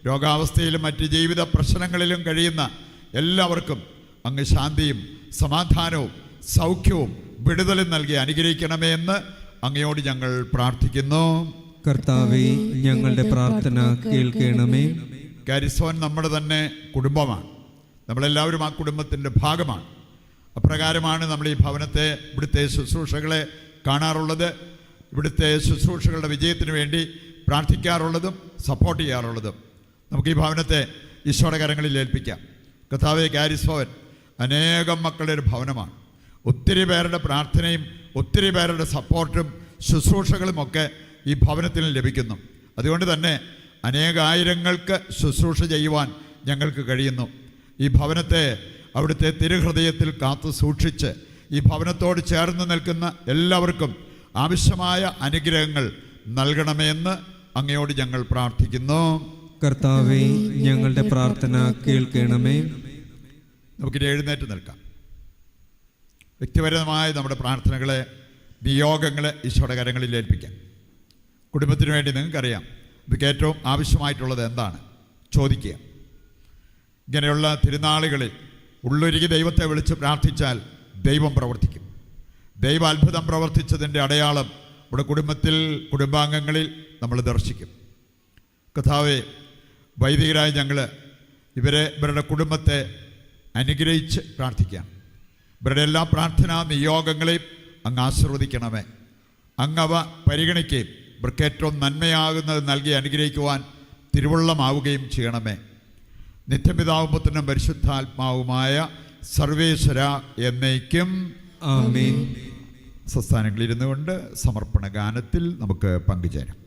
രോഗാവസ്ഥയിലും മറ്റ് ജീവിത പ്രശ്നങ്ങളിലും കഴിയുന്ന എല്ലാവർക്കും അങ്ങ് ശാന്തിയും സമാധാനവും സൗഖ്യവും വിടുതലും നൽകി അനുഗ്രഹിക്കണമേ എന്ന് അങ്ങയോട് ഞങ്ങൾ പ്രാർത്ഥിക്കുന്നു. കർത്താവേ, ഞങ്ങളുടെ പ്രാർത്ഥന കേൾക്കണമേ. കാരിസോൻ നമ്മുടെ തന്നെ കുടുംബമാണ്. നമ്മളെല്ലാവരും ആ കുടുംബത്തിൻ്റെ ഭാഗമാണ്. അപ്രകാരമാണ് നമ്മൾ ഈ ഭവനത്തെ, ഇവിടുത്തെ ശുശ്രൂഷകളെ കാണാറുള്ളത്, ഇവിടുത്തെ ശുശ്രൂഷകളുടെ വിജയത്തിന് വേണ്ടി പ്രാർത്ഥിക്കാറുള്ളതും സപ്പോർട്ട് ചെയ്യാറുള്ളതും. നമുക്ക് ഈ ഭവനത്തെ ഈശോയുടെ കരങ്ങളിൽ ഏൽപ്പിക്കാം. കർത്താവേ, കാരിസോൻ അനേകം മക്കളുടെ ഒരു ഭവനമാണ്. ഒത്തിരി പേരുടെ പ്രാർത്ഥനയും ഒത്തിരി പേരുടെ സപ്പോർട്ടും ശുശ്രൂഷകളുമൊക്കെ ഈ ഭവനത്തിൽ ലഭിക്കുന്നു. അതുകൊണ്ട് തന്നെ അനേകായിരങ്ങൾക്ക് ശുശ്രൂഷ ചെയ്യുവാൻ ഞങ്ങൾക്ക് കഴിയുന്നു. ഈ ഭവനത്തെ അവിടുത്തെ തിരുഹൃദയത്തിൽ കാത്തു സൂക്ഷിച്ച് ഈ ഭവനത്തോട് ചേർന്ന് നിൽക്കുന്ന എല്ലാവർക്കും ആവശ്യമായ അനുഗ്രഹങ്ങൾ നൽകണമേ എന്ന് അങ്ങയോട് ഞങ്ങൾ പ്രാർത്ഥിക്കുന്നു. കർത്താവേ, ഞങ്ങളുടെ പ്രാർത്ഥന കേൾക്കണമേ. നമുക്കിനി എഴുന്നേറ്റ് നിൽക്കാം. വ്യക്തിപരമായ നമ്മുടെ പ്രാർത്ഥനകളെ, നിയോഗങ്ങളെ ഈശോയുടെ കരങ്ങളിൽ ഏൽപ്പിക്കാം. കുടുംബത്തിന് വേണ്ടി നിങ്ങൾക്കറിയാം ഇതൊക്കെ ഏറ്റവും ആവശ്യമായിട്ടുള്ളത് എന്താണ് ചോദിക്കുക. ഇങ്ങനെയുള്ള തിരുനാളുകളിൽ ഉള്ളൊരുക്കി ദൈവത്തെ വിളിച്ച് പ്രാർത്ഥിച്ചാൽ ദൈവം പ്രവർത്തിക്കും. ദൈവ അത്ഭുതം പ്രവർത്തിച്ചതിൻ്റെ അടയാളം നമ്മുടെ കുടുംബത്തിൽ, കുടുംബാംഗങ്ങളിൽ നമ്മൾ ദർശിക്കും. കർത്താവേ, വൈദികരായ ഞങ്ങൾ ഇവരുടെ കുടുംബത്തെ അനുഗ്രഹിച്ച് പ്രാർത്ഥിക്കാം. ഇവരുടെ എല്ലാ പ്രാർത്ഥനാ നിയോഗങ്ങളെയും അങ്ങ് ആശീർവദിക്കണമേ. അങ്ങവ പരിഗണിക്കുകയും ഇവർക്കേറ്റവും നന്മയാകുന്നത് നൽകി അനുഗ്രഹിക്കുവാൻ തിരുവുള്ളമാവുകയും ചെയ്യണമേ. നിത്യപിതാവും പുത്രനും പരിശുദ്ധാത്മാവുമായ സർവേശ്വര എന്നേക്കും ആമേൻ. സംസ്ഥാനങ്ങളിലിരുന്നു കൊണ്ട് സമർപ്പണ ഗാനത്തിൽ നമുക്ക് പങ്കുചേരാം.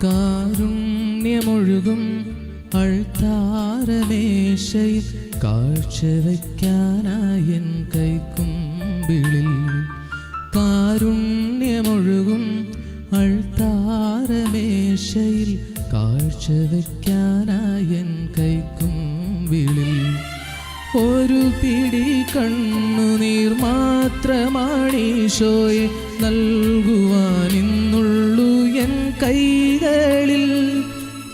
കാരുണ്യമൊഴുകും അൾത്താരമേശയിൽ കാഴ്ചവെക്കാനായൻ കൈക്കുമ്പിളിൽ. കാരുണ്യമൊഴുകും അൾത്താരമേശയിൽ കാഴ്ചവെക്കാനായൻ കൈക്കുമ്പിളിൽ. ഒരു പിടി കണ്ണുനീർ മാത്രമാണീശോയെ നൽകുവാനിന്നുള്ളൂ എൻ കൈകളിൽ.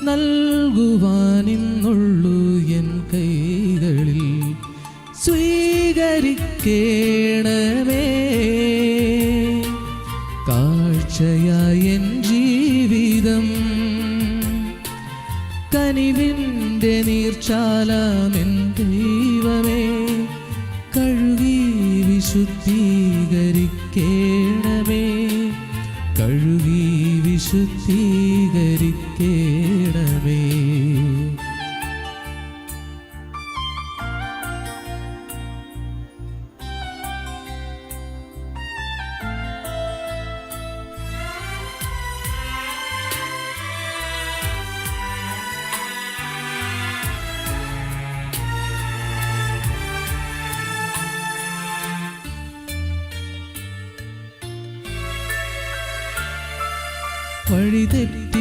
നൽകുവാനിന്നുള്ളൂ എൻ കൈകളിൽ. സ്വീകരിക്കേണമേ കാഴ്ചയായ എൻ ജീവിതം. കനിവിൻ്റെ നീർച്ചാലാമെൻ ദൈവമേ കഴുകി വിശുദ്ധീകരിക്കേണമേ. കഴുകി വിശുദ്ധീകരിക്കേണമേ.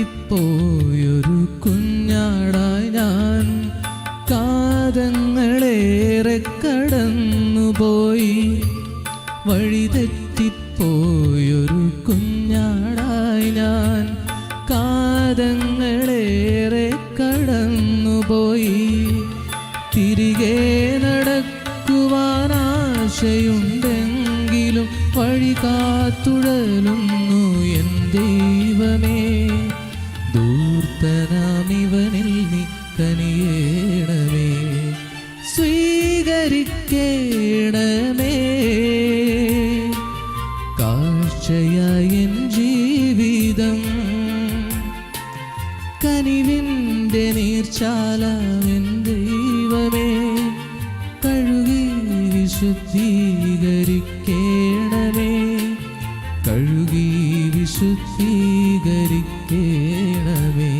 വഴിതെറ്റിപ്പോയൊരു കുഞ്ഞാടായി ഞാൻ കാതങ്ങളേറെ കടന്നുപോയി. വഴിതെറ്റിപ്പോയൊരു കുഞ്ഞാടായി ഞാൻ കാതങ്ങളേറെ കടന്നുപോയി. തിരികെ നടക്കുവാനാശയുണ്ടെങ്കിലും വഴി കാത്തുഴലുന്നു എൻ ദൈവമേ. ധൂർത്തനാമിവനിൽ നീ കനിയേണമേ. സ്വീകരിക്കേണമേ കാഴ്ചയായ എൻ ജീവിതം. കനിവിൻ്റെ നീർച്ചാലാമെൻ ദൈവമേ കഴുകി വിശുദ്ധീകരിക്കേണമേ. കഴുകി വിശുദ്ധീകരിക്കേണമേ.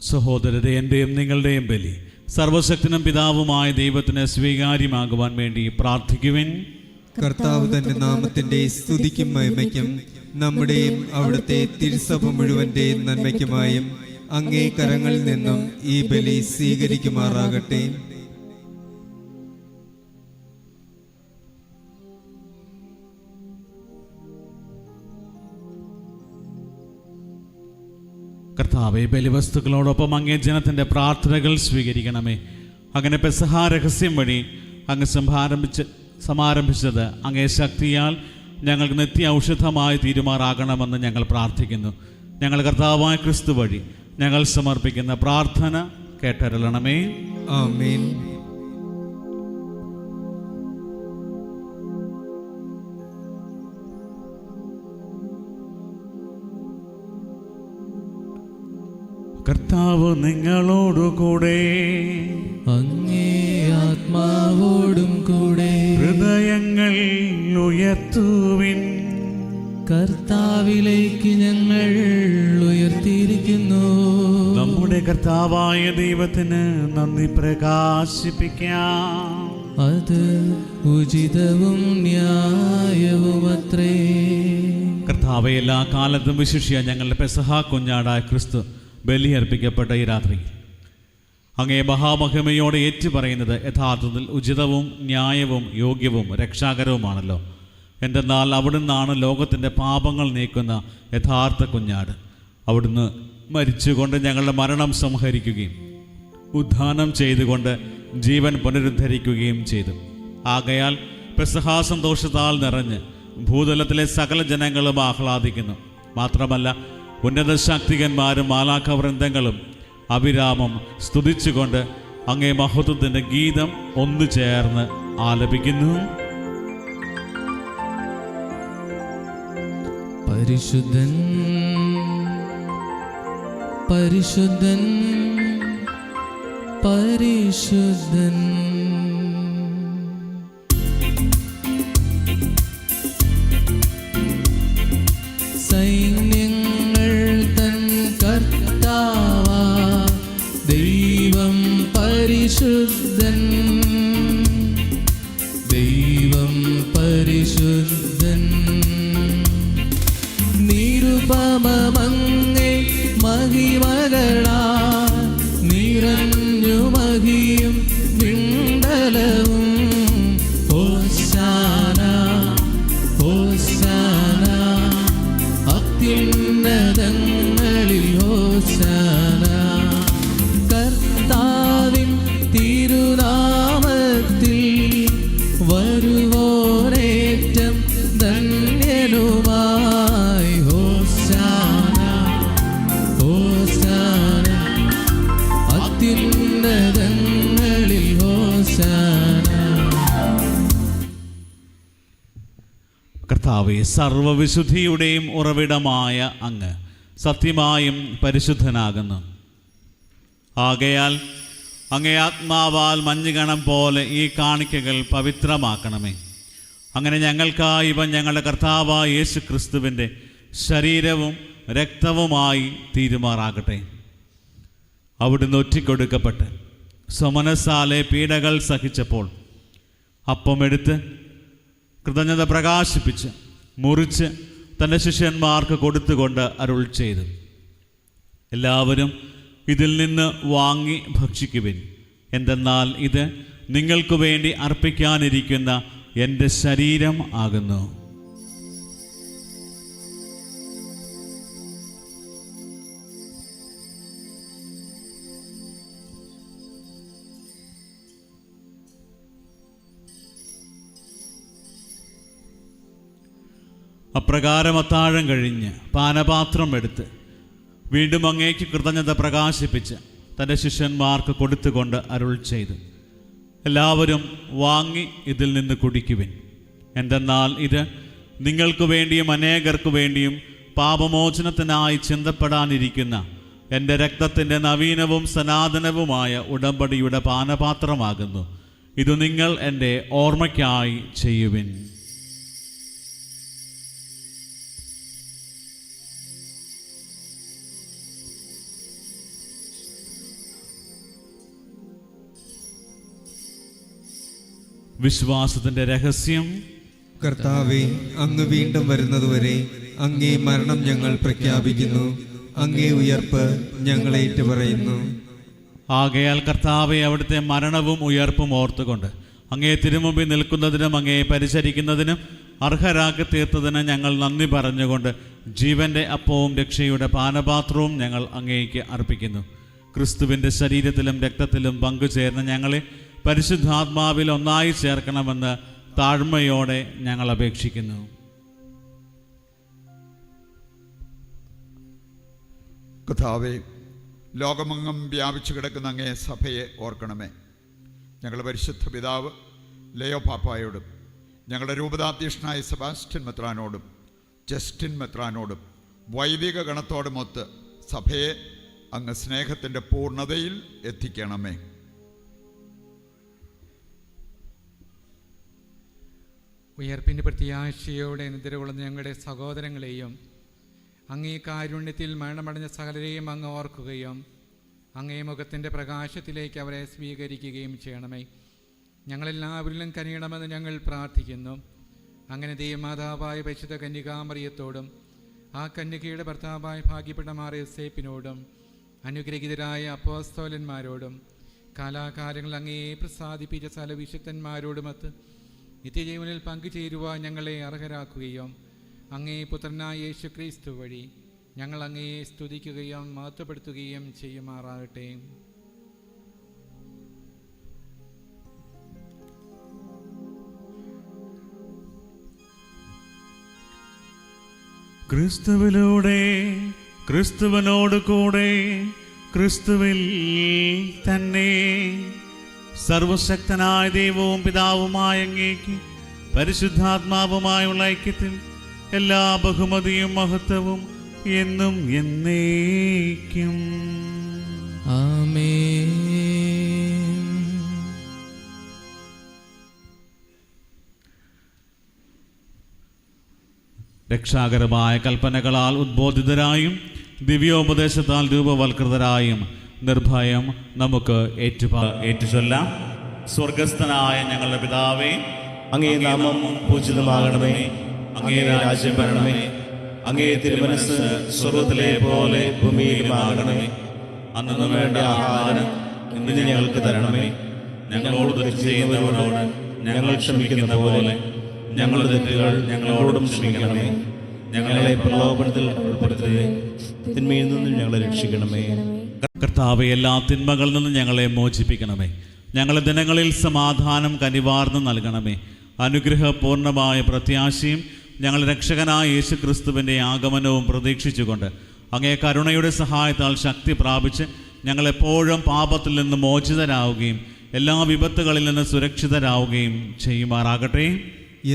സഹോദരരെ, എൻ്റെയും നിങ്ങളുടെയും ബലി സർവശക്തനും പിതാവുമായ ദൈവത്തിന് സ്വീകാര്യമാകുവാൻ വേണ്ടി പ്രാർത്ഥിക്കുവിൻ. കർത്താവ് തന്റെ നാമത്തിന്റെ സ്തുതിക്കും മഹിമയ്ക്കും നമ്മുടെയും അവിടുത്തെ തിരുസഭ മുഴുവന്റെയും നന്മയ്ക്കുമായും അങ്ങേ കരങ്ങളിൽ നിന്നും ഈ ബലി സ്വീകരിക്കുമാറാകട്ടെ. കർത്താവെ, ബലിവസ്തുക്കളോടൊപ്പം അങ്ങേ ജനത്തിൻ്റെ പ്രാർത്ഥനകൾ സ്വീകരിക്കണമേ. അങ്ങനെ പെസഹ രഹസ്യം വഴി അങ്ങ് സമാരംഭിച്ചത് അങ്ങേ ശക്തിയാൽ ഞങ്ങൾക്ക് നിത്യ ഔഷധമായി തീരുമാറാകണമെന്ന് ഞങ്ങൾ പ്രാർത്ഥിക്കുന്നു. ഞങ്ങൾ കർത്താവായ ക്രിസ്തു വഴി ഞങ്ങൾ സമർപ്പിക്കുന്ന പ്രാർത്ഥന കേട്ടരുളണമേ. ആമേൻ. കർത്താവ് നിങ്ങളോടുകൂടെ, അങ്ങേ ആത്മാവോടും കൂടെ. ഹൃദയങ്ങൾ ഉയർത്തുവിൻ. കർത്താവിലേക്ക് ഞങ്ങൾ ഉയർത്തിയിരിക്കുന്നു. നമ്മുടെ കർത്താവായ ദൈവത്തിന് നന്ദി പ്രകാശിപ്പിക്കാം. അത് ഉചിതവും ന്യായവുമത്രേ. കർത്താവെ, എല്ലാ കാലത്തും വിശിഷ്യ ഞങ്ങളുടെ പെസഹ കുഞ്ഞാടായ ക്രിസ്തു ബലിയർപ്പിക്കപ്പെട്ട ഈ രാത്രി അങ്ങേ മഹാമഹിമയോടെ ഏറ്റുപറയുന്നത് യഥാർത്ഥത്തിൽ ഉചിതവും ന്യായവും യോഗ്യവും രക്ഷാകരവുമാണല്ലോ. എന്തെന്നാൽ അവിടുന്നാണ് ലോകത്തിൻ്റെ പാപങ്ങൾ നീക്കുന്ന യഥാർത്ഥ കുഞ്ഞാട്. അവിടുന്ന് മരിച്ചുകൊണ്ട് ഞങ്ങളുടെ മരണം സംഹരിക്കുകയും ഉദ്ധാനം ചെയ്തുകൊണ്ട് ജീവൻ പുനരുദ്ധരിക്കുകയും ചെയ്തു. ആകയാൽ പെസഹ സന്തോഷത്താൽ നിറഞ്ഞ് ഭൂതലത്തിലെ സകല ജനങ്ങളും ആഹ്ലാദിക്കുന്നു. മാത്രമല്ല, ഉന്നത ശക്തികന്മാരും മാലാഖവൃന്ദങ്ങളും അവിരാമം സ്തുതിച്ചുകൊണ്ട് അങ്ങേ മഹത്വത്തിൻ്റെ ഗീതം ഒന്നു ചേർന്ന് ആലപിക്കുന്നു. പരിശുദ്ധൻ പരിശുദ്ധൻ പരിശുദ്ധൻ. സൈന്യങ്ങൾ തൻ കർത്താവാ ദൈവം പരിശുദ്ധൻ. ദൈവം പരിശുദ്ധൻ. നിരുപമമങ്ങേ മഹിമകളാ നിറഞ്ഞു മഹിയും വിണ്ടലവും. ഹോശാന ഹോശാന അത്യുന്നതങ്ങളിൽ ഹോശാന. കർത്താവിൻ തിരുനാമത്തിൽ വരുവോരേറ്റം ധന്യനുമായി. ഹോശാന ഹോശാന അത്യുന്നതങ്ങളിൽ ഹോശാന. കർത്താവേ, സർവവിശുദ്ധിയുടെയും ഉറവിടമായ അങ്ങ് സത്യമായും പരിശുദ്ധനാകുന്നു. ആകയാൽ അങ്ങേ ആത്മാവാൽ മഞ്ഞുകണം പോലെ ഈ കാണിക്കകൾ പവിത്രമാക്കണമേ. അങ്ങനെ ഞങ്ങൾക്കായി ഇവൻ ഞങ്ങളുടെ കർത്താവായ യേശു ക്രിസ്തുവിൻ്റെ ശരീരവും രക്തവുമായി തീരുമാറാകട്ടെ. അവിടുന്ന് ഒറ്റിക്കൊടുക്കപ്പെട്ട് സ്വമനസാലെ പീഡകൾ സഹിച്ചപ്പോൾ അപ്പമെടുത്ത് കൃതജ്ഞത പ്രകാശിപ്പിച്ച് മുറിച്ച് തൻ്റെ ശിഷ്യന്മാർക്ക് കൊടുത്തുകൊണ്ട് അരുൾ ചെയ്തു, എല്ലാവരും ഇതിൽ നിന്ന് വാങ്ങി ഭക്ഷിക്കുവിൻ. എന്തെന്നാൽ ഇത് നിങ്ങൾക്ക് വേണ്ടി അർപ്പിക്കാനിരിക്കുന്ന എൻ്റെ ശരീരം ആകുന്നു. അപ്രകാരം അത്താഴം കഴിഞ്ഞ് പാനപാത്രം എടുത്ത് വീണ്ടും അങ്ങേക്ക് കൃതജ്ഞത പ്രകാശിപ്പിച്ച് തൻ്റെ ശിഷ്യന്മാർക്ക് കൊടുത്തുകൊണ്ട് അരുൾ ചെയ്തു, എല്ലാവരും വാങ്ങി ഇതിൽ നിന്ന് കുടിക്കുവിൻ. എന്തെന്നാൽ ഇത് നിങ്ങൾക്ക് വേണ്ടിയും അനേകർക്ക് വേണ്ടിയും പാപമോചനത്തിനായി ചിന്തപ്പെടാനിരിക്കുന്ന എൻ്റെ രക്തത്തിൻ്റെ നവീനവും സനാതനവുമായ ഉടമ്പടിയുടെ പാനപാത്രമാകുന്നു. ഇത് നിങ്ങൾ എൻ്റെ ഓർമ്മയ്ക്കായി ചെയ്യുവിൻ. വിശ്വാസത്തിൻ്റെ രഹസ്യം. കർത്താവെ, അങ്ങ് വീണ്ടും വരുന്നതുവരെ അങ്ങേ മരണം ഞങ്ങൾ പ്രഖ്യാപിക്കുന്നു, അങ്ങേ ഉയർപ്പ് ഞങ്ങൾ ഏറ്റുപറയുന്നു. ആകയാൽ കർത്താവെ, അവിടുത്തെ മരണവും ഉയർപ്പും ഓർത്തുകൊണ്ട് അങ്ങേ തിരുമുമ്പിൽ നിൽക്കുന്നതിനും അങ്ങേ പരിചരിക്കുന്നതിനും അർഹരാക്കി തീർത്തതിന് ഞങ്ങൾ നന്ദി പറഞ്ഞുകൊണ്ട് ജീവൻ്റെ അപ്പവും രക്ഷയുടെ പാനപാത്രവും ഞങ്ങൾ അങ്ങേക്ക് അർപ്പിക്കുന്നു. ക്രിസ്തുവിൻ്റെ ശരീരത്തിലും രക്തത്തിലും പങ്കുചേർന്ന് ഞങ്ങളെ പരിശുദ്ധാത്മാവിൽ ഒന്നായി ചേർക്കണമെന്ന് താഴ്മയോടെ ഞങ്ങൾ അപേക്ഷിക്കുന്നു. കർത്താവേ, ലോകമെങ്ങും വ്യാപിച്ചു കിടക്കുന്ന അങ്ങേ സഭയെ ഓർക്കണമേ. ഞങ്ങളുടെ പരിശുദ്ധ പിതാവ് ലയോ പാപ്പായോടും ഞങ്ങളുടെ രൂപതാധ്യക്ഷനായ സെബാസ്റ്റ്യൻ മെത്രാനോടും ജസ്റ്റിൻ മെത്രാനോടും വൈദിക ഗണത്തോടുമൊത്ത് സഭയെ അങ്ങ് സ്നേഹത്തിൻ്റെ പൂർണ്ണതയിൽ എത്തിക്കണമേ. ഉയർപ്പിൻ്റെ പ്രത്യാശയോടെ നിദ്രകൊള്ളുന്ന ഞങ്ങളുടെ സഹോദരങ്ങളെയും അങ്ങേ കാരുണ്യത്തിൽ മരണമടഞ്ഞ സകലരെയും അങ്ങ് ഓർക്കുകയും അങ്ങേ മുഖത്തിൻ്റെ പ്രകാശത്തിലേക്ക് അവരെ സ്വീകരിക്കുകയും ചെയ്യണമേ. ഞങ്ങളെല്ലാവരിലും കനിയണമെന്ന് ഞങ്ങൾ പ്രാർത്ഥിക്കുന്നു. അങ്ങനെ ദൈവമാതാവായ പരിശുദ്ധ കന്യകാമറിയത്തോടും ആ കന്യകയുടെ ഭർത്താവായ ഭാഗ്യപ്പെട്ട യോസേപ്പിനോടും അനുഗ്രഹീതരായ അപ്പോസ്തലന്മാരോടും കാലാകാലങ്ങൾ അങ്ങയെ പ്രസാദിപ്പിച്ച സകല വിശുദ്ധന്മാരോടുമൊത്ത് നിത്യജീവനിൽ പങ്കുചേരുവാൻ ഞങ്ങളെ അർഹരാക്കുകയും അങ്ങേ പുത്രനായ യേശു ക്രിസ്തു വഴി ഞങ്ങൾ അങ്ങയെ സ്തുതിക്കുകയും മഹത്വപ്പെടുത്തുകയും ചെയ്യുമാറാകട്ടെ. ക്രിസ്തുവിലൂടെ, ക്രിസ്തുവിനോട് കൂടെ, ക്രിസ്തുവിൽ തന്നെ സർവശക്തനായ ദൈവവും പിതാവുമായ അങ്ങേക്ക് പരിശുദ്ധാത്മാവുമായുള്ള ഐക്യത്തിൽ എല്ലാ ബഹുമതിയും മഹത്വവും എന്നും എന്നേക്കും. ആമേൻ. രക്ഷാകരമായ കൽപ്പനകളാൽ ഉദ്ബോധിതരായും ദിവ്യോപദേശത്താൽ രൂപവൽകൃതരായും നിർഭയം നമുക്ക് ഏറ്റുചൊല്ലാം. സ്വർഗസ്ഥനായ ഞങ്ങളുടെ പിതാവേ, അങ്ങേ നാമം പൂജിതമാകണമേ. അങ്ങേ രാജ്യം വരണമേ. അങ്ങേ തിരുമനസ് സ്വർഗത്തിലെ പോലെ ഭൂമിയിലുമാകണമേ. അന്നു വേണ്ട ആഹാരം ഇന്ന് ഞങ്ങൾക്ക് തരണമേ. ഞങ്ങളോട് തെറ്റ് ചെയ്യുന്നവരോട് ഞങ്ങൾ ക്ഷമിക്കുന്ന പോലെ ഞങ്ങളുടെ തെറ്റുകൾ ഞങ്ങളോടും ക്ഷമിക്കണമേ. ഞങ്ങളെ പ്രലോഭനത്തിൽ ഉൾപ്പെടുത്തരുതേ, തിന്മയിൽ നിന്നും ഞങ്ങളെ രക്ഷിക്കണമേ. കർത്താവേ, എല്ലാ തിന്മകളിൽ നിന്നും ഞങ്ങളെ മോചിപ്പിക്കണമേ. ഞങ്ങളുടെ ദിനങ്ങളിൽ സമാധാനം കനിവാർന്ന് നൽകണമേ. അനുഗ്രഹപൂർണമായ പ്രത്യാശയും ഞങ്ങളുടെ രക്ഷകനായ യേശു ക്രിസ്തുവിൻ്റെ ആഗമനവും പ്രതീക്ഷിച്ചുകൊണ്ട് അങ്ങേ കരുണയുടെ സഹായത്താൽ ശക്തി പ്രാപിച്ച് ഞങ്ങളെപ്പോഴും പാപത്തിൽ നിന്ന് മോചിതരാവുകയും എല്ലാ വിപത്തുകളിൽ നിന്ന് സുരക്ഷിതരാവുകയും ചെയ്യുമാറാകട്ടെ.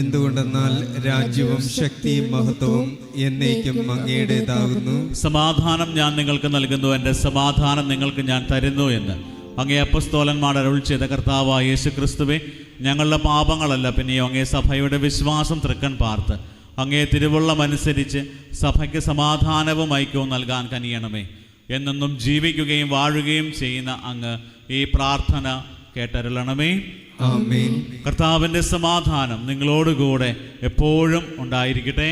എന്തുകൊണ്ടെന്നാൽ രാജ്യവും ശക്തിയും മഹത്വവും എന്നേക്കും അങ്ങയുടേതാകുന്നു. സമാധാനം ഞാൻ നിങ്ങൾക്ക് നൽകുന്നു, എൻ്റെ സമാധാനം നിങ്ങൾക്ക് ഞാൻ തരുന്നു എന്ന് അങ്ങേ അപ്പസ്തോലന്മാർ അരുൾ ചെയ്ത കർത്താവായ യേശു ക്രിസ്തുവേ, ഞങ്ങളുടെ പാപങ്ങളല്ല പിന്നെയോ അങ്ങേ സഭയുടെ വിശ്വാസം തൃക്കൺ പാർത്ത് അങ്ങേ തിരുവുള്ളമനുസരിച്ച് സഭയ്ക്ക് സമാധാനവും ഐക്യവും നൽകാൻ കനിയണമേ. എന്നെന്നും ജീവിക്കുകയും വാഴുകയും ചെയ്യുന്ന അങ്ങ് ഈ പ്രാർത്ഥന കേട്ടരുളണമേ. ആമേൻ. കർത്താവിൻ്റെ സമാധാനം നിങ്ങളോടുകൂടെ എപ്പോഴും ഉണ്ടായിരിക്കട്ടെ.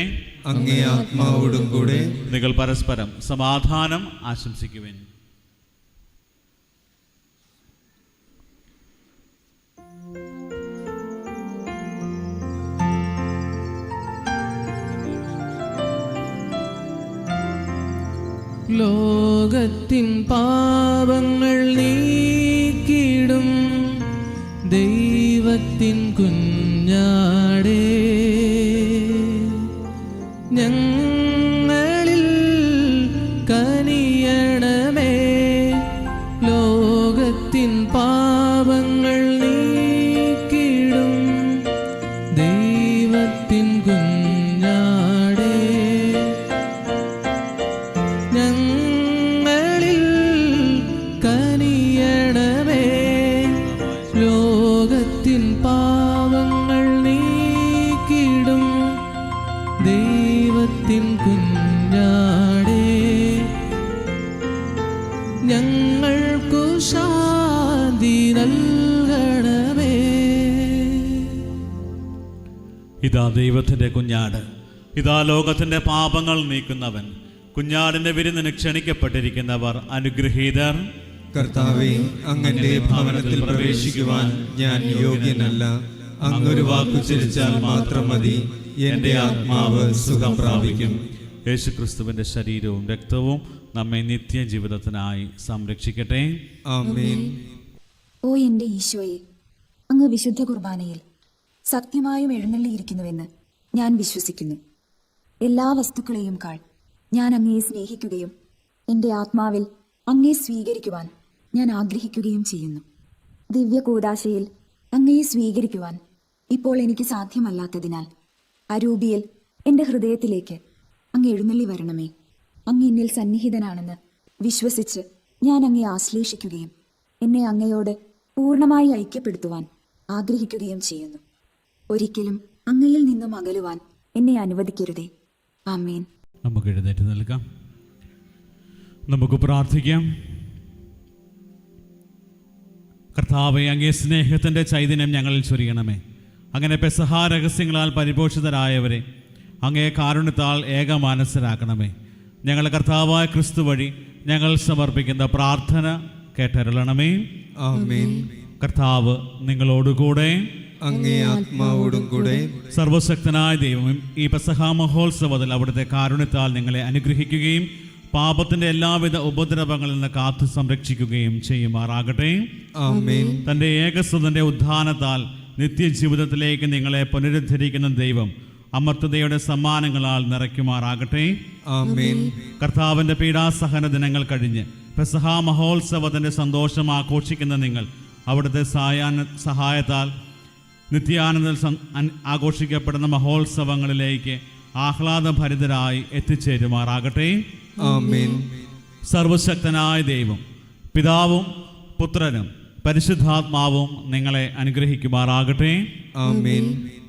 അങ്ങേ ആത്മാവോടും കൂടെ. നിങ്ങൾ പരസ്പരം സമാധാനം ആശംസിക്കുവിൻ. ലോകത്തിൻ പാപങ്ങൾ നീക്കിടും ദൈവത്തിൻ കുഞ്ഞാടേ, ഞങ്ങളിൽ കനിയണമേ. ലോകത്തിൻ പാപങ്ങൾ നീക്കിടും ദൈവത്തിൻ കുഞ്ഞാടേ, ഞങ്ങളിൽ കനിയണമേ. ലോകത്തിൻ പാവങ്ങൾ നീക്കിടും ദൈവത്തിൻ കുഞ്ഞാടേ, ഞങ്ങൾക്കു ശാന്തി നൽകണമേ. ഇതാ ദൈവത്തിൻ്റെ കുഞ്ഞാട്, ഇതാ ലോകത്തിൻ്റെ പാപങ്ങൾ നീക്കുന്നവൻ. കുഞ്ഞാടിൻ്റെ വിരുന്നിന് ക്ഷണിക്കപ്പെട്ടിരിക്കുന്നവർ അനുഗ്രഹീതർ. കർത്താവേ, അങ്ങന്റെ ഭവനത്തിൽ പ്രവേശിക്കുവാൻ ഞാൻ യോഗ്യനല്ല. അങ്ങൊരു വാക്കുച്ചരിച്ചാൽ മാത്രം മതി, എൻ്റെ ആത്മാവ് സുഖം പ്രാപിക്കും. യേശുക്രിസ്തുവിൻ്റെ ശരീരവും രക്തവും നമ്മെ നിത്യജീവിതത്തിനായി സംരക്ഷിക്കട്ടെ. ആമേൻ. ഓ എൻ്റെ ഈശോയെ, അങ്ങ് വിശുദ്ധ കുർബാനയിൽ സത്യമായും എഴുന്നള്ളിയിരിക്കുന്നുവെന്ന് ഞാൻ വിശ്വസിക്കുന്നു. എല്ലാ വസ്തുക്കളെയും കാൾ ഞാൻ അങ്ങയെ സ്നേഹിക്കുകയും എൻ്റെ ആത്മാവിൽ അങ്ങയെ സ്വീകരിക്കുവാൻ ഞാൻ ആഗ്രഹിക്കുകയും ചെയ്യുന്നു. ദിവ്യ കൂദാശയിൽ അങ്ങയെ സ്വീകരിക്കുവാൻ ഇപ്പോൾ എനിക്ക് സാധ്യമല്ലാത്തതിനാൽ അരൂപിയിൽ എൻ്റെ ഹൃദയത്തിലേക്ക് അങ്ങ് എഴുന്നള്ളി വരണമേ. അങ്ങ് എന്നിൽ സന്നിഹിതനാണെന്ന് വിശ്വസിച്ച് ഞാൻ അങ്ങയെ ആശ്ലേഷിക്കുകയും എന്നെ അങ്ങയോട് പൂർണ്ണമായി ഐക്യപ്പെടുത്തുവാൻ ആഗ്രഹിക്കുകയും ചെയ്യുന്നു. ഒരിക്കലും അങ്ങയിൽ നിന്നും അകലുവാൻ എന്നെ അനുവദിക്കരുതേ. ആമേൻ. നമുക്ക് എഴുന്നേറ്റ് നിൽക്കാം. നമുക്ക് പ്രാർത്ഥിക്കാം. കർത്താവേ, അങ്ങേ സ്നേഹത്തിൻ്റെ ചൈതന്യം ഞങ്ങളിൽ ചൊരിയണമേ. അങ്ങനെ പെസഹ രഹസ്യങ്ങളാൽ പരിപോഷിതരായവരെ അങ്ങേ കാരുണ്യത്താൽ ഏകമാനസരാക്കണമേ. ഞങ്ങളുടെ കർത്താവായ ക്രിസ്തു വഴി ഞങ്ങൾ സമർപ്പിക്കുന്ന പ്രാർത്ഥന കേട്ടരുളണമേ. ആമേൻ. കർത്താവ് നിങ്ങളോടുകൂടെ, അങ്ങേ ആത്മാവോടും കൂടെ. സർവശക്തനായ ദൈവം ഈ പെസഹ മഹോത്സവത്തിൽ അവിടുത്തെ കാരുണ്യത്താൽ നിങ്ങളെ അനുഗ്രഹിക്കുകയും പാപത്തിന്റെ എല്ലാവിധ ഉപദ്രവങ്ങളിൽ നിന്ന് കാത്തു സംരക്ഷിക്കുകയും ചെയ്യുമാറാകട്ടെ. ആമേൻ. തൻ്റെ ഏകസുതന്റെ ഉദ്ധാനത്താൽ നിത്യജീവിതത്തിലേക്ക് നിങ്ങളെ പുനരുദ്ധരിക്കുന്ന ദൈവം അമർത്യതയുടെ സമ്മാനങ്ങളാൽ നിറയ്ക്കുമാറാകട്ടെ. ആമേൻ. കർത്താവിൻ്റെ പീഡാസഹന ദിനങ്ങൾ കഴിഞ്ഞ് പെസഹ മഹോത്സവത്തിൻ്റെ സന്തോഷം ആഘോഷിക്കുന്ന നിങ്ങൾ അവിടുത്തെ സഹായത്താൽ നിത്യാനന്ദ ആഘോഷിക്കപ്പെടുന്ന മഹോത്സവങ്ങളിലേക്ക് ആഹ്ലാദഭരിതരായി എത്തിച്ചേരുമാറാകട്ടെ. ആമേൻ. സർവശക്തനായ ദൈവം പിതാവും പുത്രനും പരിശുദ്ധാത്മാവും നിങ്ങളെ അനുഗ്രഹിക്കുമാറാകട്ടെ. ആമേൻ.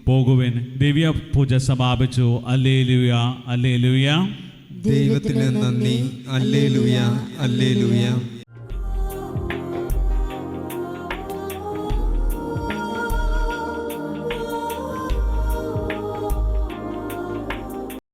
പോകുവിൻ. ദിവ്യ പൂജ സമാപിച്ചു. Alleluia, alleluia. ദൈവത്തിന് നന്ദി. Alleluia, alleluia.